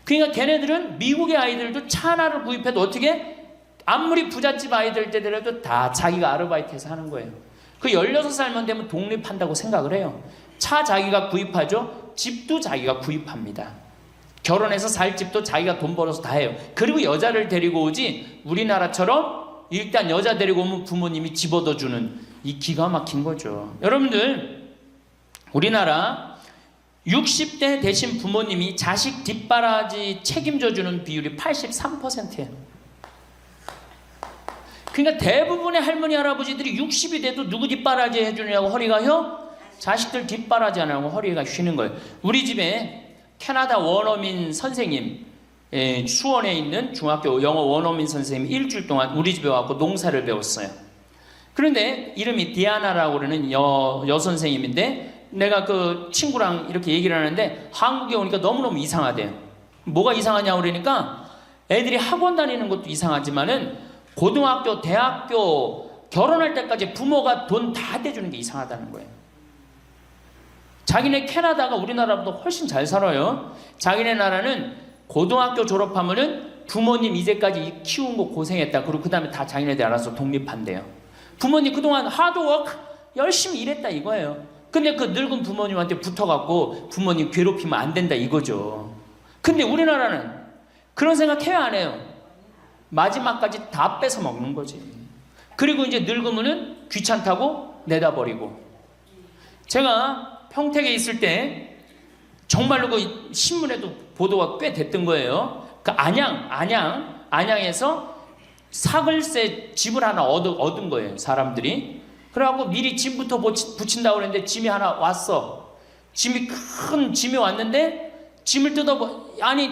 그러니까 걔네들은 미국의 아이들도 차 하나를 구입해도 어떻게? 아무리 부잣집 아이들 때더라도 다 자기가 아르바이트해서 하는 거예요. 그 16살만 되면 독립한다고 생각을 해요. 차 자기가 구입하죠. 집도 자기가 구입합니다. 결혼해서 살 집도 자기가 돈 벌어서 다 해요. 그리고 여자를 데리고 오지, 우리나라처럼 일단 여자 데리고 오면 부모님이 집 얻어주는, 이 기가 막힌 거죠. 여러분들, 우리나라 60대 되신 부모님이 자식 뒷바라지 책임져 주는 비율이 83%예요. 그러니까 대부분의 할머니 할아버지들이 60이 돼도 누구 뒷바라지 해주느냐고 허리가 휘어? 자식들 뒷바라지 안 하고 허리가 휘는 거예요. 우리 집에 캐나다 원어민 선생님, 수원에 있는 중학교 영어 원어민 선생님이 일주일 동안 우리 집에 와서 농사를 배웠어요. 그런데 이름이 디아나라고 그러는 여선생님인데, 내가 그 친구랑 이렇게 얘기를 하는데 한국에 오니까 너무너무 이상하대요. 뭐가 이상하냐고 그러니까 애들이 학원 다니는 것도 이상하지만은 고등학교, 대학교 결혼할 때까지 부모가 돈 다 대주는 게 이상하다는 거예요. 자기네 캐나다가 우리나라보다 훨씬 잘 살아요. 자기네 나라는 고등학교 졸업하면은 부모님 이제까지 키운 거 고생했다. 그리고 그 다음에 다 자기네들 알아서 독립한대요. 부모님 그동안 하드워크 열심히 일했다 이거예요. 근데 그 늙은 부모님한테 붙어갖고 부모님 괴롭히면 안 된다 이거죠. 근데 우리나라는 그런 생각 해요, 안 해요? 마지막까지 다 뺏어 먹는 거지. 그리고 이제 늙으면은 귀찮다고 내다 버리고. 제가 평택에 있을 때 정말로 그 신문에도 보도가 꽤 됐던 거예요. 그 안양에서 사글세 집을 하나 얻은 거예요, 사람들이. 그래갖고 미리 짐부터 붙인다고 그랬는데 짐이 하나 왔어. 큰 짐이 왔는데 짐을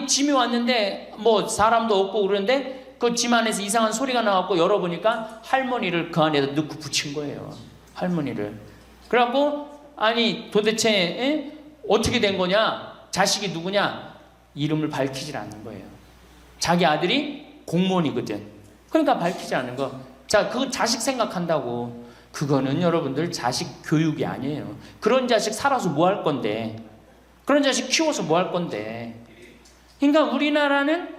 짐이 왔는데 뭐 사람도 없고 그러는데 그 짐 안에서 이상한 소리가 나갖고 열어보니까 할머니를 그 안에다 넣고 붙인 거예요. 할머니를. 그래갖고 아니 도대체 어떻게 된 거냐? 자식이 누구냐? 이름을 밝히질 않는 거예요. 자기 아들이 공무원이거든. 그러니까 밝히지 않는 거. 자, 그 자식 생각한다고. 그거는 여러분들 자식 교육이 아니에요. 그런 자식 살아서 뭐 할 건데. 그런 자식 키워서 뭐 할 건데. 그러니까 우리나라는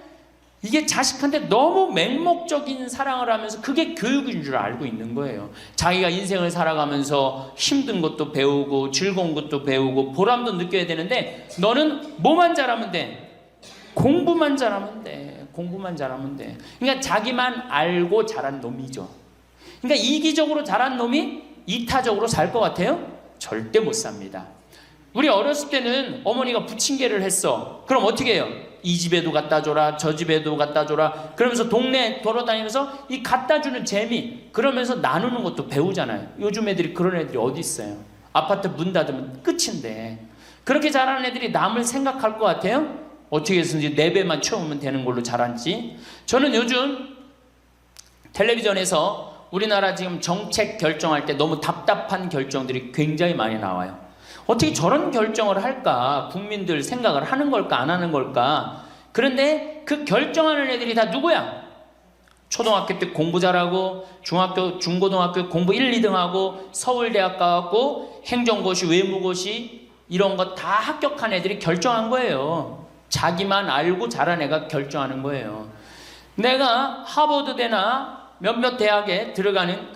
이게 자식한테 너무 맹목적인 사랑을 하면서 그게 교육인 줄 알고 있는 거예요. 자기가 인생을 살아가면서 힘든 것도 배우고 즐거운 것도 배우고 보람도 느껴야 되는데 너는 뭐만 잘하면 돼? 공부만 잘하면 돼. 공부만 잘하면 돼. 그러니까 자기만 알고 자란 놈이죠. 그러니까 이기적으로 자란 놈이 이타적으로 살 것 같아요? 절대 못 삽니다. 우리 어렸을 때는 어머니가 부침개를 했어. 그럼 어떻게 해요? 이 집에도 갖다 줘라, 저 집에도 갖다 줘라. 그러면서 동네 돌아다니면서 이 갖다 주는 재미, 그러면서 나누는 것도 배우잖아요. 요즘 애들이 그런 애들이 어디 있어요? 아파트 문 닫으면 끝인데. 그렇게 자라는 애들이 남을 생각할 것 같아요? 어떻게 해서든지 4배만 채우면 되는 걸로 자란지. 저는 요즘 텔레비전에서 우리나라 지금 정책 결정할 때 너무 답답한 결정들이 굉장히 많이 나와요. 어떻게 저런 결정을 할까? 국민들 생각을 하는 걸까? 안 하는 걸까? 그런데 그 결정하는 애들이 다 누구야? 초등학교 때 공부 잘하고 중학교, 중고등학교 공부 1, 2등 하고 서울대학 가고 행정고시, 외무고시 이런 거 다 합격한 애들이 결정한 거예요. 자기만 알고 자란 애가 결정하는 거예요. 내가 하버드대나 몇몇 대학에 들어가는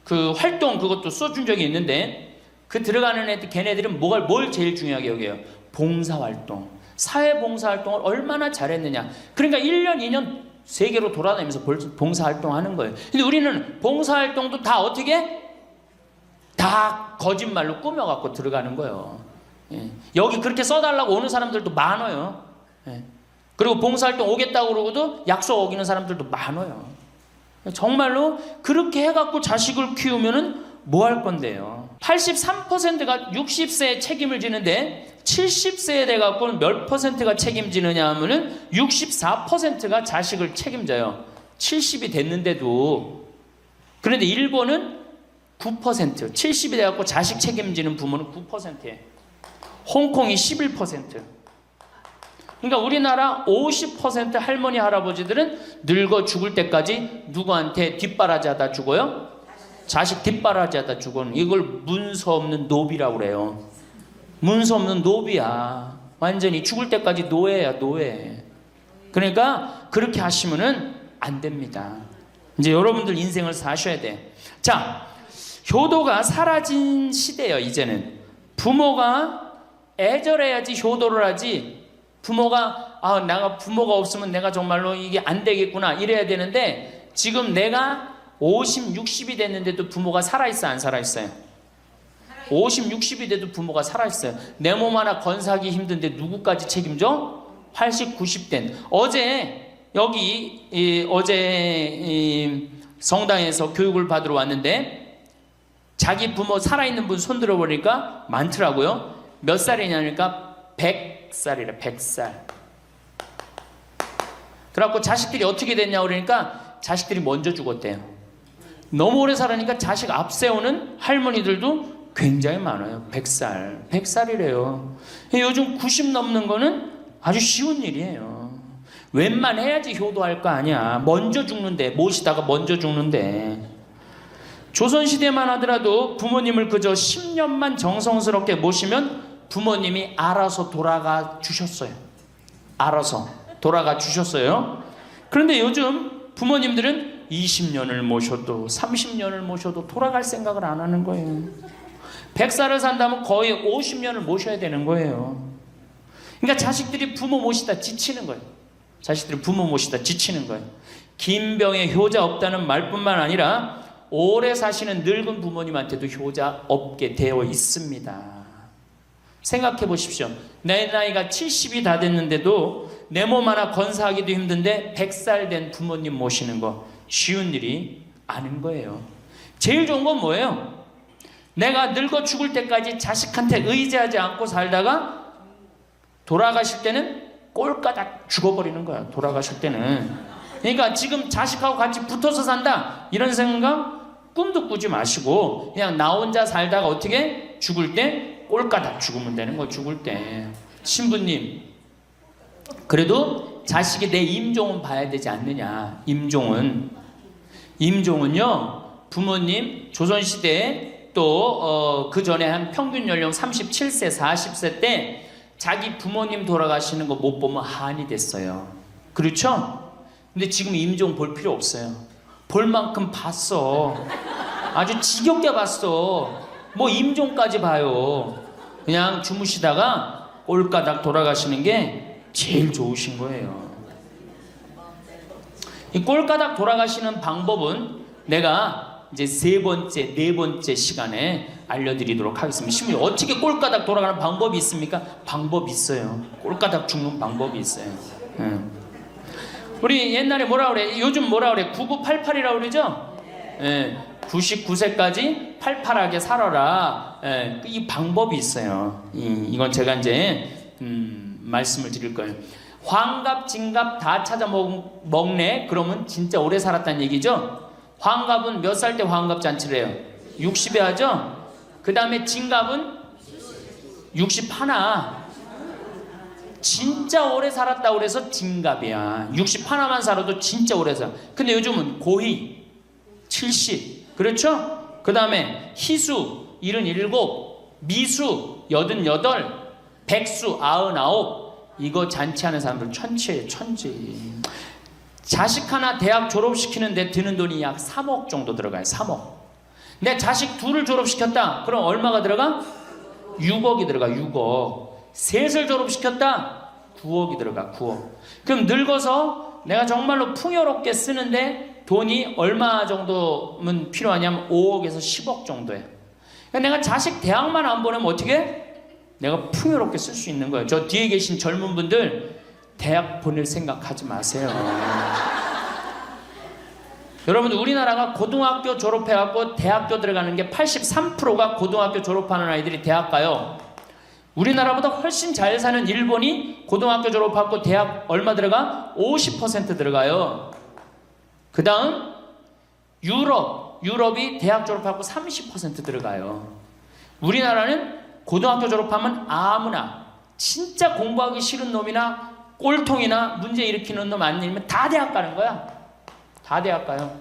그 활동 그것도 써준 적이 있는데 그 들어가는 애들, 걔네들은 뭘 제일 중요하게 여겨요? 봉사활동. 사회봉사활동을 얼마나 잘했느냐. 그러니까 1년, 2년 세계로 돌아다니면서 봉사활동하는 거예요. 근데 우리는 봉사활동도 다 어떻게? 다 거짓말로 꾸며갖고 들어가는 거예요. 예. 여기 그렇게 써달라고 오는 사람들도 많아요. 예. 그리고 봉사활동 오겠다고 그러고도 약속 어기는 사람들도 많아요. 정말로 그렇게 해갖고 자식을 키우면은 뭐 할 건데요? 83%가 60세에 책임을 지는데 70세에 돼갖고는 몇 퍼센트가 책임지느냐 하면은 64%가 자식을 책임져요. 70이 됐는데도. 그런데 일본은 9%, 70이 돼갖고 자식 책임지는 부모는 9%예요. 홍콩이 11%. 그러니까 우리나라 50% 할머니 할아버지들은 늙어 죽을 때까지 누구한테 뒷바라지 하다 죽어요? 자식 뒷바라지 하다 죽어는 이걸 문서 없는 노비라고 그래요. 문서 없는 노비야. 완전히 죽을 때까지 노예야, 노예. 그러니까 그렇게 하시면은 안 됩니다. 이제 여러분들 인생을 사셔야 돼. 자, 효도가 사라진 시대예요. 이제는 부모가 애절해야지 효도를 하지. 부모가 내가 부모가 없으면 내가 정말로 이게 안 되겠구나 이래야 되는데 지금 내가 50, 60이 됐는데도 부모가 살아있어 안 살아있어요? 50, 60이 돼도 부모가 살아있어요. 내 몸 하나 건사하기 힘든데 누구까지 책임져? 80, 90된 어제 여기 어제 성당에서 교육을 받으러 왔는데 자기 부모 살아있는 분 손들어 보니까 많더라고요. 몇 살이냐니까 100살이래. 100살. 그래갖고 자식들이 어떻게 됐냐고 그러니까 자식들이 먼저 죽었대요. 너무 오래 살으니까 자식 앞세우는 할머니들도 굉장히 많아요. 100살. 100살이래요. 요즘 90 넘는 거는 아주 쉬운 일이에요. 웬만해야지 효도할 거 아니야. 먼저 죽는데, 모시다가 먼저 죽는데. 조선시대만 하더라도 부모님을 그저 10년만 정성스럽게 모시면 부모님이 알아서 돌아가 주셨어요. 알아서 돌아가 주셨어요. 그런데 요즘 부모님들은 20년을 모셔도 30년을 모셔도 돌아갈 생각을 안 하는 거예요. 100살을 산다면 거의 50년을 모셔야 되는 거예요. 그러니까 자식들이 부모 모시다 지치는 거예요. 자식들이 부모 모시다 지치는 거예요. 김병에 효자 없다는 말뿐만 아니라 오래 사시는 늙은 부모님한테도 효자 없게 되어 있습니다. 생각해 보십시오. 내 나이가 70이 다 됐는데도 내 몸 하나 건사하기도 힘든데 100살 된 부모님 모시는 거 쉬운 일이 아닌 거예요. 제일 좋은 건 뭐예요? 내가 늙어 죽을 때까지 자식한테 의지하지 않고 살다가 돌아가실 때는 꼴까닥 죽어버리는 거야. 돌아가실 때는. 그러니까 지금 자식하고 같이 붙어서 산다 이런 생각 꿈도 꾸지 마시고 그냥 나 혼자 살다가 어떻게 죽을 때 꼴까닥 죽으면 되는 거. 죽을 때 신부님 그래도 자식이 내 임종은 봐야 되지 않느냐. 임종은요 부모님 조선시대에 또 그 전에 한 평균 연령 37세 40세 때 자기 부모님 돌아가시는 거 못 보면 한이 됐어요. 그렇죠? 근데 지금 임종 볼 필요 없어요. 볼 만큼 봤어. 아주 지겹게 봤어. 뭐 임종까지 봐요. 그냥 주무시다가 꼴까닥 돌아가시는 게 제일 좋으신 거예요. 이 꼴까닥 돌아가시는 방법은 내가 이제 네 번째 시간에 알려드리도록 하겠습니다. 신부님 어떻게 꼴까닥 돌아가는 방법이 있습니까? 방법이 있어요. 꼴까닥 죽는 방법이 있어요. 우리 옛날에 뭐라 그래? 요즘 뭐라 그래? 9988이라고 그러죠? 99세까지 팔팔하게 살아라. 이 방법이 있어요. 이건 제가 이제 말씀을 드릴 거예요. 환갑, 진갑 다 찾아 먹네. 그러면 진짜 오래 살았다는 얘기죠. 환갑은 몇 살 때 환갑 잔치를 해요? 60에 하죠. 그 다음에 진갑은 61. 진짜 오래 살았다고 그래서 진갑이야. 61만 살아도 진짜 오래 살아. 근데 요즘은 고희 70. 그렇죠? 그 다음에 희수 77, 미수 88, 백수 99. 이거 잔치하는 사람들 천치예요. 천치. 자식 하나 대학 졸업시키는데 드는 돈이 약 3억 정도 들어가요. 3억. 내 자식 둘을 졸업시켰다. 그럼 얼마가 들어가? 6억이 들어가. 6억. 셋을 졸업시켰다. 9억이 들어가. 9억. 그럼 늙어서 내가 정말로 풍요롭게 쓰는데 돈이 얼마 정도면 필요하냐면 5억에서 10억 정도예요. 그러니까 내가 자식 대학만 안 보내면 어떻게? 내가 풍요롭게 쓸 수 있는 거예요. 저 뒤에 계신 젊은 분들 대학 보낼 생각하지 마세요. 여러분들 우리나라가 고등학교 졸업해갖고 대학교 들어가는 게 83%가 고등학교 졸업하는 아이들이 대학 가요. 우리나라보다 훨씬 잘 사는 일본이 고등학교 졸업하고 대학 얼마 들어가? 50% 들어가요. 그 다음 유럽이 대학 졸업하고 30% 들어가요. 우리나라는 고등학교 졸업하면 아무나 진짜 공부하기 싫은 놈이나 꼴통이나 문제 일으키는 놈 아니면 다 대학 가는 거야. 다 대학 가요.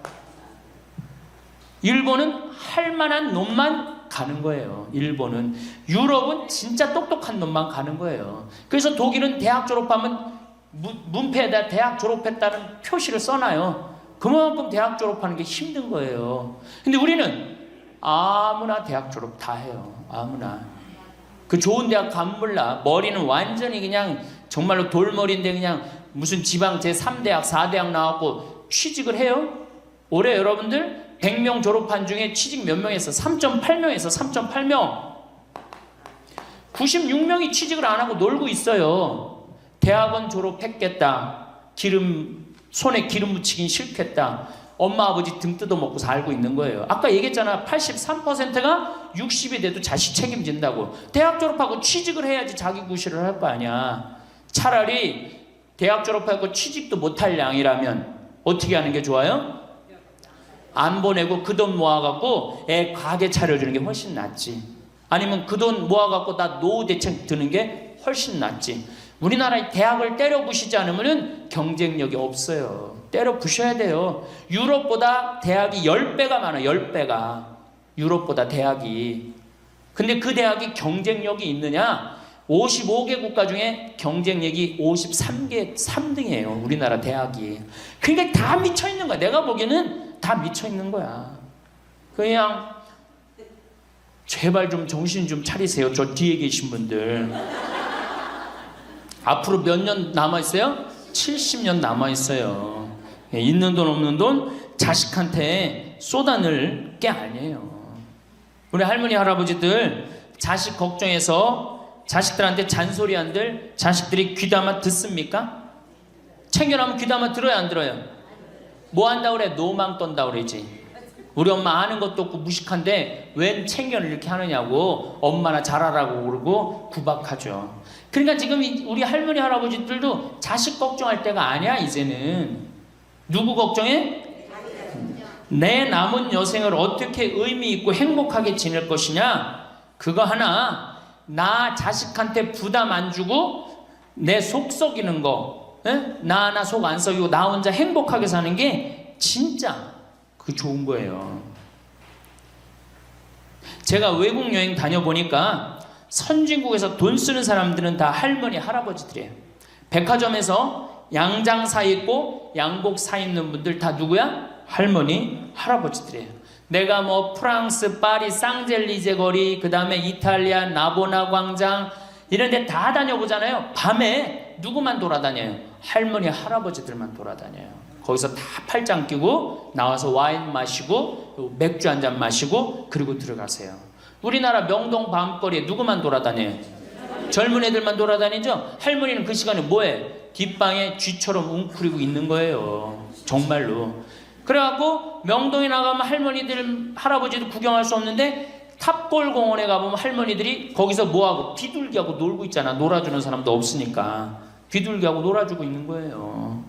일본은 할 만한 놈만 가는 거예요. 일본은. 유럽은 진짜 똑똑한 놈만 가는 거예요. 그래서 독일은 대학 졸업하면 문패에다 대학 졸업했다는 표시를 써놔요. 그만큼 대학 졸업하는 게 힘든 거예요. 근데 우리는 아무나 대학 졸업 다 해요. 아무나. 그 좋은 대학 가면 몰라. 머리는 완전히 그냥 정말로 돌머리인데 그냥 무슨 지방 제3대학 4대학 나왔고 취직을 해요. 올해 여러분들 100명 졸업한 중에 취직 몇 명 했어? 3.8명 했어. 3.8명. 96명이 취직을 안 하고 놀고 있어요. 대학원 졸업했겠다. 손에 기름 묻히긴 싫겠다. 엄마 아버지 등 뜯어먹고 살고 있는 거예요. 아까 얘기했잖아. 83%가 60이 돼도 자식 책임진다고. 대학 졸업하고 취직을 해야지 자기 구실을 할 거 아니야. 차라리 대학 졸업하고 취직도 못할 양이라면 어떻게 하는 게 좋아요? 안 보내고 그 돈 모아갖고 애 가게 차려주는 게 훨씬 낫지. 아니면 그 돈 모아갖고 나 노후 대책 드는 게 훨씬 낫지. 우리나라의 대학을 때려 부시지 않으면 경쟁력이 없어요. 때려 부셔야 돼요. 유럽보다 대학이 10배가 많아요. 10배가. 유럽보다 대학이. 근데 그 대학이 경쟁력이 있느냐? 55개 국가 중에 경쟁력이 53개 3등이에요. 우리나라 대학이. 그러니까 다 미쳐있는 거야. 내가 보기에는 다 미쳐있는 거야. 그냥 제발 좀 정신 좀 차리세요. 저 뒤에 계신 분들. 앞으로 몇 년 남아있어요? 70년 남아있어요. 있는 돈 없는 돈 자식한테 쏟아낼 게 아니에요. 우리 할머니 할아버지들 자식 걱정해서 자식들한테 잔소리한들 자식들이 귀담아 듣습니까? 챙겨나면 귀담아 들어야 안 들어요? 뭐 한다 그래? 노망 떤다 그러지. 우리 엄마 아는 것도 없고 무식한데 웬 챙겨를 이렇게 하느냐고 엄마나 잘하라고 그러고 구박하죠. 그러니까 지금 우리 할머니 할아버지들도 자식 걱정할 때가 아니야. 이제는 누구 걱정해? 내 남은 여생을 어떻게 의미 있고 행복하게 지낼 것이냐. 그거 하나. 나 자식한테 부담 안 주고 내 속 썩이는 거, 나 속 안 썩이고 나 혼자 행복하게 사는 게 진짜 그 좋은 거예요. 제가 외국 여행 다녀보니까 선진국에서 돈 쓰는 사람들은 다 할머니 할아버지들이에요. 백화점에서 양장 사 입고 양복 사 입는 분들 다 누구야? 할머니 할아버지들이에요. 내가 뭐 프랑스 파리 쌍젤리제 거리, 그 다음에 이탈리아 나보나 광장 이런 데 다 다녀보잖아요. 밤에 누구만 돌아다녀요? 할머니 할아버지들만 돌아다녀요. 거기서 다 팔짱 끼고 나와서 와인 마시고 맥주 한 잔 마시고 그리고 들어가세요. 우리나라 명동 밤거리에 누구만 돌아다녀요? 젊은 애들만 돌아다니죠? 할머니는 그 시간에 뭐해? 뒷방에 쥐처럼 웅크리고 있는 거예요. 정말로. 그래갖고 명동에 나가면 할머니들 할아버지도 구경할 수 없는데 탑골 공원에 가보면 할머니들이 거기서 뭐하고 비둘기하고 놀고 있잖아. 놀아주는 사람도 없으니까 비둘기하고 놀아주고 있는 거예요.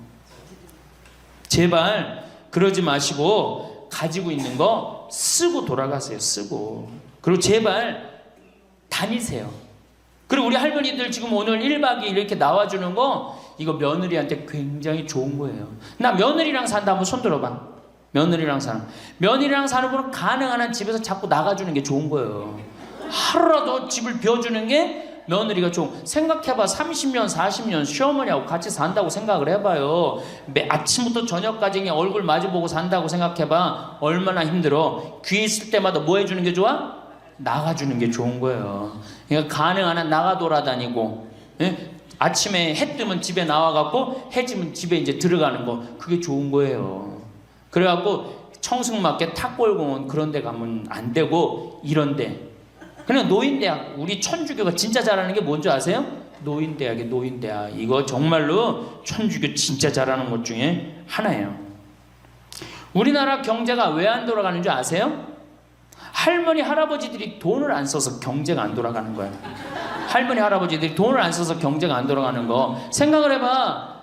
제발 그러지 마시고 가지고 있는 거 쓰고 돌아가세요. 쓰고. 그리고 제발 다니세요. 그리고 우리 할머니들 지금 오늘 1박 2일 이렇게 나와주는 거 이거 며느리한테 굉장히 좋은 거예요. 나 며느리랑 산다 한번 손 들어봐. 며느리랑 사는 분은 가능한 한 집에서 자꾸 나가주는 게 좋은 거예요. 하루라도 집을 비워주는 게 며느리가 좋은. 생각해봐. 30년 40년 시어머니하고 같이 산다고 생각을 해봐요. 아침부터 저녁까지 그냥 얼굴 마주보고 산다고 생각해봐. 얼마나 힘들어. 귀 있을 때마다 뭐 해주는 게 좋아? 나가주는 게 좋은 거예요. 그러니까 가능한 한 나가 돌아다니고, 예? 아침에 해 뜨면 집에 나와갖고 해 지면 집에 이제 들어가는 거, 그게 좋은 거예요. 그래갖고 청승맞게 탑골공원 그런 데 가면 안 되고 이런 데, 그냥 노인대학, 우리 천주교가 진짜 잘하는 게 뭔지 아세요? 노인대학이에요. 노인대학. 이거 정말로 천주교 진짜 잘하는 것 중에 하나예요. 우리나라 경제가 왜 안 돌아가는 줄 아세요? 할머니 할아버지들이 돈을 안 써서 경제가 안 돌아가는 거예요. 할머니 할아버지들이 돈을 안 써서 경제가 안 돌아가는 거 생각을 해봐.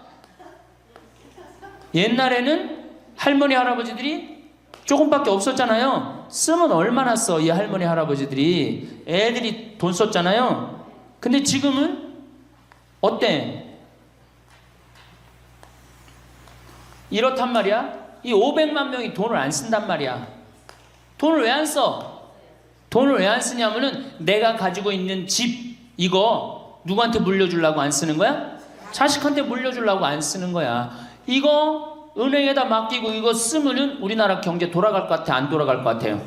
옛날에는 할머니 할아버지들이 조금밖에 없었잖아요. 쓰면 얼마나 써, 이 할머니 할아버지들이. 애들이 돈 썼잖아요. 근데 지금은 어때? 이렇단 말이야. 이 500만 명이 돈을 안 쓴단 말이야. 돈을 왜 안 써? 돈을 왜 안 쓰냐면은 내가 가지고 있는 집 이거 누구한테 물려주려고 안 쓰는 거야? 자식한테 물려주려고 안 쓰는 거야. 이거 은행에다 맡기고 이거 쓰면은 우리나라 경제 돌아갈 것 같아? 안 돌아갈 것 같아요?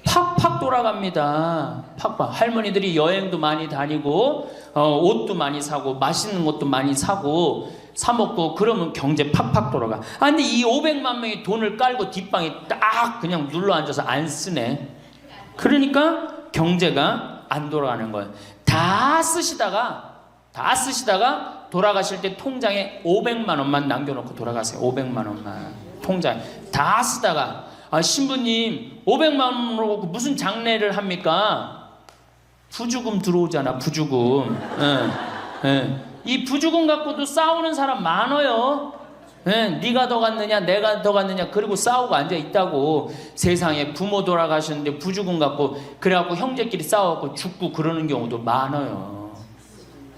팍팍 돌아갑니다. 팍팍. 할머니들이 여행도 많이 다니고 옷도 많이 사고 맛있는 것도 많이 사고 사 먹고 그러면 경제 팍팍 돌아가. 아 근데 이 500만 명이 돈을 깔고 뒷방에 딱 그냥 눌러 앉아서 안 쓰네. 그러니까 경제가 안 돌아가는 거예요. 다 쓰시다가 돌아가실 때 통장에 500만 원만 남겨놓고 돌아가세요. 500만 원만 통장에 다 쓰다가, 아 신부님 500만 원으로 무슨 장례를 합니까? 부주금 들어오잖아. 부주금. 이 부주금 갖고도 싸우는 사람 많아요. 네가 더 갔느냐 내가 더 갔느냐 그리고 싸우고 앉아 있다고. 세상에 부모 돌아가셨는데 부주금 갖고 그래갖고 형제끼리 싸워갖고 죽고 그러는 경우도 많아요.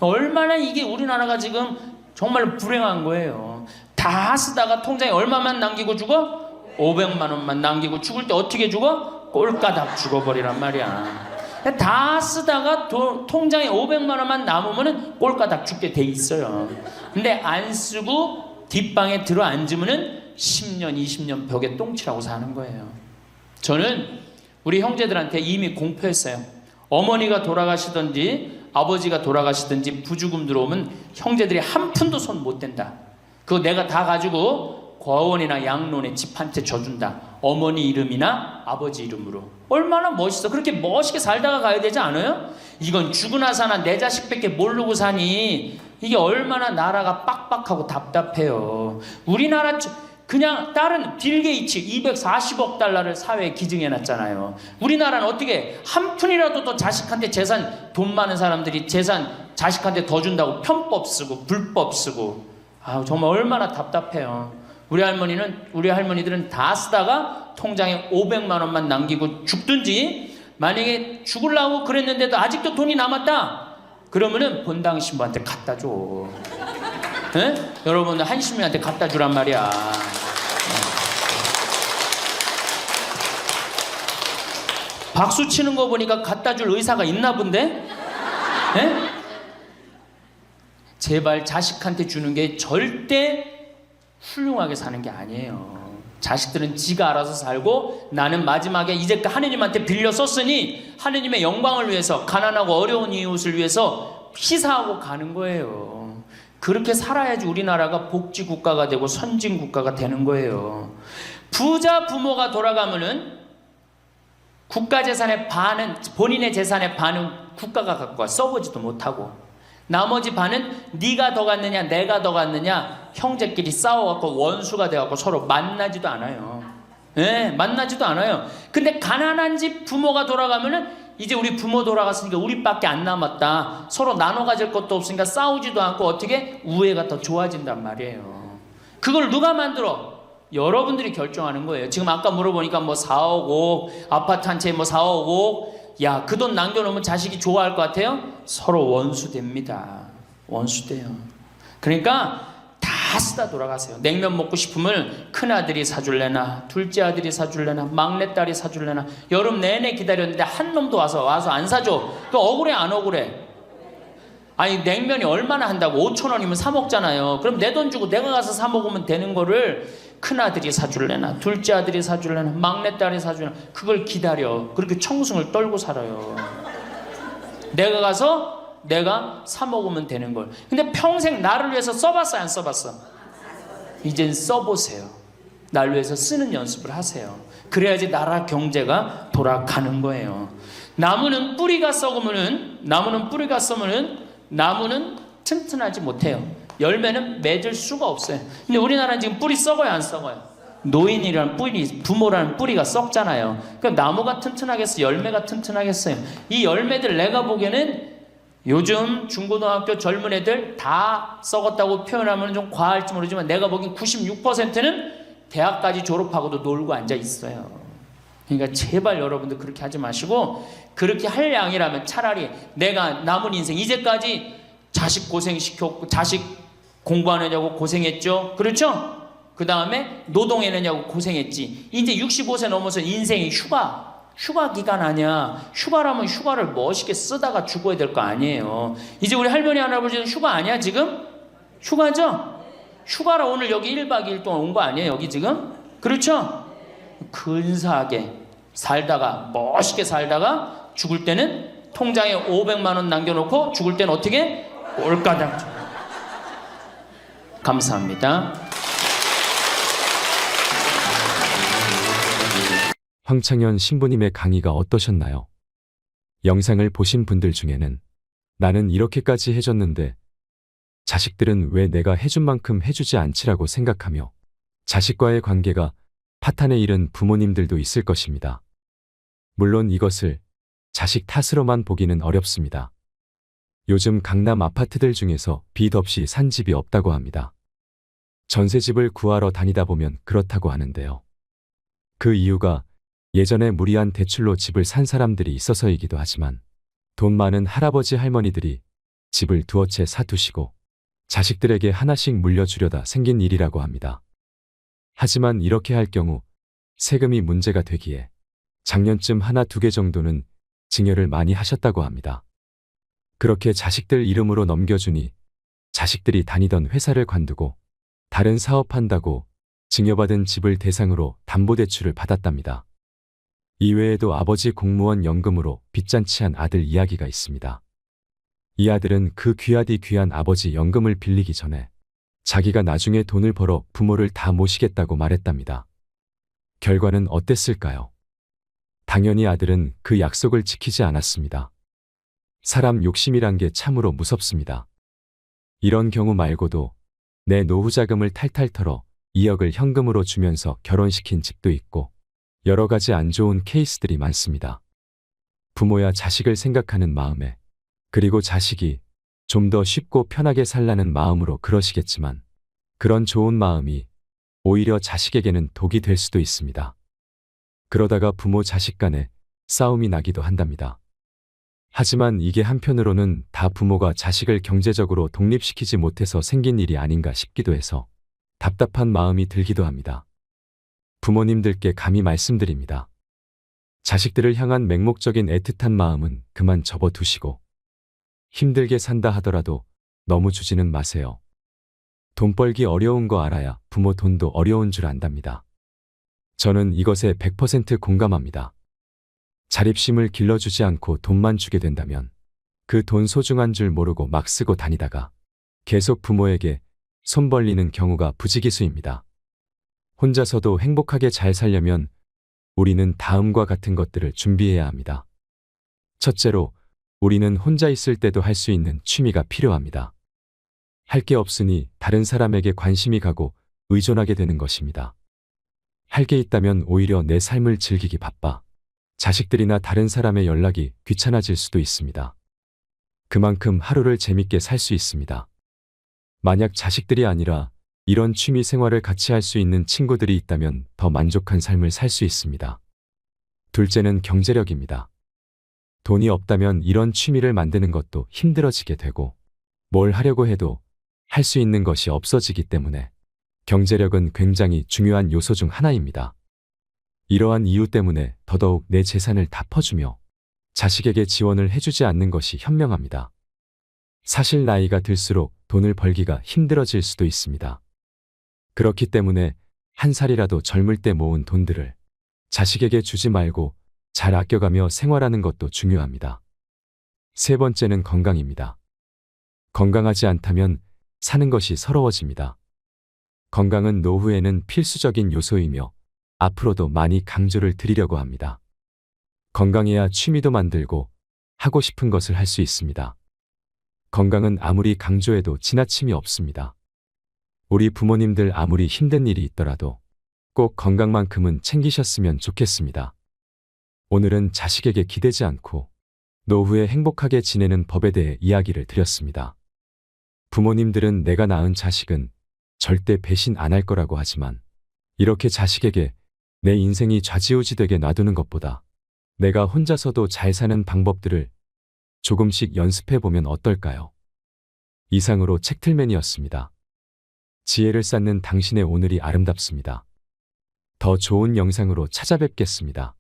얼마나 이게 우리나라가 지금 정말 불행한 거예요. 다 쓰다가 통장에 얼마만 남기고 죽어? 500만 원만 남기고 죽을 때 어떻게 죽어? 꼴까닥 죽어버리란 말이야. 다 쓰다가 통장에 500만 원만 남으면 꼴까닥 죽게 돼 있어요. 근데 안 쓰고 뒷방에 들어 앉으면 10년 20년 벽에 똥치라고 사는 거예요. 저는 우리 형제들한테 이미 공표했어요. 어머니가 돌아가시든지 아버지가 돌아가시든지 부주금 들어오면 형제들이 한 푼도 손 못 댄다. 그거 내가 다 가지고 과원이나 양론에 집 한 채 져준다. 어머니 이름이나 아버지 이름으로. 얼마나 멋있어. 그렇게 멋있게 살다가 가야 되지 않아요? 이건 죽으나 사나 내 자식밖에 모르고 사니 이게 얼마나 나라가 빡빡하고 답답해요. 우리나라 그냥 다른 빌 게이츠 240억 달러를 사회에 기증해놨잖아요. 우리나라는 어떻게 한 푼이라도 더 자식한테 재산, 돈 많은 사람들이 재산 자식한테 더 준다고 편법 쓰고 불법 쓰고. 아 정말 얼마나 답답해요. 우리 할머니들은 다 쓰다가 통장에 500만 원만 남기고 죽든지, 만약에 죽으려고 그랬는데도 아직도 돈이 남았다 그러면은 본당 신부한테 갖다 줘. 여러분 한신부한테 갖다 주란 말이야. 박수 치는 거 보니까 갖다 줄 의사가 있나 본데? 제발 자식한테 주는 게 절대 훌륭하게 사는 게 아니에요. 자식들은 지가 알아서 살고 나는 마지막에 이제 하느님한테 빌려 썼으니 하느님의 영광을 위해서 가난하고 어려운 이웃을 위해서 희사하고 가는 거예요. 그렇게 살아야지 우리나라가 복지국가가 되고 선진국가가 되는 거예요. 부자 부모가 돌아가면은 국가 재산의 반은, 본인의 재산의 반은 국가가 갖고 와. 써보지도 못하고 나머지 반은 네가 더 갔느냐 내가 더 갔느냐 형제끼리 싸워갖고 원수가 돼갖고 서로 만나지도 않아요. 만나지도 않아요. 근데 가난한 집 부모가 돌아가면은 이제 우리 부모 돌아갔으니까 우리밖에 안 남았다. 서로 나눠 가질 것도 없으니까 싸우지도 않고 어떻게 우애가 더 좋아진단 말이에요. 그걸 누가 만들어? 여러분들이 결정하는 거예요. 지금 아까 물어보니까 뭐 4억 5억 아파트 한 채 뭐 4억 5억. 야, 그 돈 남겨놓으면 자식이 좋아할 것 같아요? 서로 원수됩니다. 원수돼요. 그러니까 다 쓰다 돌아가세요. 냉면 먹고 싶으면 큰아들이 사줄래나 둘째 아들이 사줄래나 막내딸이 사줄래나 여름 내내 기다렸는데 한 놈도 와서 안 사줘. 그 억울해 안 억울해? 아니 냉면이 얼마나 한다고 5,000원이면 사 먹잖아요. 그럼 내 돈 주고 내가 가서 사 먹으면 되는 거를 큰아들이 사줄래나 둘째 아들이 사줄래나 막내딸이 사줄래나 그걸 기다려. 그렇게 청승을 떨고 살아요. 내가 가서 내가 사 먹으면 되는 걸. 근데 평생 나를 위해서 써봤어, 안 써봤어? 이젠 써보세요. 나를 위해서 쓰는 연습을 하세요. 그래야지 나라 경제가 돌아가는 거예요. 나무는 뿌리가 썩으면은, 나무는 튼튼하지 못해요. 열매는 맺을 수가 없어요. 근데 우리나라는 지금 뿌리 썩어요, 안 썩어요? 노인이라는 뿌리, 부모라는 뿌리가 썩잖아요. 그럼 나무가 튼튼하겠어요? 열매가 튼튼하겠어요? 이 열매들 내가 보기에는 요즘 중고등학교 젊은 애들 다 썩었다고 표현하면 좀 과할지 모르지만 내가 보기엔 96%는 대학까지 졸업하고도 놀고 앉아 있어요. 그러니까 제발 여러분들 그렇게 하지 마시고, 그렇게 할 양이라면 차라리 내가 남은 인생, 이제까지 자식 고생시켰고, 자식 공부하느냐고 고생했죠. 그렇죠? 그 다음에 노동해내냐고 고생했지. 이제 65세 넘어서 인생이 휴가 기간 아니야. 휴가라면 휴가를 멋있게 쓰다가 죽어야 될 거 아니에요. 이제 우리 할머니 할아버지는 휴가 아니야 지금? 휴가죠? 휴가라 오늘 여기 1박 2일 동안 온 거 아니에요 여기 지금? 그렇죠? 근사하게 살다가, 멋있게 살다가 죽을 때는 통장에 500만 원 남겨놓고 죽을 때는 어떻게? 꼴까당. 감사합니다. 황창현 신부님의 강의가 어떠셨나요? 영상을 보신 분들 중에는 나는 이렇게까지 해줬는데 자식들은 왜 내가 해준 만큼 해주지 않지라고 생각하며 자식과의 관계가 파탄에 이른 부모님들도 있을 것입니다. 물론 이것을 자식 탓으로만 보기는 어렵습니다. 요즘 강남 아파트들 중에서 빚 없이 산 집이 없다고 합니다. 전세집을 구하러 다니다 보면 그렇다고 하는데요. 그 이유가 예전에 무리한 대출로 집을 산 사람들이 있어서이기도 하지만 돈 많은 할아버지 할머니들이 집을 두어 채 사두시고 자식들에게 하나씩 물려주려다 생긴 일이라고 합니다. 하지만 이렇게 할 경우 세금이 문제가 되기에 작년쯤 하나 두 개 정도는 증여를 많이 하셨다고 합니다. 그렇게 자식들 이름으로 넘겨주니 자식들이 다니던 회사를 관두고 다른 사업한다고 증여받은 집을 대상으로 담보대출을 받았답니다. 이외에도 아버지 공무원 연금으로 빚잔치한 아들 이야기가 있습니다. 이 아들은 그 귀하디 귀한 아버지 연금을 빌리기 전에 자기가 나중에 돈을 벌어 부모를 다 모시겠다고 말했답니다. 결과는 어땠을까요? 당연히 아들은 그 약속을 지키지 않았습니다. 사람 욕심이란 게 참으로 무섭습니다. 이런 경우 말고도 내 노후 자금을 탈탈 털어 2억을 현금으로 주면서 결혼시킨 집도 있고 여러 가지 안 좋은 케이스들이 많습니다. 부모야 자식을 생각하는 마음에, 그리고 자식이 좀 더 쉽고 편하게 살라는 마음으로 그러시겠지만 그런 좋은 마음이 오히려 자식에게는 독이 될 수도 있습니다. 그러다가 부모 자식 간에 싸움이 나기도 한답니다. 하지만 이게 한편으로는 다 부모가 자식을 경제적으로 독립시키지 못해서 생긴 일이 아닌가 싶기도 해서 답답한 마음이 들기도 합니다. 부모님들께 감히 말씀드립니다. 자식들을 향한 맹목적인 애틋한 마음은 그만 접어두시고 힘들게 산다 하더라도 너무 주지는 마세요. 돈 벌기 어려운 거 알아야 부모 돈도 어려운 줄 안답니다. 저는 이것에 100% 공감합니다. 자립심을 길러주지 않고 돈만 주게 된다면 그 돈 소중한 줄 모르고 막 쓰고 다니다가 계속 부모에게 손 벌리는 경우가 부지기수입니다. 혼자서도 행복하게 잘 살려면 우리는 다음과 같은 것들을 준비해야 합니다. 첫째로, 우리는 혼자 있을 때도 할 수 있는 취미가 필요합니다. 할 게 없으니 다른 사람에게 관심이 가고 의존하게 되는 것입니다. 할 게 있다면 오히려 내 삶을 즐기기 바빠 자식들이나 다른 사람의 연락이 귀찮아질 수도 있습니다. 그만큼 하루를 재밌게 살 수 있습니다. 만약 자식들이 아니라 이런 취미 생활을 같이 할 수 있는 친구들이 있다면 더 만족한 삶을 살 수 있습니다. 둘째는 경제력입니다. 돈이 없다면 이런 취미를 만드는 것도 힘들어지게 되고 뭘 하려고 해도 할 수 있는 것이 없어지기 때문에 경제력은 굉장히 중요한 요소 중 하나입니다. 이러한 이유 때문에 더더욱 내 재산을 다 퍼주며 자식에게 지원을 해주지 않는 것이 현명합니다. 사실 나이가 들수록 돈을 벌기가 힘들어질 수도 있습니다. 그렇기 때문에 한 살이라도 젊을 때 모은 돈들을 자식에게 주지 말고 잘 아껴가며 생활하는 것도 중요합니다. 세 번째는 건강입니다. 건강하지 않다면 사는 것이 서러워집니다. 건강은 노후에는 필수적인 요소이며 앞으로도 많이 강조를 드리려고 합니다. 건강해야 취미도 만들고 하고 싶은 것을 할 수 있습니다. 건강은 아무리 강조해도 지나침이 없습니다. 우리 부모님들 아무리 힘든 일이 있더라도 꼭 건강만큼은 챙기셨으면 좋겠습니다. 오늘은 자식에게 기대지 않고 노후에 행복하게 지내는 법에 대해 이야기를 드렸습니다. 부모님들은 내가 낳은 자식은 절대 배신 안 할 거라고 하지만 이렇게 자식에게 내 인생이 좌지우지되게 놔두는 것보다 내가 혼자서도 잘 사는 방법들을 조금씩 연습해 보면 어떨까요? 이상으로 책틀맨이었습니다. 지혜를 쌓는 당신의 오늘이 아름답습니다. 더 좋은 영상으로 찾아뵙겠습니다.